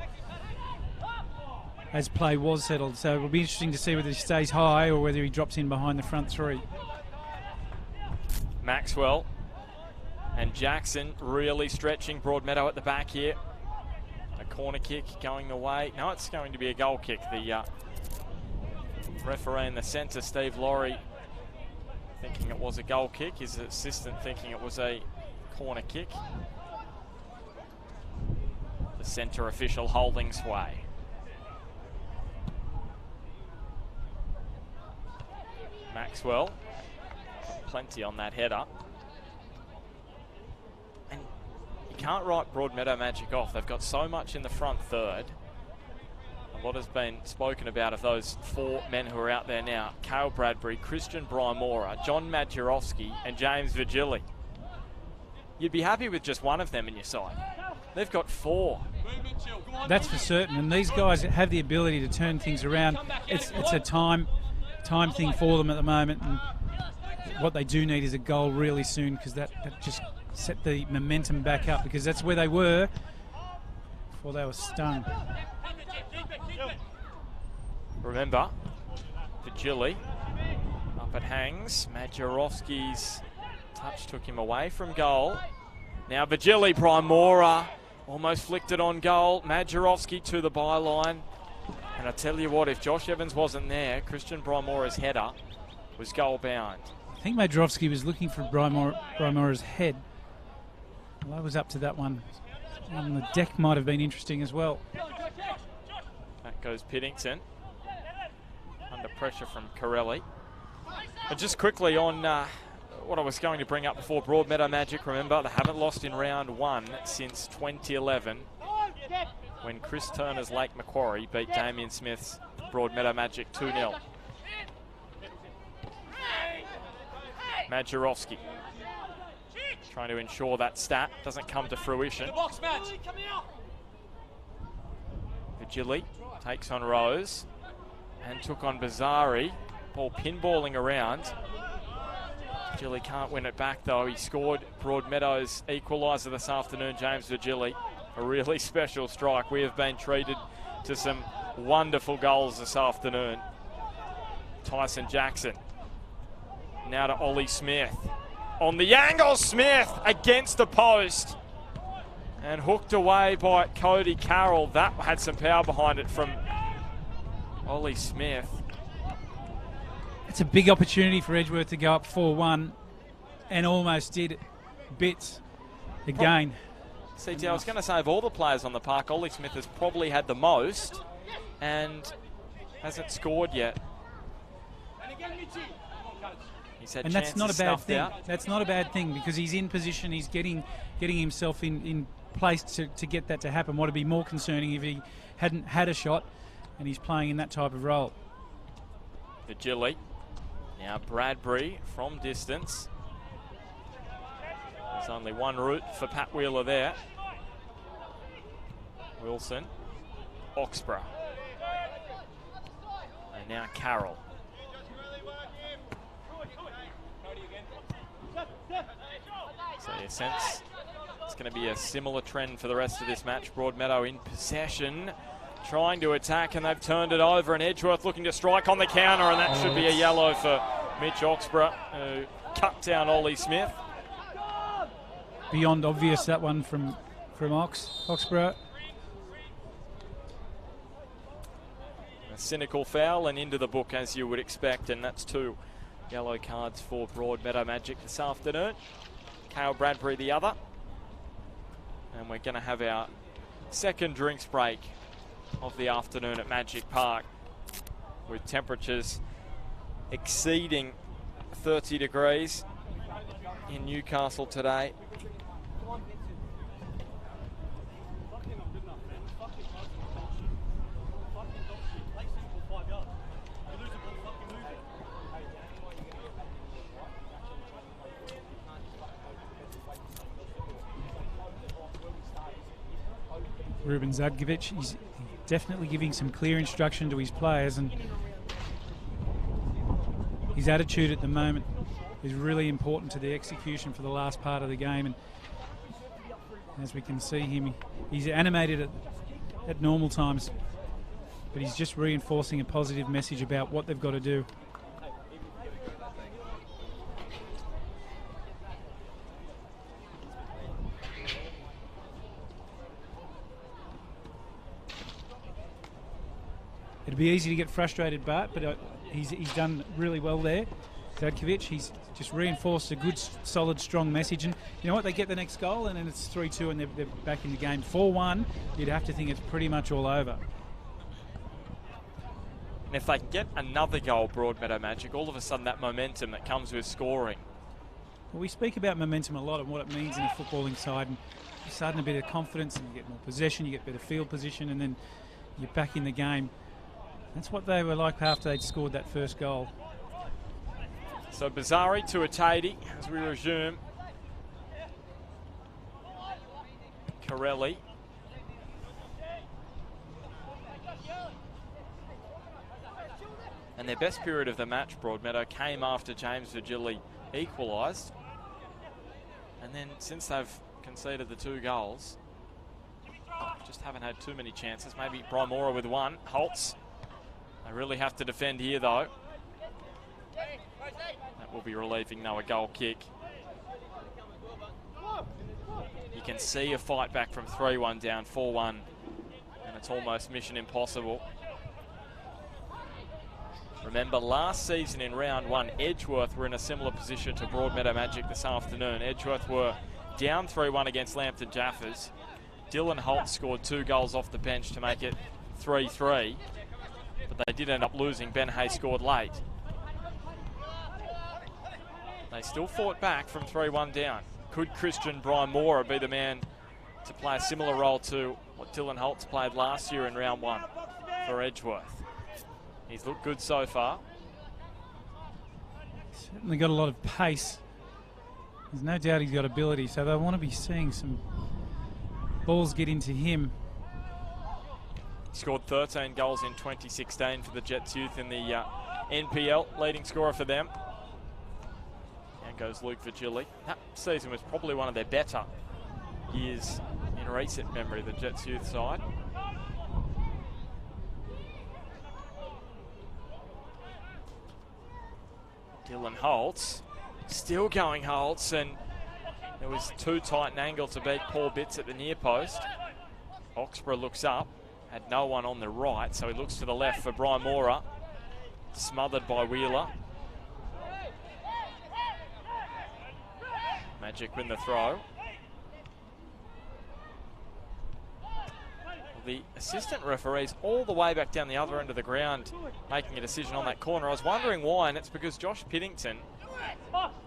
as play was settled. So it'll be interesting to see whether he stays high or whether he drops in behind the front 3. Maxwell and Jackson really stretching Broadmeadow at the back here. A corner kick going the way. No, it's going to be a goal kick. The referee in the centre, Steve Laurie, thinking it was a goal kick. His assistant thinking it was a corner kick. The centre official holding sway. Maxwell, plenty on that header. And you can't write Broadmeadow Magic off. They've got so much in the front third. A lot has been spoken about of those 4 men who are out there now. Cale Bradbury, Christian Brymora, John Majerowski and James Virgili. You'd be happy with just one of them in your side. They've got 4. That's for certain, and these guys have the ability to turn things around. It's a time thing for them at the moment, and what they do need is a goal really soon, because that just set the momentum back up, because that's where they were before they were stung. Remember, Virgili up it hangs. Majerowski's touch took him away from goal. Now Virgili, Brymora almost flicked it on goal. Majerowski to the byline. And I tell you what, if Josh Evans wasn't there, Christian Brymora's header was goal bound. I think Majerowski was looking for Brymora's head. Well, I was up to that one. And the deck might have been interesting as well. Back goes Piddington. Under pressure from Corelli. But just quickly on what I was going to bring up before, Broadmeadow Magic, remember, they haven't lost in round 1 since 2011, when Chris Turner's Lake Macquarie beat Damien Smith's Broadmeadow Magic 2-0. Majerowski trying to ensure that stat doesn't come to fruition. Virgili takes on Rose and took on Bazari. Ball pinballing around. Virgili can't win it back though. He scored Broadmeadow's equaliser this afternoon, James Virgili. A really special strike. We have been treated to some wonderful goals this afternoon. Tyson Jackson. Now to Ollie Smith. On the angle, Smith against the post. And hooked away by Cody Carroll. That had some power behind it from Ollie Smith. It's a big opportunity for Edgeworth to go up 4-1 and almost did bits again. CT, I was going to say, of all the players on the park, Ollie Smith has probably had the most and hasn't scored yet. He's had And that's not a chances bad snuffed thing. out. That's not a bad thing because he's in position. He's getting himself in place to get that to happen. What would be more concerning if he hadn't had a shot and he's playing in that type of role. Vigili. Now Bradbury from distance. There's only one route for Pat Wheeler there. Wilson. Oxborough. And now Carroll. So you sense it's going to be a similar trend for the rest of this match. Broadmeadow in possession, trying to attack, and they've turned it over, and Edgeworth looking to strike on the counter, and that should be a yellow for Mitch Oxborough, who cut down Ollie Smith. Beyond obvious, that one from Oxborough. A cynical foul and into the book as you would expect, and that's 2 yellow cards for Broadmeadow Magic this afternoon. Cale Bradbury the other. And we're going to have our second drinks break of the afternoon at Magic Park, with temperatures exceeding 30 degrees in Newcastle today. Ruben Zadkovic, he's definitely giving some clear instruction to his players, and his attitude at the moment is really important to the execution for the last part of the game. And as we can see him, he's animated at normal times, but he's just reinforcing a positive message about what they've got to do. It'd be easy to get frustrated, Bart, but he's done really well there. Zadkovic, he's just reinforced a good, solid, strong message. And you know what? They get the next goal, and then it's 3-2, and they're back in the game. 4-1, you'd have to think it's pretty much all over. And if they can get another goal, Broadmeadow Magic, all of a sudden that momentum that comes with scoring. Well, we speak about momentum a lot and what it means in a footballing side. And you're starting a bit of confidence, and you get more possession, you get better field position, and then you're back in the game. That's what they were like after they'd scored that first goal. So Bazari to Atadi as we resume. Corelli. And their best period of the match, Broadmeadow, came after James Vigili equalised. And then since they've conceded the 2 goals, just haven't had too many chances. Maybe Brymora with 1. Holtz. They really have to defend here, though. That will be relieving, though, a goal kick. You can see a fight back from 3-1 down 4-1, and it's almost mission impossible. Remember, last season in round 1, Edgeworth were in a similar position to Broadmeadow Magic this afternoon. Edgeworth were down 3-1 against Lambton Jaffers. Dylan Holt scored 2 goals off the bench to make it 3-3. But they did end up losing. Ben Hay scored late. They still fought back from 3-1 down. Could Christian Brymora be the man to play a similar role to what Dylan Holtz played last year in round 1 for Edgeworth? He's looked good so far. Certainly got a lot of pace. There's no doubt he's got ability, so they want to be seeing some balls get into him. He scored 13 goals in 2016 for the Jets youth in the NPL, leading scorer for them. Now goes Luke Vigili. That season was probably one of their better years in recent memory, the Jets youth side. Dylan Holtz, still going Holtz, and it was too tight an angle to beat Paul Bitts at the near post. Oxborough looks up, had no one on the right, so he looks to the left for Brymora. Smothered by Wheeler. Magic win the throw. the assistant referee's all the way back down the other end of the ground making a decision on that corner. I was wondering why, and it's because Josh Piddington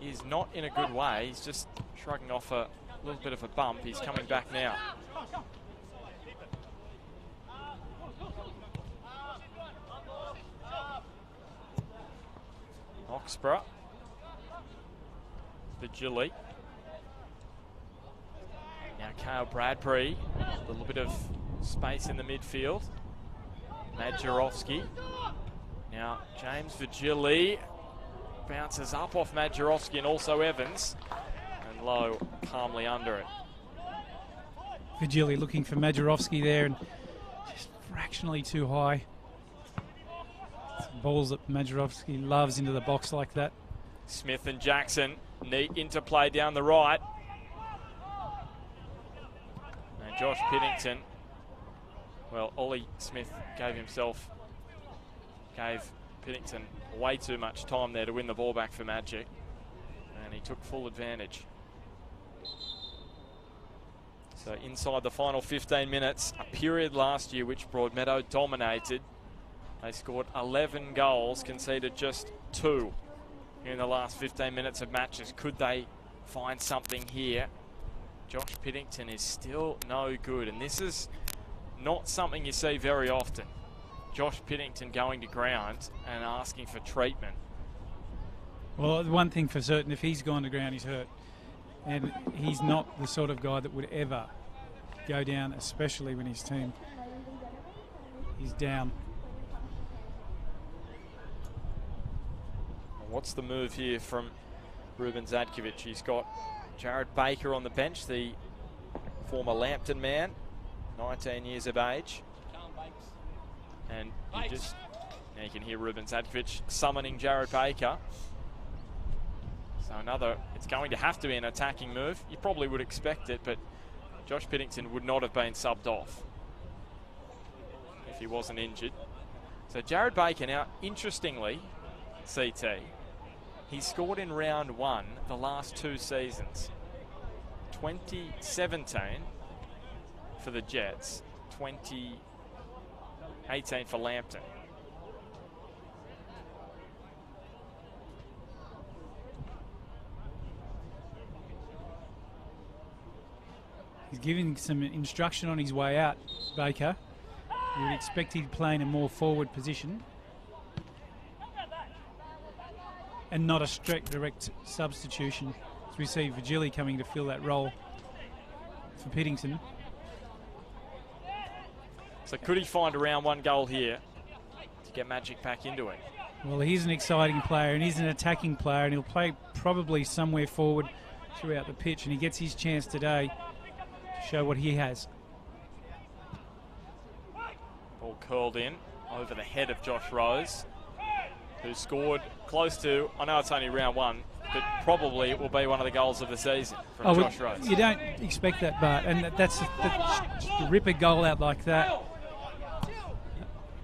is not in a good way. He's just shrugging off a little bit of a bump. He's coming back now. Oxborough. Vigili. Now Cale Bradbury. A little bit of space in the midfield. Madjarowski. Now James Vigili bounces up off Madjarowski and also Evans. And Lowe calmly under it. Vigili looking for Madjarowski there and just fractionally too high. Balls that Madjarowski loves into the box like that. Smith and Jackson, neat interplay down the right. And Josh Piddington, well, Ollie Smith gave Piddington way too much time there to win the ball back for Magic. And he took full advantage. So inside the final 15 minutes, a period last year which Broadmeadow dominated. They scored 11 goals, conceded just 2 in the last 15 minutes of matches. Could they find something here? Josh Piddington is still no good, and this is not something you see very often. Josh Piddington going to ground and asking for treatment. Well, one thing for certain, if he's gone to ground, he's hurt. And he's not the sort of guy that would ever go down, especially when his team is down. What's the move here from Ruben Zadkovic? He's got Jared Baker on the bench, the former Lambton man, 19 years of age. And now you can hear Ruben Zadkovic summoning Jared Baker. So it's going to have to be an attacking move. You probably would expect it, but Josh Piddington would not have been subbed off if he wasn't injured. So Jared Baker now, interestingly, CT, he scored in round 1 the last 2 seasons. 2017 for the Jets, 2018 for Lambton. He's giving some instruction on his way out, Baker. You would expect he'd play in a more forward position. And not a strict direct substitution. As we see Vigili coming to fill that role for Piddington. So could he find a round 1 goal here to get Magic back into it? Well, he's an exciting player and he's an attacking player, and he'll play probably somewhere forward throughout the pitch, and he gets his chance today to show what he has. Ball curled in over the head of Josh Rose, who scored close to, I know it's only round 1, but probably it will be one of the goals of the season from Josh Rose. You don't expect that, Bart, and that's the ripper goal out like that.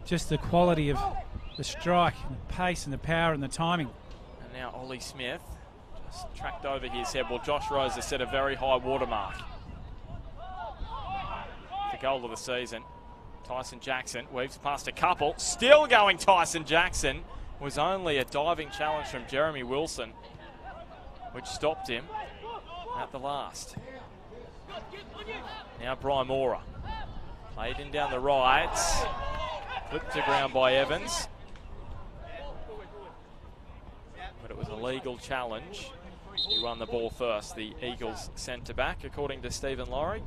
Just the quality of the strike, and the pace and the power and the timing. And now Ollie Smith just tracked over his head. Well, Josh Rose has set a very high watermark. The goal of the season. Tyson Jackson weaves past a couple. Still going Tyson Jackson. Was only a diving challenge from Jeremy Wilson, which stopped him at the last. Now Brian Mora. Played in down the right. Flipped to ground by Evans. But it was a legal challenge. He won the ball first, the Eagles centre-back, according to Stephen Laurie.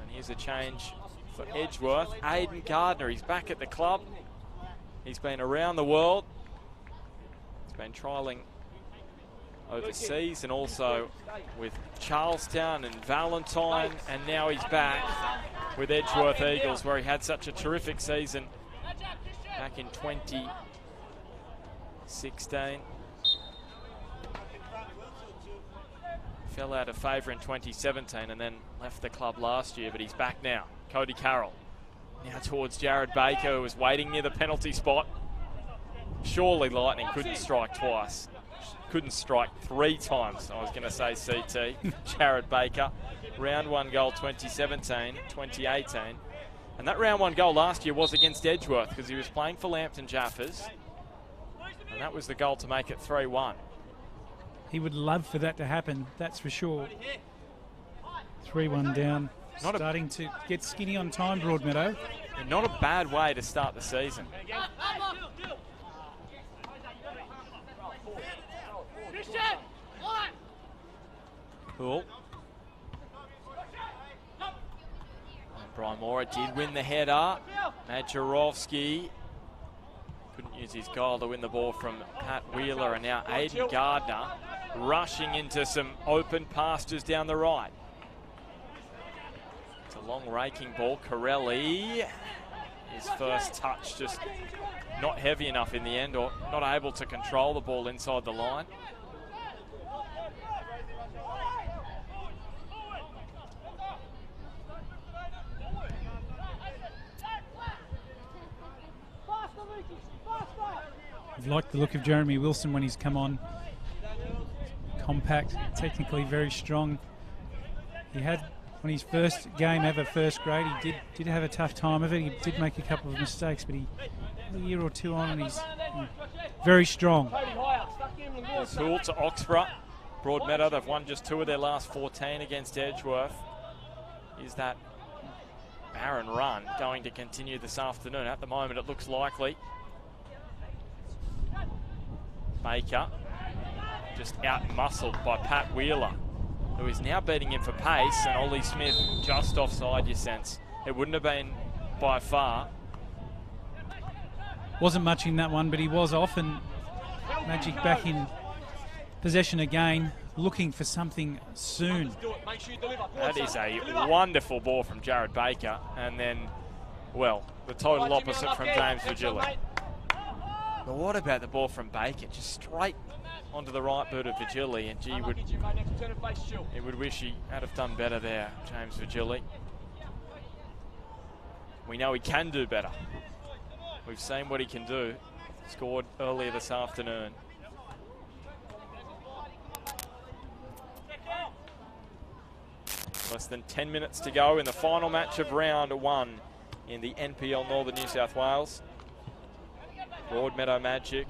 And here's a change for Edgeworth. Aidan Gardner, he's back at the club. He's been around the world. He's been trialling overseas and also with Charlestown and Valentine, and now he's back with Edgeworth Eagles, where he had such a terrific season back in 2016. Fell out of favour in 2017 and then left the club last year, but he's back now. Cody Carroll. Now towards Jared Baker, who was waiting near the penalty spot. Surely Lightning couldn't strike twice. Couldn't strike 3 times, I was going to say, CT. Jared Baker, round 1 goal 2017, 2018. And that round one goal last year was against Edgeworth because he was playing for Lambton Jaffers. And that was the goal to make it 3-1. He would love for that to happen, that's for sure. 3-1 down. Starting to get skinny on time, Broadmeadow. Not a bad way to start the season. Cool. Brian Mora did win the header. Majerovski couldn't use his goal to win the ball from Pat Wheeler, and now Aiden Gardner rushing into some open pastures down the right. It's a long raking ball. Corelli, his first touch just not heavy enough in the end, or not able to control the ball inside the line. I've liked the look of Jeremy Wilson when he's come on. Compact, technically very strong. He had, on his first game ever, first grade, he did have a tough time of it. He did make a couple of mistakes, but a year or two on, and he's very strong. Tool to Oxborough. Broadmeadow, they've won just 2 of their last 14 against Edgeworth. Is that barren run going to continue this afternoon? At the moment, it looks likely. Baker just out-muscled by Pat Wheeler, who is now beating him for pace, and Ollie Smith just offside, you sense. It wouldn't have been by far. Wasn't much in that one, but he was off, and Magic back in possession again, looking for something soon. That is a wonderful ball from Jared Baker, and then, well, the total opposite from James Virgili. But what about the ball from Baker? Just straight onto the right boot of Virgili, and gee, he would wish he had have done better there, James Virgili. We know he can do better. We've seen what he can do. Scored earlier this afternoon. Less than 10 minutes to go in the final match of round 1 in the NPL Northern New South Wales. Broadmeadow Magic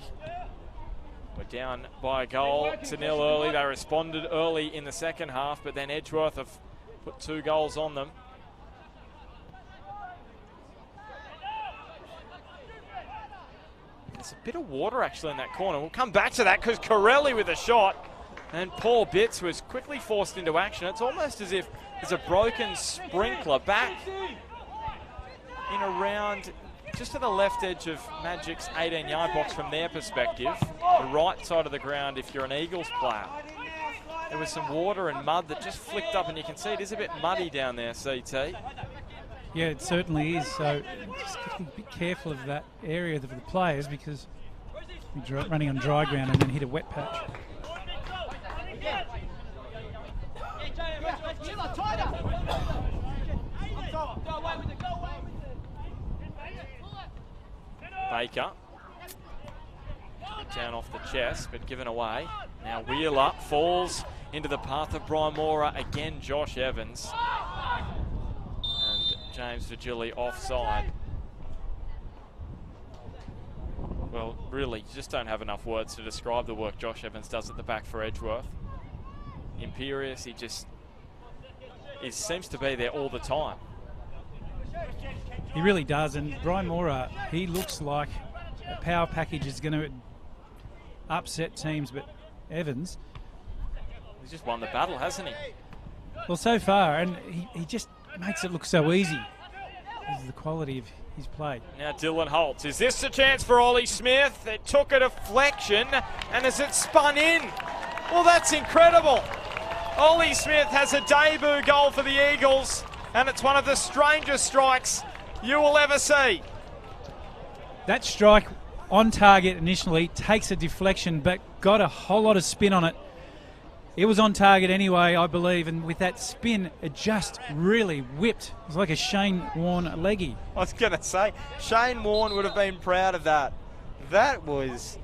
were down by a goal to 0 early. They responded early in the second half, but then Edgeworth have put 2 goals on them. There's a bit of water actually in that corner. We'll come back to that because Corelli with a shot, and Paul Bitts was quickly forced into action. It's almost as if there's a broken sprinkler back in around just to the left edge of Magic's 18-yard box from their perspective, the right side of the ground if you're an Eagles player. There was some water and mud that just flicked up, and you can see it is a bit muddy down there, CT. Yeah, it certainly is, so just got to be careful of that area of the players, because you're running on dry ground and then hit a wet patch. Baker, down off the chest, but given away. Now Wheeler falls into the path of Brian Mora. Again, Josh Evans. And James Virgili offside. Well, really, you just don't have enough words to describe the work Josh Evans does at the back for Edgeworth. Imperious, he seems to be there all the time. He really does, and Brian Mora, he looks like a power package is going to upset teams, but Evans... He's just won the battle, hasn't he? Well, so far, and he just makes it look so easy. This is the quality of his play. Now Dylan Holtz. Is this a chance for Ollie Smith? It took a deflection, and as it spun in, well, that's incredible. Ollie Smith has a debut goal for the Eagles, and it's one of the strangest strikes you will ever see. That strike on target initially takes a deflection, but got a whole lot of spin on it. It was on target anyway, I believe, and with that spin, it just really whipped. It was like a Shane Warne leggy. I was going to say, Shane Warne would have been proud of that. That was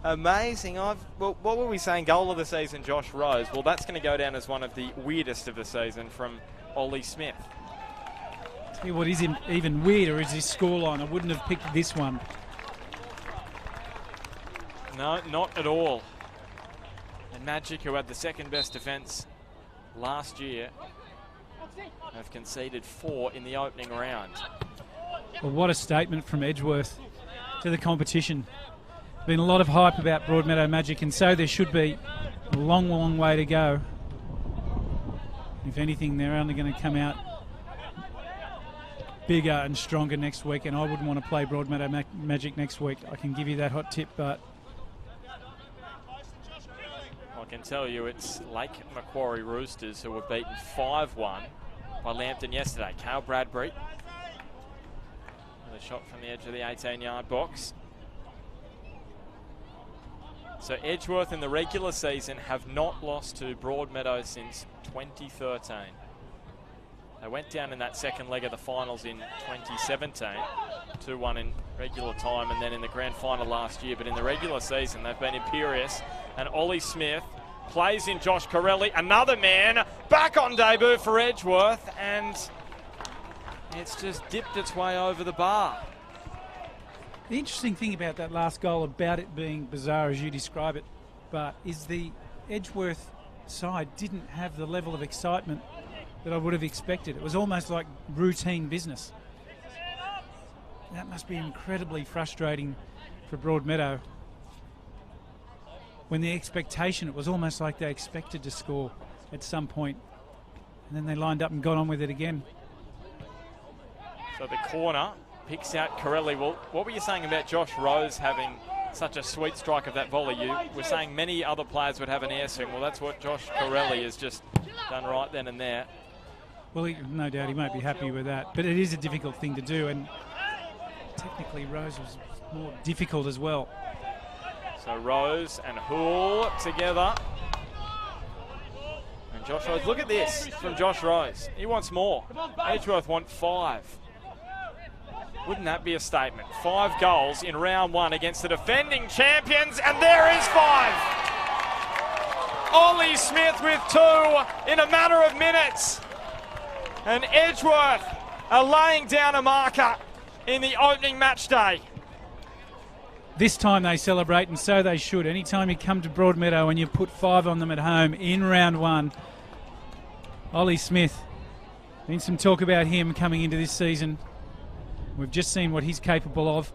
amazing. What were we saying? Goal of the season, Josh Rose. Well, that's going to go down as one of the weirdest of the season from Ollie Smith. Tell you what is even weirder is this scoreline. I wouldn't have picked this one. No, not at all. And Magic, who had the second best defence last year, have conceded 4 in the opening round. Well, what a statement from Edgeworth to the competition. Been a lot of hype about Broadmeadow Magic, and so there should be. A long, long way to go. If anything, they're only going to come out bigger and stronger next week, and I wouldn't want to play Broadmeadow Magic next week. I can give you that hot tip, but I can tell you it's Lake Macquarie Roosters who were beaten 5-1 by Lambton yesterday. Cale Bradbury with a shot from the edge of the 18-yard box. So Edgeworth in the regular season have not lost to Broadmeadow since 2013. They went down in that second leg of the finals in 2017, 2-1 in regular time, and then in the grand final last year. But in the regular season, they've been imperious. And Ollie Smith plays in Josh Corelli, another man, back on debut for Edgeworth, and it's just dipped its way over the bar. the interesting thing about that last goal, about it being bizarre as you describe it, but is the Edgeworth side didn't have the level of excitement that I would have expected. It was almost like routine business. That must be incredibly frustrating for Broadmeadow. When the expectation, it was almost like they expected to score at some point, and then they lined up and got on with it again. So the corner picks out Corelli. Well, what were you saying about Josh Rose having such a sweet strike of that volley? You were saying many other players would have an air swing. Well, that's what Josh Corelli has just done right then and there. Well, no doubt he won't be happy with that, but it is a difficult thing to do, and technically Rose was more difficult as well. So Rose and Houle together. And Josh Rose, look at this from Josh Rose. He wants more. Edgeworth want 5. Wouldn't that be a statement? 5 goals in round 1 against the defending champions, and there is 5. Ollie Smith with 2 in a matter of minutes. And Edgeworth are laying down a marker in the opening match day. This time they celebrate, and so they should. Anytime you come to Broadmeadow and you put 5 on them at home in round 1. Ollie Smith, been some talk about him coming into this season. We've just seen what he's capable of.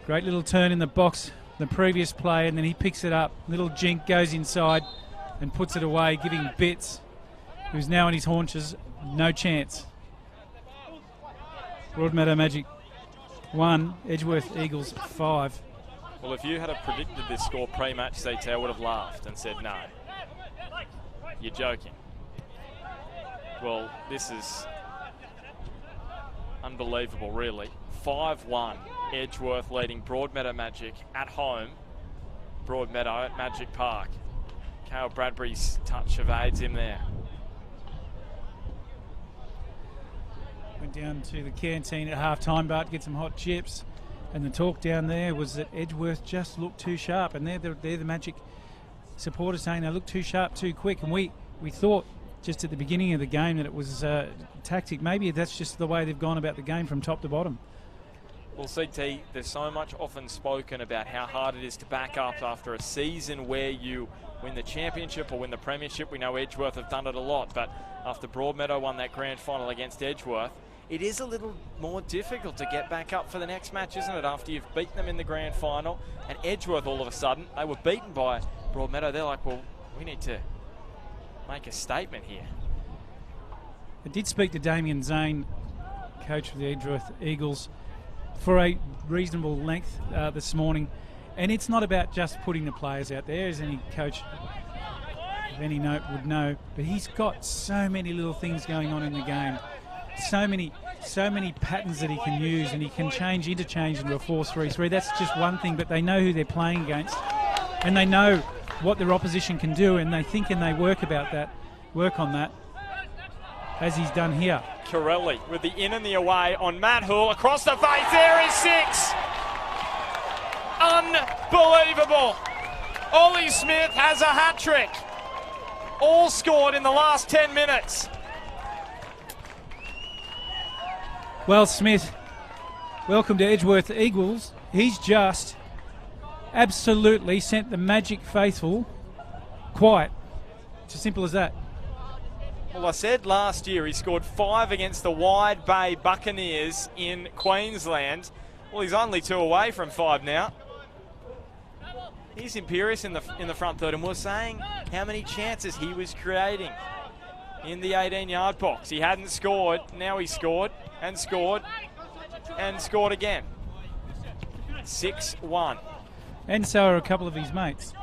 Great little turn in the box, the previous play, and then he picks it up. Little jink, goes inside and puts it away, giving Bitts, who's now on his haunches, no chance. Broadmeadow Magic 1, Edgeworth Eagles 5. Well, if you had predicted this score pre-match, CT, I would have laughed and said, no, you're joking. Well, this is unbelievable, really. 5-1, Edgeworth leading Broadmeadow Magic at home. Broadmeadow at Magic Park. Cale Bradbury's touch evades him there. Went down to the canteen at half-time, but get some hot chips. And the talk down there was that Edgeworth just looked too sharp. And they're the Magic supporters saying they look too sharp, too quick. And we thought just at the beginning of the game that it was tactic. Maybe that's just the way they've gone about the game from top to bottom. Well, CT, there's so much often spoken about how hard it is to back up after a season where you win the championship or win the premiership. We know Edgeworth have done it a lot, but after Broadmeadow won that grand final against Edgeworth, it is a little more difficult to get back up for the next match, isn't it? After you've beaten them in the grand final, and Edgeworth all of a sudden, they were beaten by Broadmeadow. They're like, well, we need to make a statement here. I did speak to Damien Zane, coach of the Edgeworth Eagles, for a reasonable length this morning. And it's not about just putting the players out there, as any coach of any note would know. But he's got so many little things going on in the game. So many patterns that he can use, and he can interchange into a 4-3-3. That's just one thing, but they know who they're playing against, and they know what their opposition can do, and they think and they work on that, as he's done here. Corelli with the in and the away on Matt Houle. Across the face, there is 6. Unbelievable. Ollie Smith has a hat-trick. All scored in the last 10 minutes. Well, Smith, welcome to Edgeworth Eagles. He's just absolutely sent the Magic faithful quiet. It's as simple as that. Well, I said last year he scored 5 against the Wide Bay Buccaneers in Queensland. Well, he's only 2 away from 5 now. He's imperious in the front third, and we're saying how many chances he was creating in the 18-yard box. He hadn't scored. Now he scored and scored and scored again. 6-1. And so are a couple of his mates.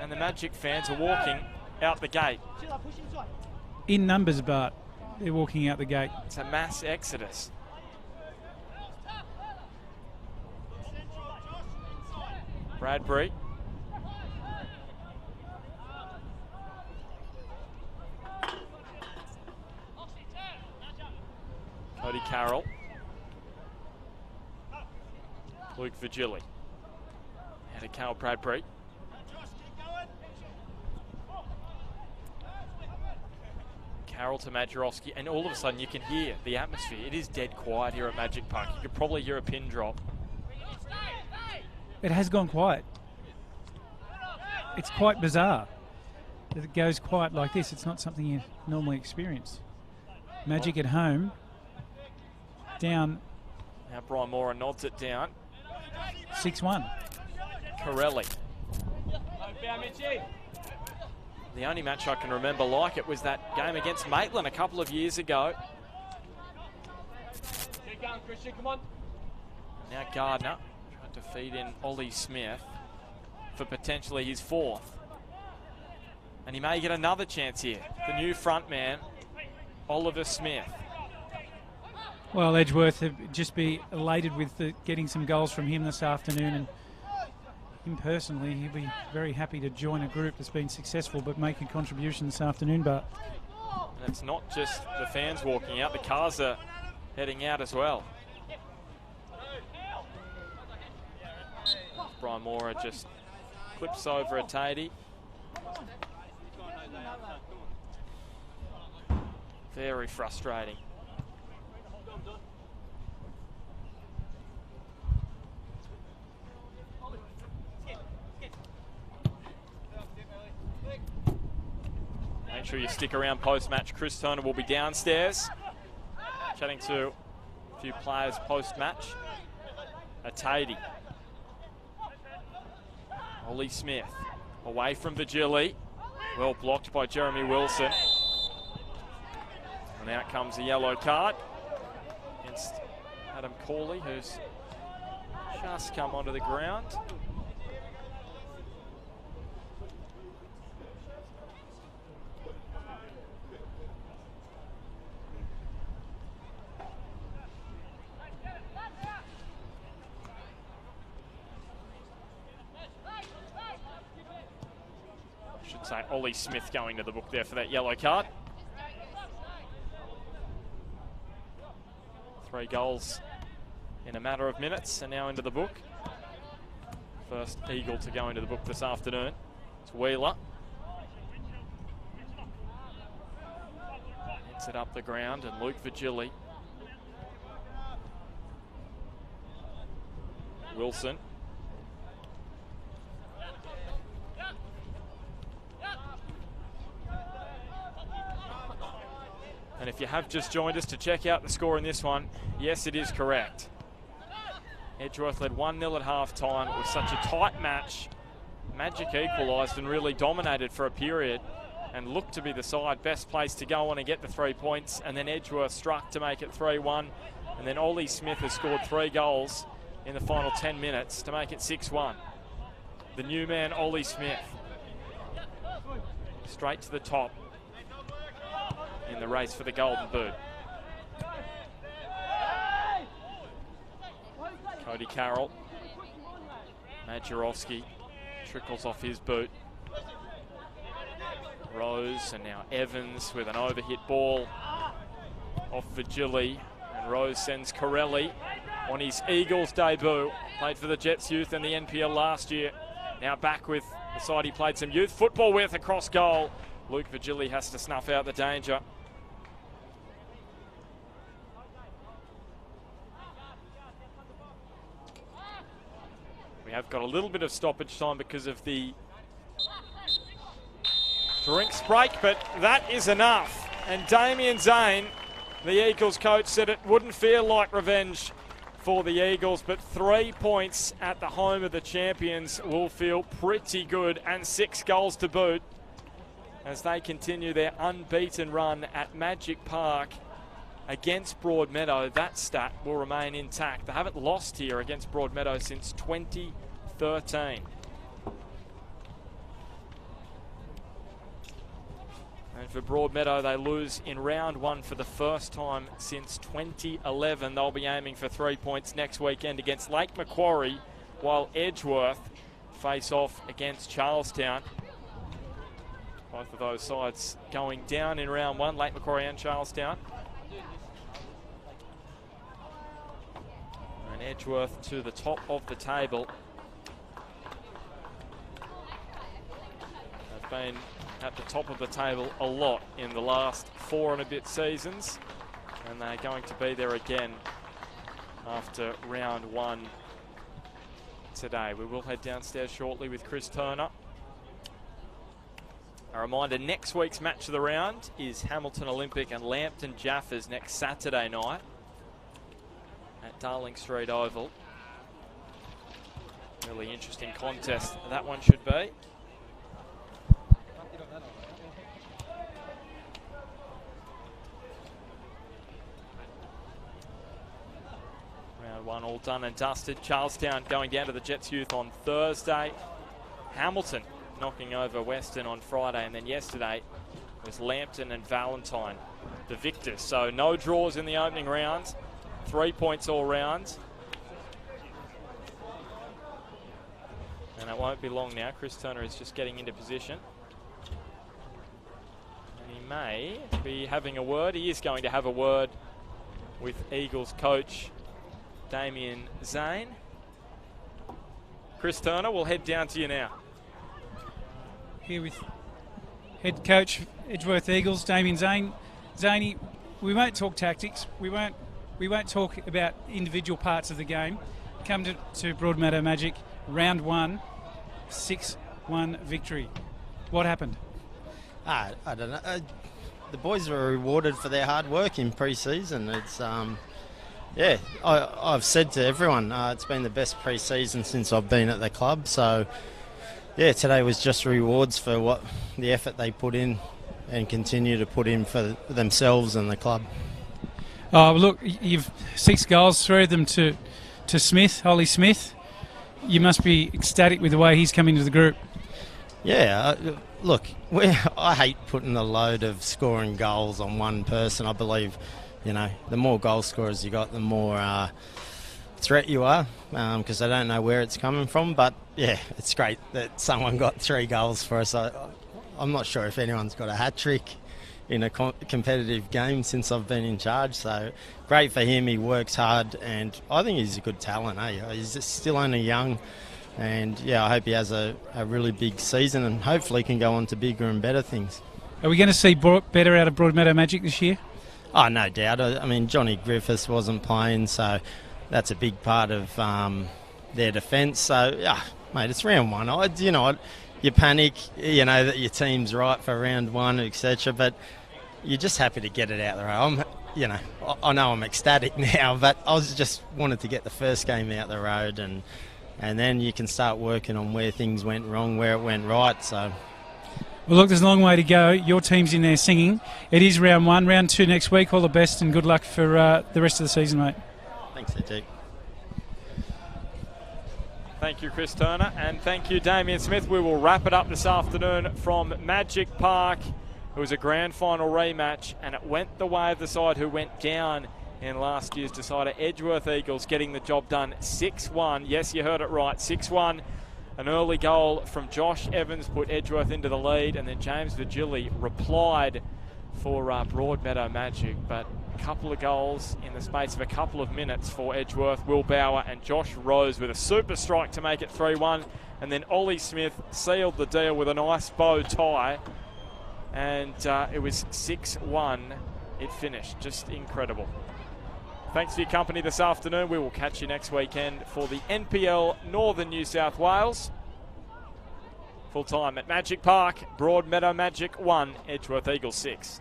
And the Magic fans are walking out the gate. In numbers, Bart. They're walking out the gate. It's a mass exodus. Bradbury. Cody Carroll. Luke Virgili. Out of Carl Bradbury. Carroll to Majorowski, and all of a sudden you can hear the atmosphere. It is dead quiet here at Magic Park. You could probably hear a pin drop. It has gone quiet. It's quite bizarre that it goes quiet like this. It's not something you normally experience. Magic at home. Down. Now Brian Mora nods it down. 6-1. Corelli. The only match I can remember like it was that game against Maitland a couple of years ago. Keep going, Christian, come on. Now Gardner trying to feed in Ollie Smith for potentially his 4th. And he may get another chance here. The new front man, Oliver Smith. Well, Edgeworth have just be elated with getting some goals from him this afternoon, and him personally, he'll be very happy to join a group that's been successful but make a contribution this afternoon. But and it's not just the fans walking out, the cars are heading out as well. Brian Mora just clips over a Tatey. Very frustrating. Make sure you stick around post-match. Chris Turner will be downstairs chatting to a few players post-match. Tatey. Ollie Smith away from Virgili. Well blocked by Jeremy Wilson. And out comes a yellow card against Adam Corley, who's just come onto the ground. Say Ollie Smith going to the book there for that yellow card. 3 goals in a matter of minutes and now into the book. First Eagle to go into the book this afternoon. It's Wheeler. Hits it up the ground, and Luke Virgili. Wilson. And if you have just joined us to check out the score in this one, yes, it is correct. Edgeworth led 1-0 at half-time. It was such a tight match. Magic equalised and really dominated for a period and looked to be the side best placed to go on and get the 3 points. And then Edgeworth struck to make it 3-1. And then Ollie Smith has scored 3 goals in the final 10 minutes to make it 6-1. The new man, Ollie Smith. Straight to the top in the race for the Golden Boot. Cody Carroll. Majorowski trickles off his boot. Rose, and now Evans with an overhit ball off Virgili. And Rose sends Corelli on his Eagles debut. Played for the Jets youth and the NPL last year. Now back with the side he played some youth football with across goal. Luke Virgili has to snuff out the danger. We have got a little bit of stoppage time because of the drinks break, but that is enough. And Damien Zane, the Eagles coach, said it wouldn't feel like revenge for the Eagles, but 3 points at the home of the champions will feel pretty good, and 6 goals to boot as they continue their unbeaten run at Magic Park against Broadmeadow. That stat will remain intact. They haven't lost here against Broadmeadow since 2013. And for Broadmeadow, they lose in round 1 for the first time since 2011. They'll be aiming for 3 points next weekend against Lake Macquarie, while Edgeworth face off against Charlestown. Both of those sides going down in round 1, Lake Macquarie and Charlestown. And Edgeworth to the top of the table. They've been at the top of the table a lot in the last 4 and a bit seasons, and they're going to be there again after round 1 today. We will head downstairs shortly with Chris Turner. A reminder, next week's match of the round is Hamilton Olympic and Lambton Jaffers next Saturday night at Darling Street Oval. Really interesting contest that one should be. Round 1 all done and dusted. Charlestown going down to the Jets Youth on Thursday. Hamilton knocking over Western on Friday, and then yesterday was Lambton and Valentine, the victors. So no draws in the opening round, 3 points all round. And it won't be long now. Chris Turner is just getting into position. And he may be having a word. He is going to have a word with Eagles coach Damien Zane. Chris Turner, we'll head down to you now. Here with head coach Edgeworth Eagles, Damien Zane. Zaney, we won't talk tactics. We won't talk about individual parts of the game. Come to Broadmeadow Magic, round 1, 6-1 victory. What happened? I don't know. The boys were rewarded for their hard work in pre-season. It's I've said to everyone, it's been the best pre-season since I've been at the club. So, yeah, today was just rewards for what the effort they put in and continue to put in for themselves and the club. Oh, look, you've 6 goals, 3 of them to Smith, Ollie Smith. You must be ecstatic with the way he's come into the group. Yeah, look, I hate putting the load of scoring goals on one person. I believe, the more goal scorers you got, the more threat you are, because I don't know where it's coming from. But, yeah, it's great that someone got 3 goals for us. I'm not sure if anyone's got a hat-trick in a competitive game since I've been in charge. So, great for him. He works hard, and I think he's a good talent. He's still only young. And, yeah, I hope he has a really big season and hopefully can go on to bigger and better things. Are we going to see better out of Broadmeadow Magic this year? Oh, no doubt. I mean, Johnny Griffiths wasn't playing, so that's a big part of their defence. So, yeah, mate, it's round 1. You panic, that your team's right for round 1, etc. But you're just happy to get it out the road. I know I'm ecstatic now, but I was just wanted to get the first game out the road and then you can start working on where things went wrong, where it went right. So, well, look, there's a long way to go. Your team's in there singing. It is round 1, round 2 next week. All the best and good luck for the rest of the season, mate. Thanks, AJ. Thank you, Chris Turner, and thank you, Damien Smith. We will wrap it up this afternoon from Magic Park. It was a grand final rematch, and it went the way of the side who went down in last year's decider. Edgeworth Eagles getting the job done 6-1. Yes, you heard it right, 6-1. An early goal from Josh Evans put Edgeworth into the lead, and then James Virgili replied for Broadmeadow Magic. But a couple of goals in the space of a couple of minutes for Edgeworth. Will Bauer and Josh Rose with a super strike to make it 3-1. And then Ollie Smith sealed the deal with a nice bow tie. And it was 6-1. It finished. Just incredible. Thanks for your company this afternoon. We will catch you next weekend for the NPL Northern New South Wales. Full time at Magic Park, Broadmeadow Magic 1, Edgeworth Eagles 6.